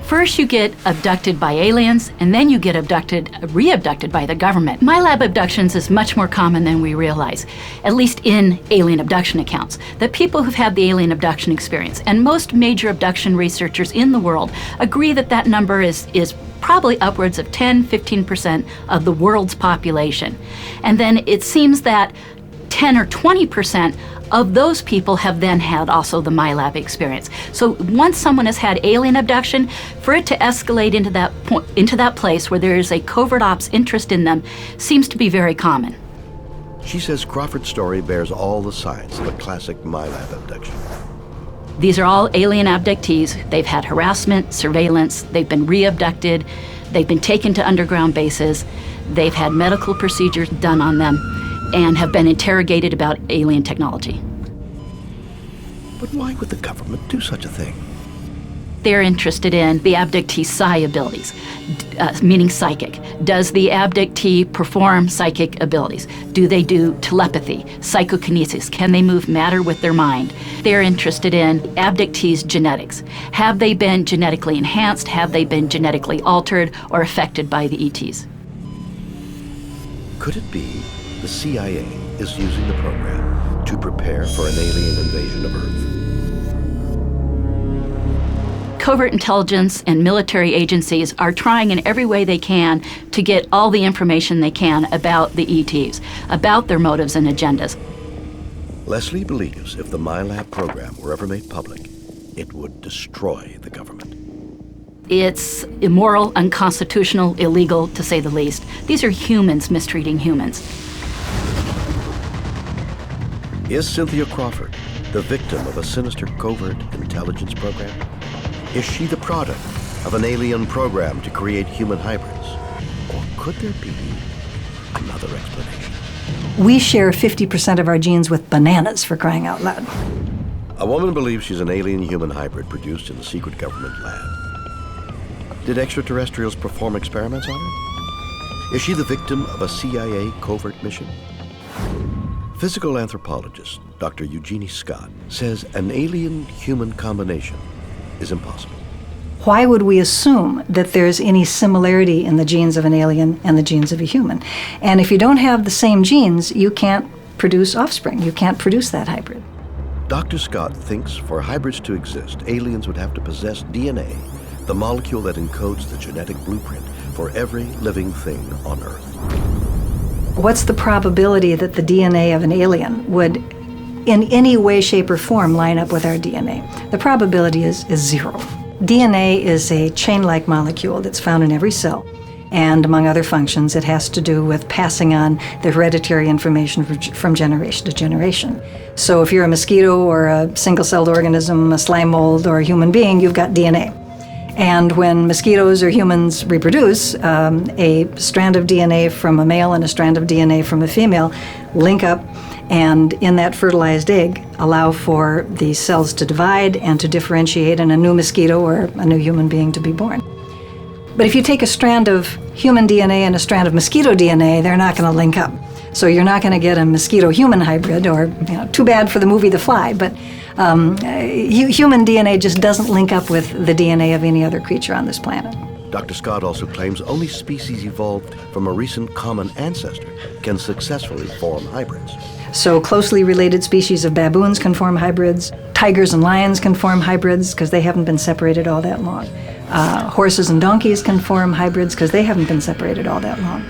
First you get abducted by aliens, and then you get re-abducted by the government. MILAB abductions is much more common than we realize, at least in alien abduction accounts. The people who've had the alien abduction experience, and most major abduction researchers in the world agree that that number is probably upwards of 10-15% of the world's population. And then it seems that 10 or 20% of those people have then had also the MILAB experience. So once someone has had alien abduction, for it to escalate into that place where there is a covert ops interest in them seems to be very common. She says Crawford's story bears all the signs of a classic MILAB abduction. These are all alien abductees. They've had harassment, surveillance, they've been re-abducted, they've been taken to underground bases, they've had medical procedures done on them, and have been interrogated about alien technology. But why would the government do such a thing? They're interested in the abductee's psi abilities, meaning psychic. Does the abductee perform psychic abilities? Do they do telepathy, psychokinesis? Can they move matter with their mind? They're interested in abductees' genetics. Have they been genetically enhanced? Have they been genetically altered or affected by the ETs? Could it be the CIA is using the program to prepare for an alien invasion of Earth? Covert intelligence and military agencies are trying in every way they can to get all the information they can about the ETs, about their motives and agendas. Leslie believes if the MILAB program were ever made public, it would destroy the government. It's immoral, unconstitutional, illegal, to say the least. These are humans mistreating humans. Is Cynthia Crawford the victim of a sinister covert intelligence program? Is she the product of an alien program to create human hybrids? Or could there be another explanation? We share 50% of our genes with bananas, for crying out loud. A woman believes she's an alien-human hybrid produced in a secret government lab. Did extraterrestrials perform experiments on her? Is she the victim of a CIA covert mission? Physical anthropologist Dr. Eugenie Scott says an alien-human combination is impossible. Why would we assume that there's any similarity in the genes of an alien and the genes of a human? And if you don't have the same genes, you can't produce offspring. You can't produce that hybrid. Dr. Scott thinks for hybrids to exist, aliens would have to possess DNA, the molecule that encodes the genetic blueprint for every living thing on Earth. What's the probability that the DNA of an alien would in any way, shape, or form line up with our DNA. The probability is zero. DNA is a chain-like molecule that's found in every cell. And among other functions, it has to do with passing on the hereditary information from generation to generation. So if you're a mosquito or a single-celled organism, a slime mold, or a human being, you've got DNA. And when mosquitoes or humans reproduce, a strand of DNA from a male and a strand of DNA from a female link up, and in that fertilized egg allow for the cells to divide and to differentiate, and a new mosquito or a new human being to be born. But if you take a strand of human DNA and a strand of mosquito DNA, they're not going to link up. So you're not going to get a mosquito-human hybrid, or too bad for the movie The Fly, but human DNA just doesn't link up with the DNA of any other creature on this planet. Dr. Scott also claims only species evolved from a recent common ancestor can successfully form hybrids. So closely related species of baboons can form hybrids. Tigers and lions can form hybrids because they haven't been separated all that long. Horses and donkeys can form hybrids because they haven't been separated all that long.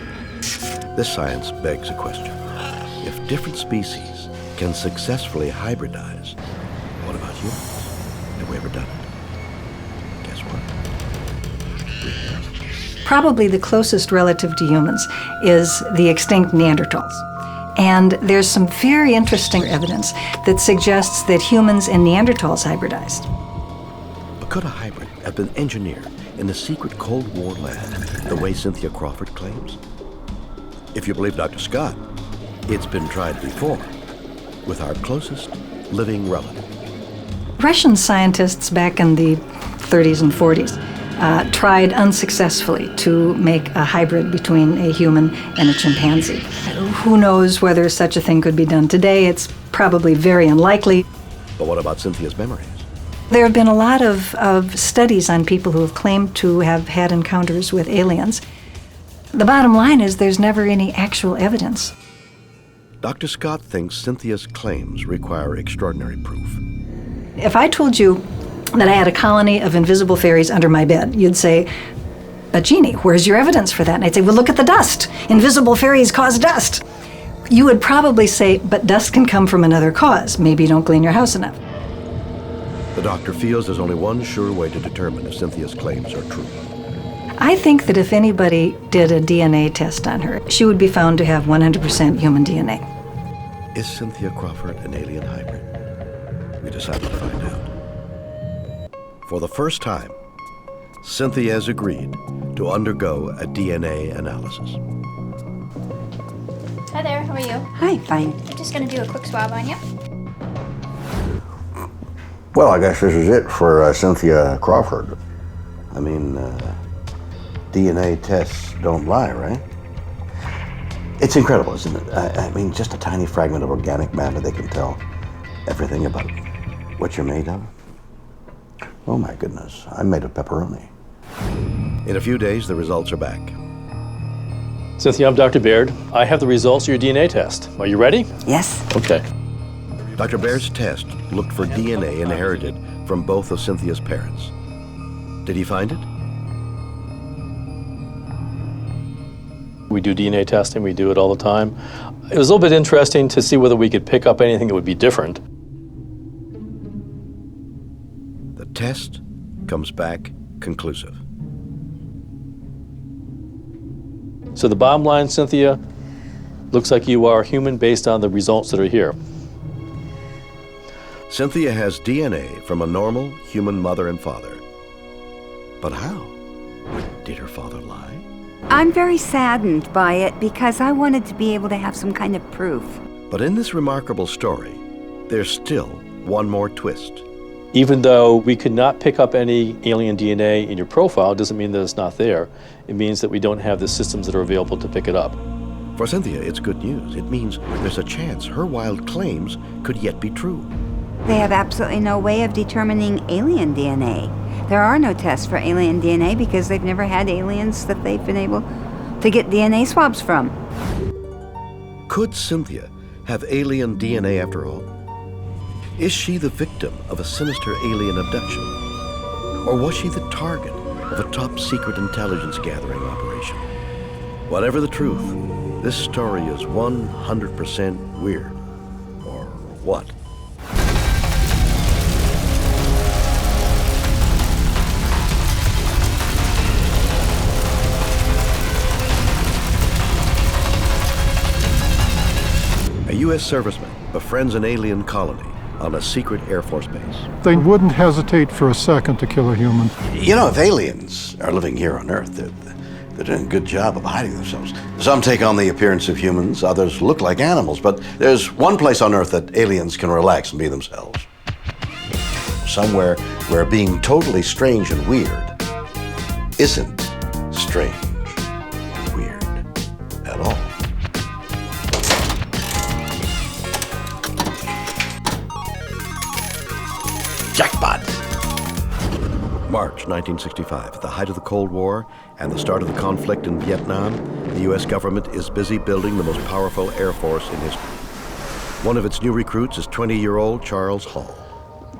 This science begs a question. If different species can successfully hybridize, what about humans? Have we ever done it? Guess what? Probably the closest relative to humans is the extinct Neanderthals. And there's some very interesting evidence that suggests that humans and Neanderthals hybridized. But could a hybrid have been engineered in a secret Cold War lab the way Cynthia Crawford claims? If you believe Dr. Scott, it's been tried before with our closest living relative. Russian scientists back in the 30s and 40s tried unsuccessfully to make a hybrid between a human and a chimpanzee. Who knows whether such a thing could be done today? It's probably very unlikely. But what about Cynthia's memories? There have been a lot of studies on people who have claimed to have had encounters with aliens. The bottom line is there's never any actual evidence. Dr. Scott thinks Cynthia's claims require extraordinary proof. If I told you that I had a colony of invisible fairies under my bed, you'd say, but Jeannie, where's your evidence for that? And I'd say, well, look at the dust. Invisible fairies cause dust. You would probably say, but dust can come from another cause. Maybe you don't clean your house enough. The doctor feels there's only one sure way to determine if Cynthia's claims are true. I think that if anybody did a DNA test on her, she would be found to have 100% human DNA. Is Cynthia Crawford an alien hybrid? We decided to find out. For the first time, Cynthia has agreed to undergo a DNA analysis. Hi there, how are you? Hi, fine. I'm just going to do a quick swab on you. Well, I guess this is it for Cynthia Crawford. I mean, DNA tests don't lie, right? It's incredible, isn't it? I mean, just a tiny fragment of organic matter, they can tell everything about what you're made of. Oh my goodness, I'm made of pepperoni. In a few days, the results are back. Cynthia, I'm Dr. Baird. I have the results of your DNA test. Are you ready? Yes. Okay. Dr. Baird's test looked for DNA inherited from both of Cynthia's parents. Did he find it? We do DNA testing, we do it all the time. It was a little bit interesting to see whether we could pick up anything that would be different. The test comes back conclusive. So the bottom line, Cynthia, looks like you are human based on the results that are here. Cynthia has DNA from a normal human mother and father. But how? Did her father lie? I'm very saddened by it because I wanted to be able to have some kind of proof. But in this remarkable story, there's still one more twist. Even though we could not pick up any alien DNA in your profile, doesn't mean that it's not there. It means that we don't have the systems that are available to pick it up. For Cynthia, it's good news. It means there's a chance her wild claims could yet be true. They have absolutely no way of determining alien DNA. There are no tests for alien DNA because they've never had aliens that they've been able to get DNA swabs from. Could Cynthia have alien DNA after all? Is she the victim of a sinister alien abduction? Or was she the target of a top-secret intelligence gathering operation? Whatever the truth, this story is 100% weird. Or what? U.S. servicemen befriends an alien colony on a secret Air Force base. They wouldn't hesitate for a second to kill a human. You know, if aliens are living here on Earth, they're doing a good job of hiding themselves. Some take on the appearance of humans, others look like animals, but there's one place on Earth that aliens can relax and be themselves. Somewhere where being totally strange and weird isn't strange and weird at all. Jackpot! March 1965, at the height of the Cold War and the start of the conflict in Vietnam, the U.S. government is busy building the most powerful Air Force in history. One of its new recruits is 20-year-old Charles Hall.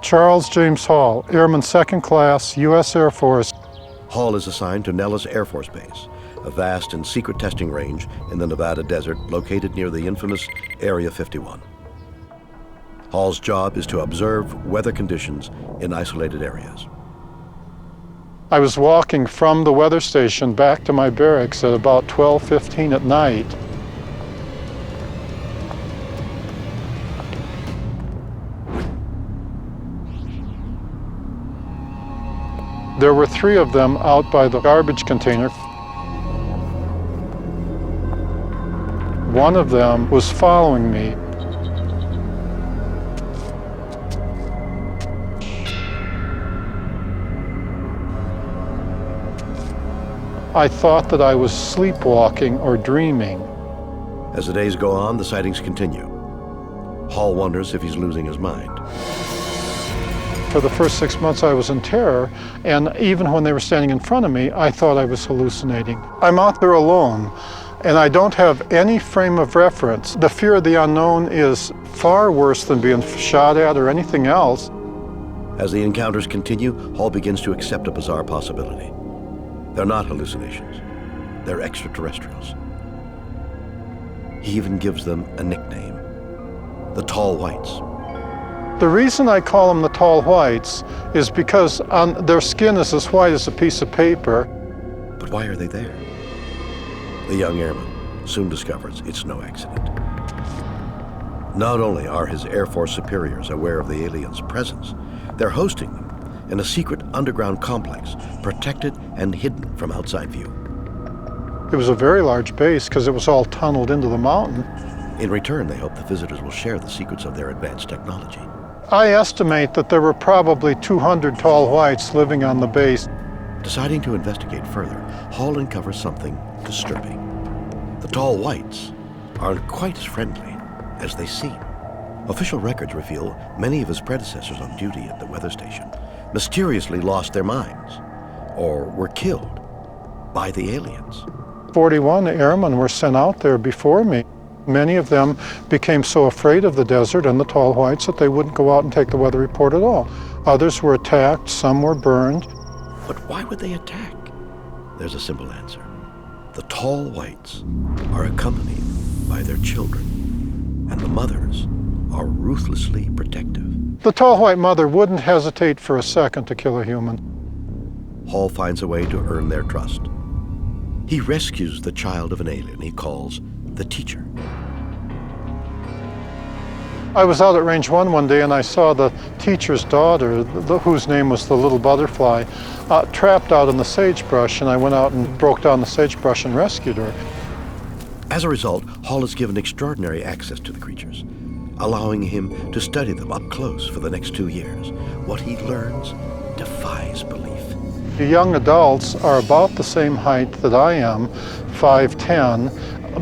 Charles James Hall, Airman Second Class, U.S. Air Force. Hall is assigned to Nellis Air Force Base, a vast and secret testing range in the Nevada desert located near the infamous Area 51. Hall's job is to observe weather conditions in isolated areas. I was walking from the weather station back to my barracks at about 12:15 at night. There were 3 of them out by the garbage container. One of them was following me. I thought that I was sleepwalking or dreaming. As the days go on, the sightings continue. Hall wonders if he's losing his mind. For the first 6 months I was in terror, and even when they were standing in front of me, I thought I was hallucinating. I'm out there alone, and I don't have any frame of reference. The fear of the unknown is far worse than being shot at or anything else. As the encounters continue, Hall begins to accept a bizarre possibility. They're not hallucinations. They're extraterrestrials. He even gives them a nickname, the Tall Whites. The reason I call them the Tall Whites is because their skin is as white as a piece of paper. But why are they there? The young airman soon discovers it's no accident. Not only are his Air Force superiors aware of the aliens' presence, they're hosting them in a secret underground complex, protected and hidden from outside view. It was a very large base because it was all tunneled into the mountain. In return, they hope the visitors will share the secrets of their advanced technology. I estimate that there were probably 200 Tall Whites living on the base. Deciding to investigate further, Hall uncovers something disturbing. The Tall Whites aren't quite as friendly as they seem. Official records reveal many of his predecessors on duty at the weather station mysteriously lost their minds or were killed by the aliens. 41 airmen were sent out there before me. Many of them became so afraid of the desert and the Tall Whites that they wouldn't go out and take the weather report at all. Others were attacked, some were burned. But why would they attack? There's a simple answer. The Tall Whites are accompanied by their children, and the mothers are ruthlessly protective. The Tall White mother wouldn't hesitate for a second to kill a human. Hall finds a way to earn their trust. He rescues the child of an alien he calls the teacher. I was out at Range 1 one day and I saw the teacher's daughter, whose name was the Little Butterfly, trapped out in the sagebrush, and I went out and broke down the sagebrush and rescued her. As a result, Hall is given extraordinary access to the creatures, allowing him to study them up close for the next 2 years. What he learns defies belief. The young adults are about the same height that I am, 5'10",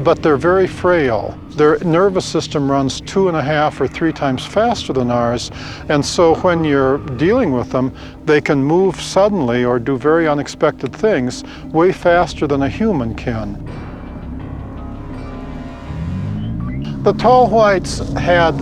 but they're very frail. Their nervous system runs 2.5 or 3 times faster than ours, and so when you're dealing with them, they can move suddenly or do very unexpected things way faster than a human can. The Tall Whites had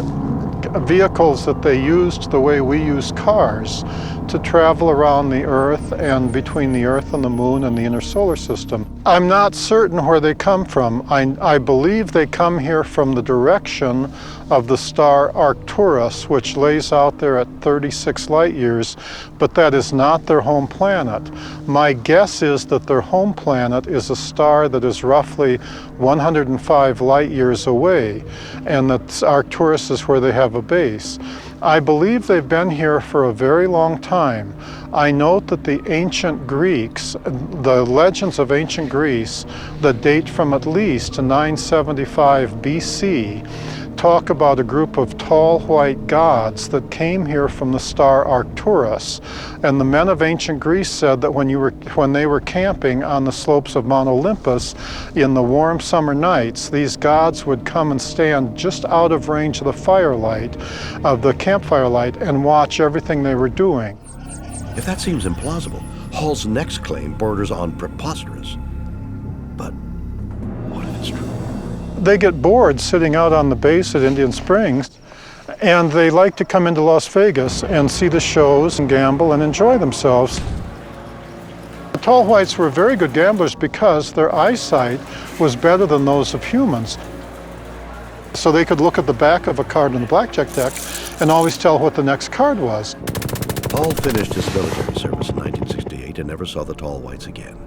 vehicles that they used the way we use cars to travel around the Earth and between the Earth and the Moon and the inner solar system. I'm not certain where they come from. I believe they come here from the direction of the star Arcturus, which lays out there at 36 light years, but that is not their home planet. My guess is that their home planet is a star that is roughly 105 light years away, and that Arcturus is where they have a base. I believe they've been here for a very long time. I note that the ancient Greeks, the legends of ancient Greece that date from at least 975 BC, talk about a group of tall white gods that came here from the star Arcturus. And the men of ancient Greece said that when they were camping on the slopes of Mount Olympus in the warm summer nights, these gods would come and stand just out of range of the firelight, of the campfire light, and watch everything they were doing. If that seems implausible, Hall's next claim borders on preposterous. But what if it's true? They get bored sitting out on the base at Indian Springs, and they like to come into Las Vegas and see the shows and gamble and enjoy themselves. The tall whites were very good gamblers because their eyesight was better than those of humans. So they could look at the back of a card in the blackjack deck and always tell what the next card was. Hall finished his military service in 1968 and never saw the tall whites again.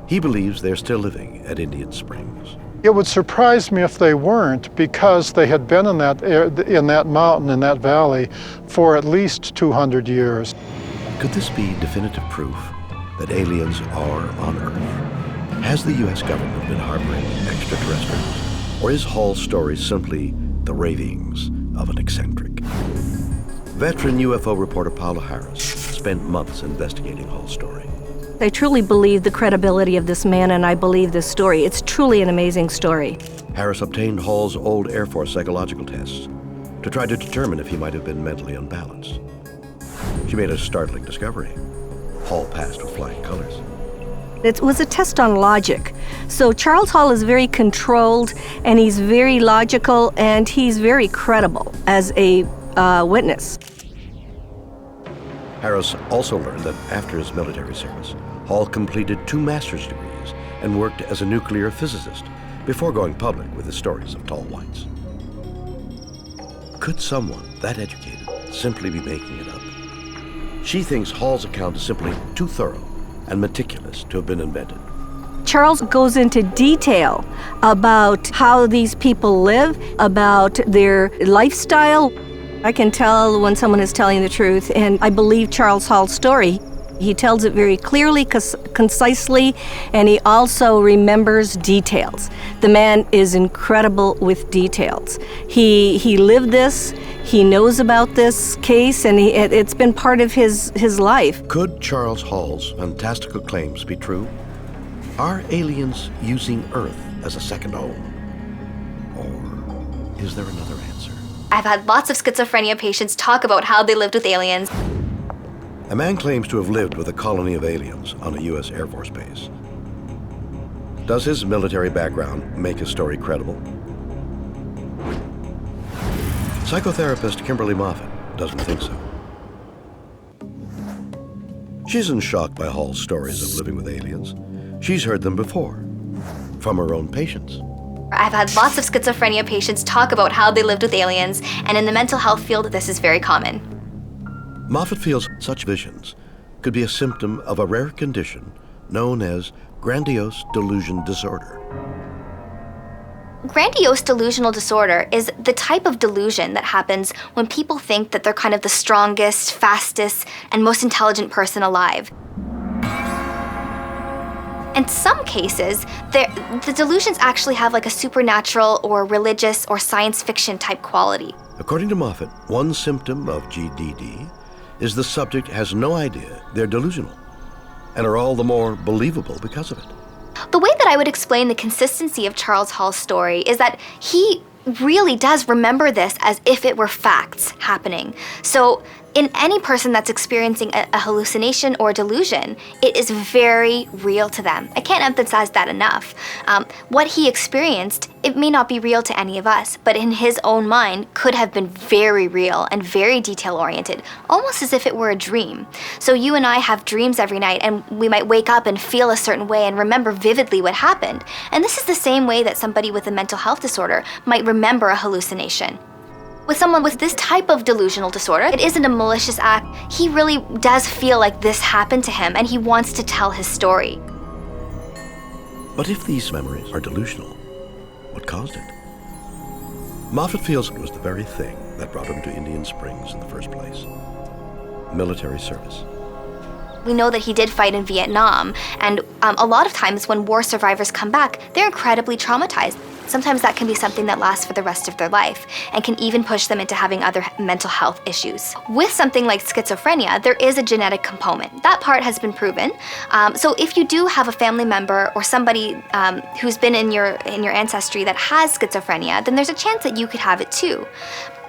He believes they're still living at Indian Springs. It would surprise me if they weren't, because they had been in that mountain, in that valley, for at least 200 years. Could this be definitive proof that aliens are on Earth? Has the U.S. government been harboring extraterrestrials? Or is Hall's story simply the ravings of an eccentric? Veteran UFO reporter Paula Harris spent months investigating Hall's story. I truly believe the credibility of this man, and I believe this story. It's truly an amazing story. Harris obtained Hall's old Air Force psychological tests to try to determine if he might have been mentally unbalanced. She made a startling discovery. Hall passed with flying colors. It was a test on logic. So Charles Hall is very controlled, and he's very logical, and he's very credible as a witness. Harris also learned that after his military service, Hall completed 2 master's degrees and worked as a nuclear physicist before going public with his stories of tall whites. Could someone that educated simply be making it up? She thinks Hall's account is simply too thorough and meticulous to have been invented. Charles goes into detail about how these people live, about their lifestyle. I can tell when someone is telling the truth, and I believe Charles Hall's story. He tells it very clearly, concisely, and he also remembers details. The man is incredible with details. He lived this, he knows about this case, and it's been part of his life. Could Charles Hall's fantastical claims be true? Are aliens using Earth as a second home? Or is there another answer? I've had lots of schizophrenia patients talk about how they lived with aliens. A man claims to have lived with a colony of aliens on a U.S. Air Force base. Does his military background make his story credible? Psychotherapist Kimberly Moffat doesn't think so. She isn't shocked by Hall's stories of living with aliens. She's heard them before, from her own patients. I've had lots of schizophrenia patients talk about how they lived with aliens, and in the mental health field, this is very common. Moffat feels such visions could be a symptom of a rare condition known as grandiose delusion disorder. Grandiose delusional disorder is the type of delusion that happens when people think that they're kind of the strongest, fastest, and most intelligent person alive. In some cases, the delusions actually have like a supernatural or religious or science fiction type quality. According to Moffat, one symptom of GDD is the subject has no idea they're delusional and are all the more believable because of it. The way that I would explain the consistency of Charles Hall's story is that he really does remember this as if it were facts happening. So in any person that's experiencing a hallucination or delusion, it is very real to them. I can't emphasize that enough. What he experienced, it may not be real to any of us, but in his own mind could have been very real and very detail-oriented, almost as if it were a dream. So you and I have dreams every night, and we might wake up and feel a certain way and remember vividly what happened. And this is the same way that somebody with a mental health disorder might remember a hallucination. With someone with this type of delusional disorder, it isn't a malicious act. He really does feel like this happened to him, and he wants to tell his story. But if these memories are delusional, what caused it? Moffat feels it was the very thing that brought him to Indian Springs in the first place: military service. We know that he did fight in Vietnam, and a lot of times when war survivors come back, they're incredibly traumatized. Sometimes that can be something that lasts for the rest of their life and can even push them into having other mental health issues. With something like schizophrenia, there is a genetic component. That part has been proven. So if you do have a family member or somebody who's been in your ancestry that has schizophrenia, then there's a chance that you could have it too.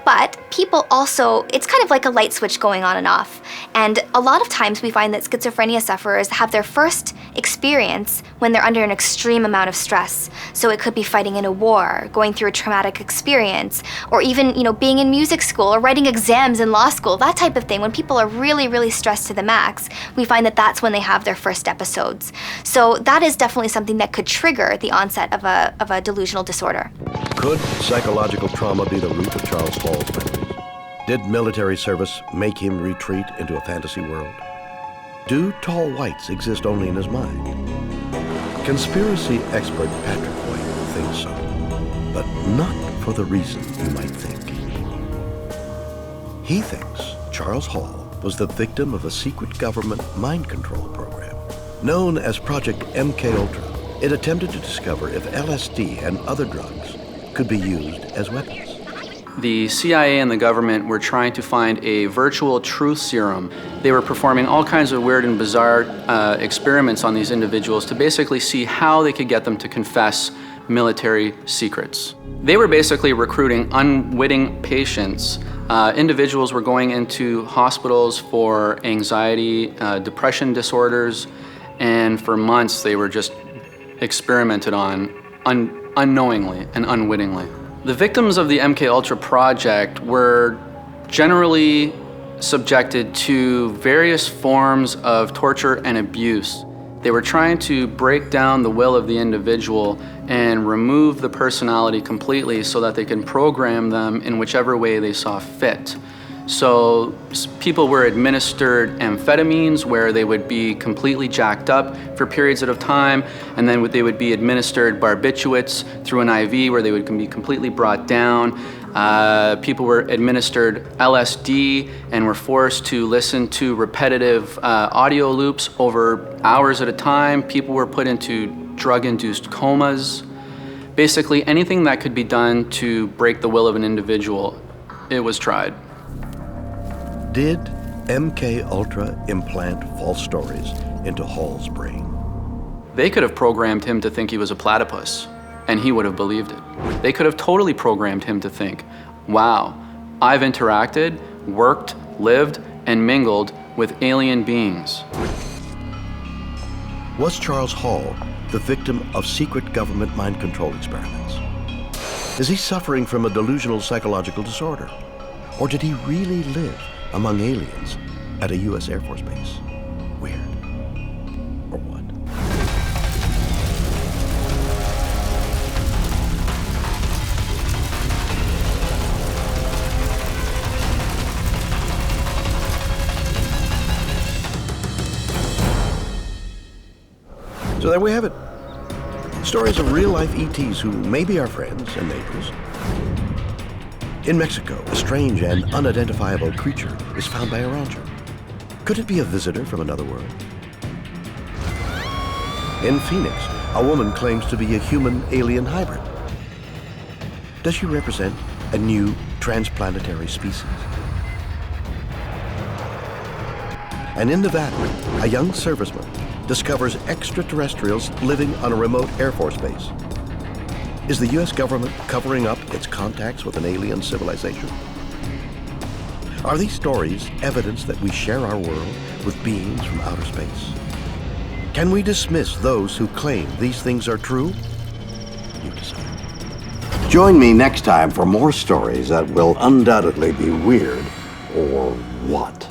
But people also, it's kind of like a light switch going on and off. And a lot of times we find that schizophrenia sufferers have their first experience when they're under an extreme amount of stress. So it could be fighting in a war, going through a traumatic experience, or even, being in music school or writing exams in law school, that type of thing. When people are really, really stressed to the max, we find that that's when they have their first episodes. So that is definitely something that could trigger the onset of a delusional disorder. Could psychological trauma be the root of Charles Hall's memories? Did military service make him retreat into a fantasy world? Do tall whites exist only in his mind? Conspiracy expert Patrick White thinks so, but not for the reason you might think. He thinks Charles Hall was the victim of a secret government mind control program. Known as Project MKUltra, it attempted to discover if LSD and other drugs could be used as weapons. The CIA and the government were trying to find a virtual truth serum. They were performing all kinds of weird and bizarre experiments on these individuals to basically see how they could get them to confess military secrets. They were basically recruiting unwitting patients. Individuals were going into hospitals for anxiety, depression disorders, and for months they were just experimented on unknowingly and unwittingly. The victims of the MKUltra project were generally subjected to various forms of torture and abuse. They were trying to break down the will of the individual and remove the personality completely so that they can program them in whichever way they saw fit. So people were administered amphetamines where they would be completely jacked up for periods of time, and then they would be administered barbiturates through an IV where they would be completely brought down. People were administered LSD and were forced to listen to repetitive audio loops over hours at a time. People were put into drug-induced comas. Basically anything that could be done to break the will of an individual, it was tried. Did MKUltra implant false stories into Hall's brain? They could have programmed him to think he was a platypus, and he would have believed it. They could have totally programmed him to think, wow, I've interacted, worked, lived, and mingled with alien beings. Was Charles Hall the victim of secret government mind control experiments? Is he suffering from a delusional psychological disorder? Or did he really live among aliens at a U.S. Air Force base? Weird. Or what? So there we have it. Stories of real-life ETs who may be our friends and neighbors. In Mexico, a strange and unidentifiable creature is found by a rancher. Could it be a visitor from another world? In Phoenix, a woman claims to be a human-alien hybrid. Does she represent a new transplanetary species? And in Nevada, a young serviceman discovers extraterrestrials living on a remote Air Force base. Is the U.S. government covering up its contacts with an alien civilization? Are these stories evidence that we share our world with beings from outer space? Can we dismiss those who claim these things are true? You decide. Join me next time for more stories that will undoubtedly be weird or what?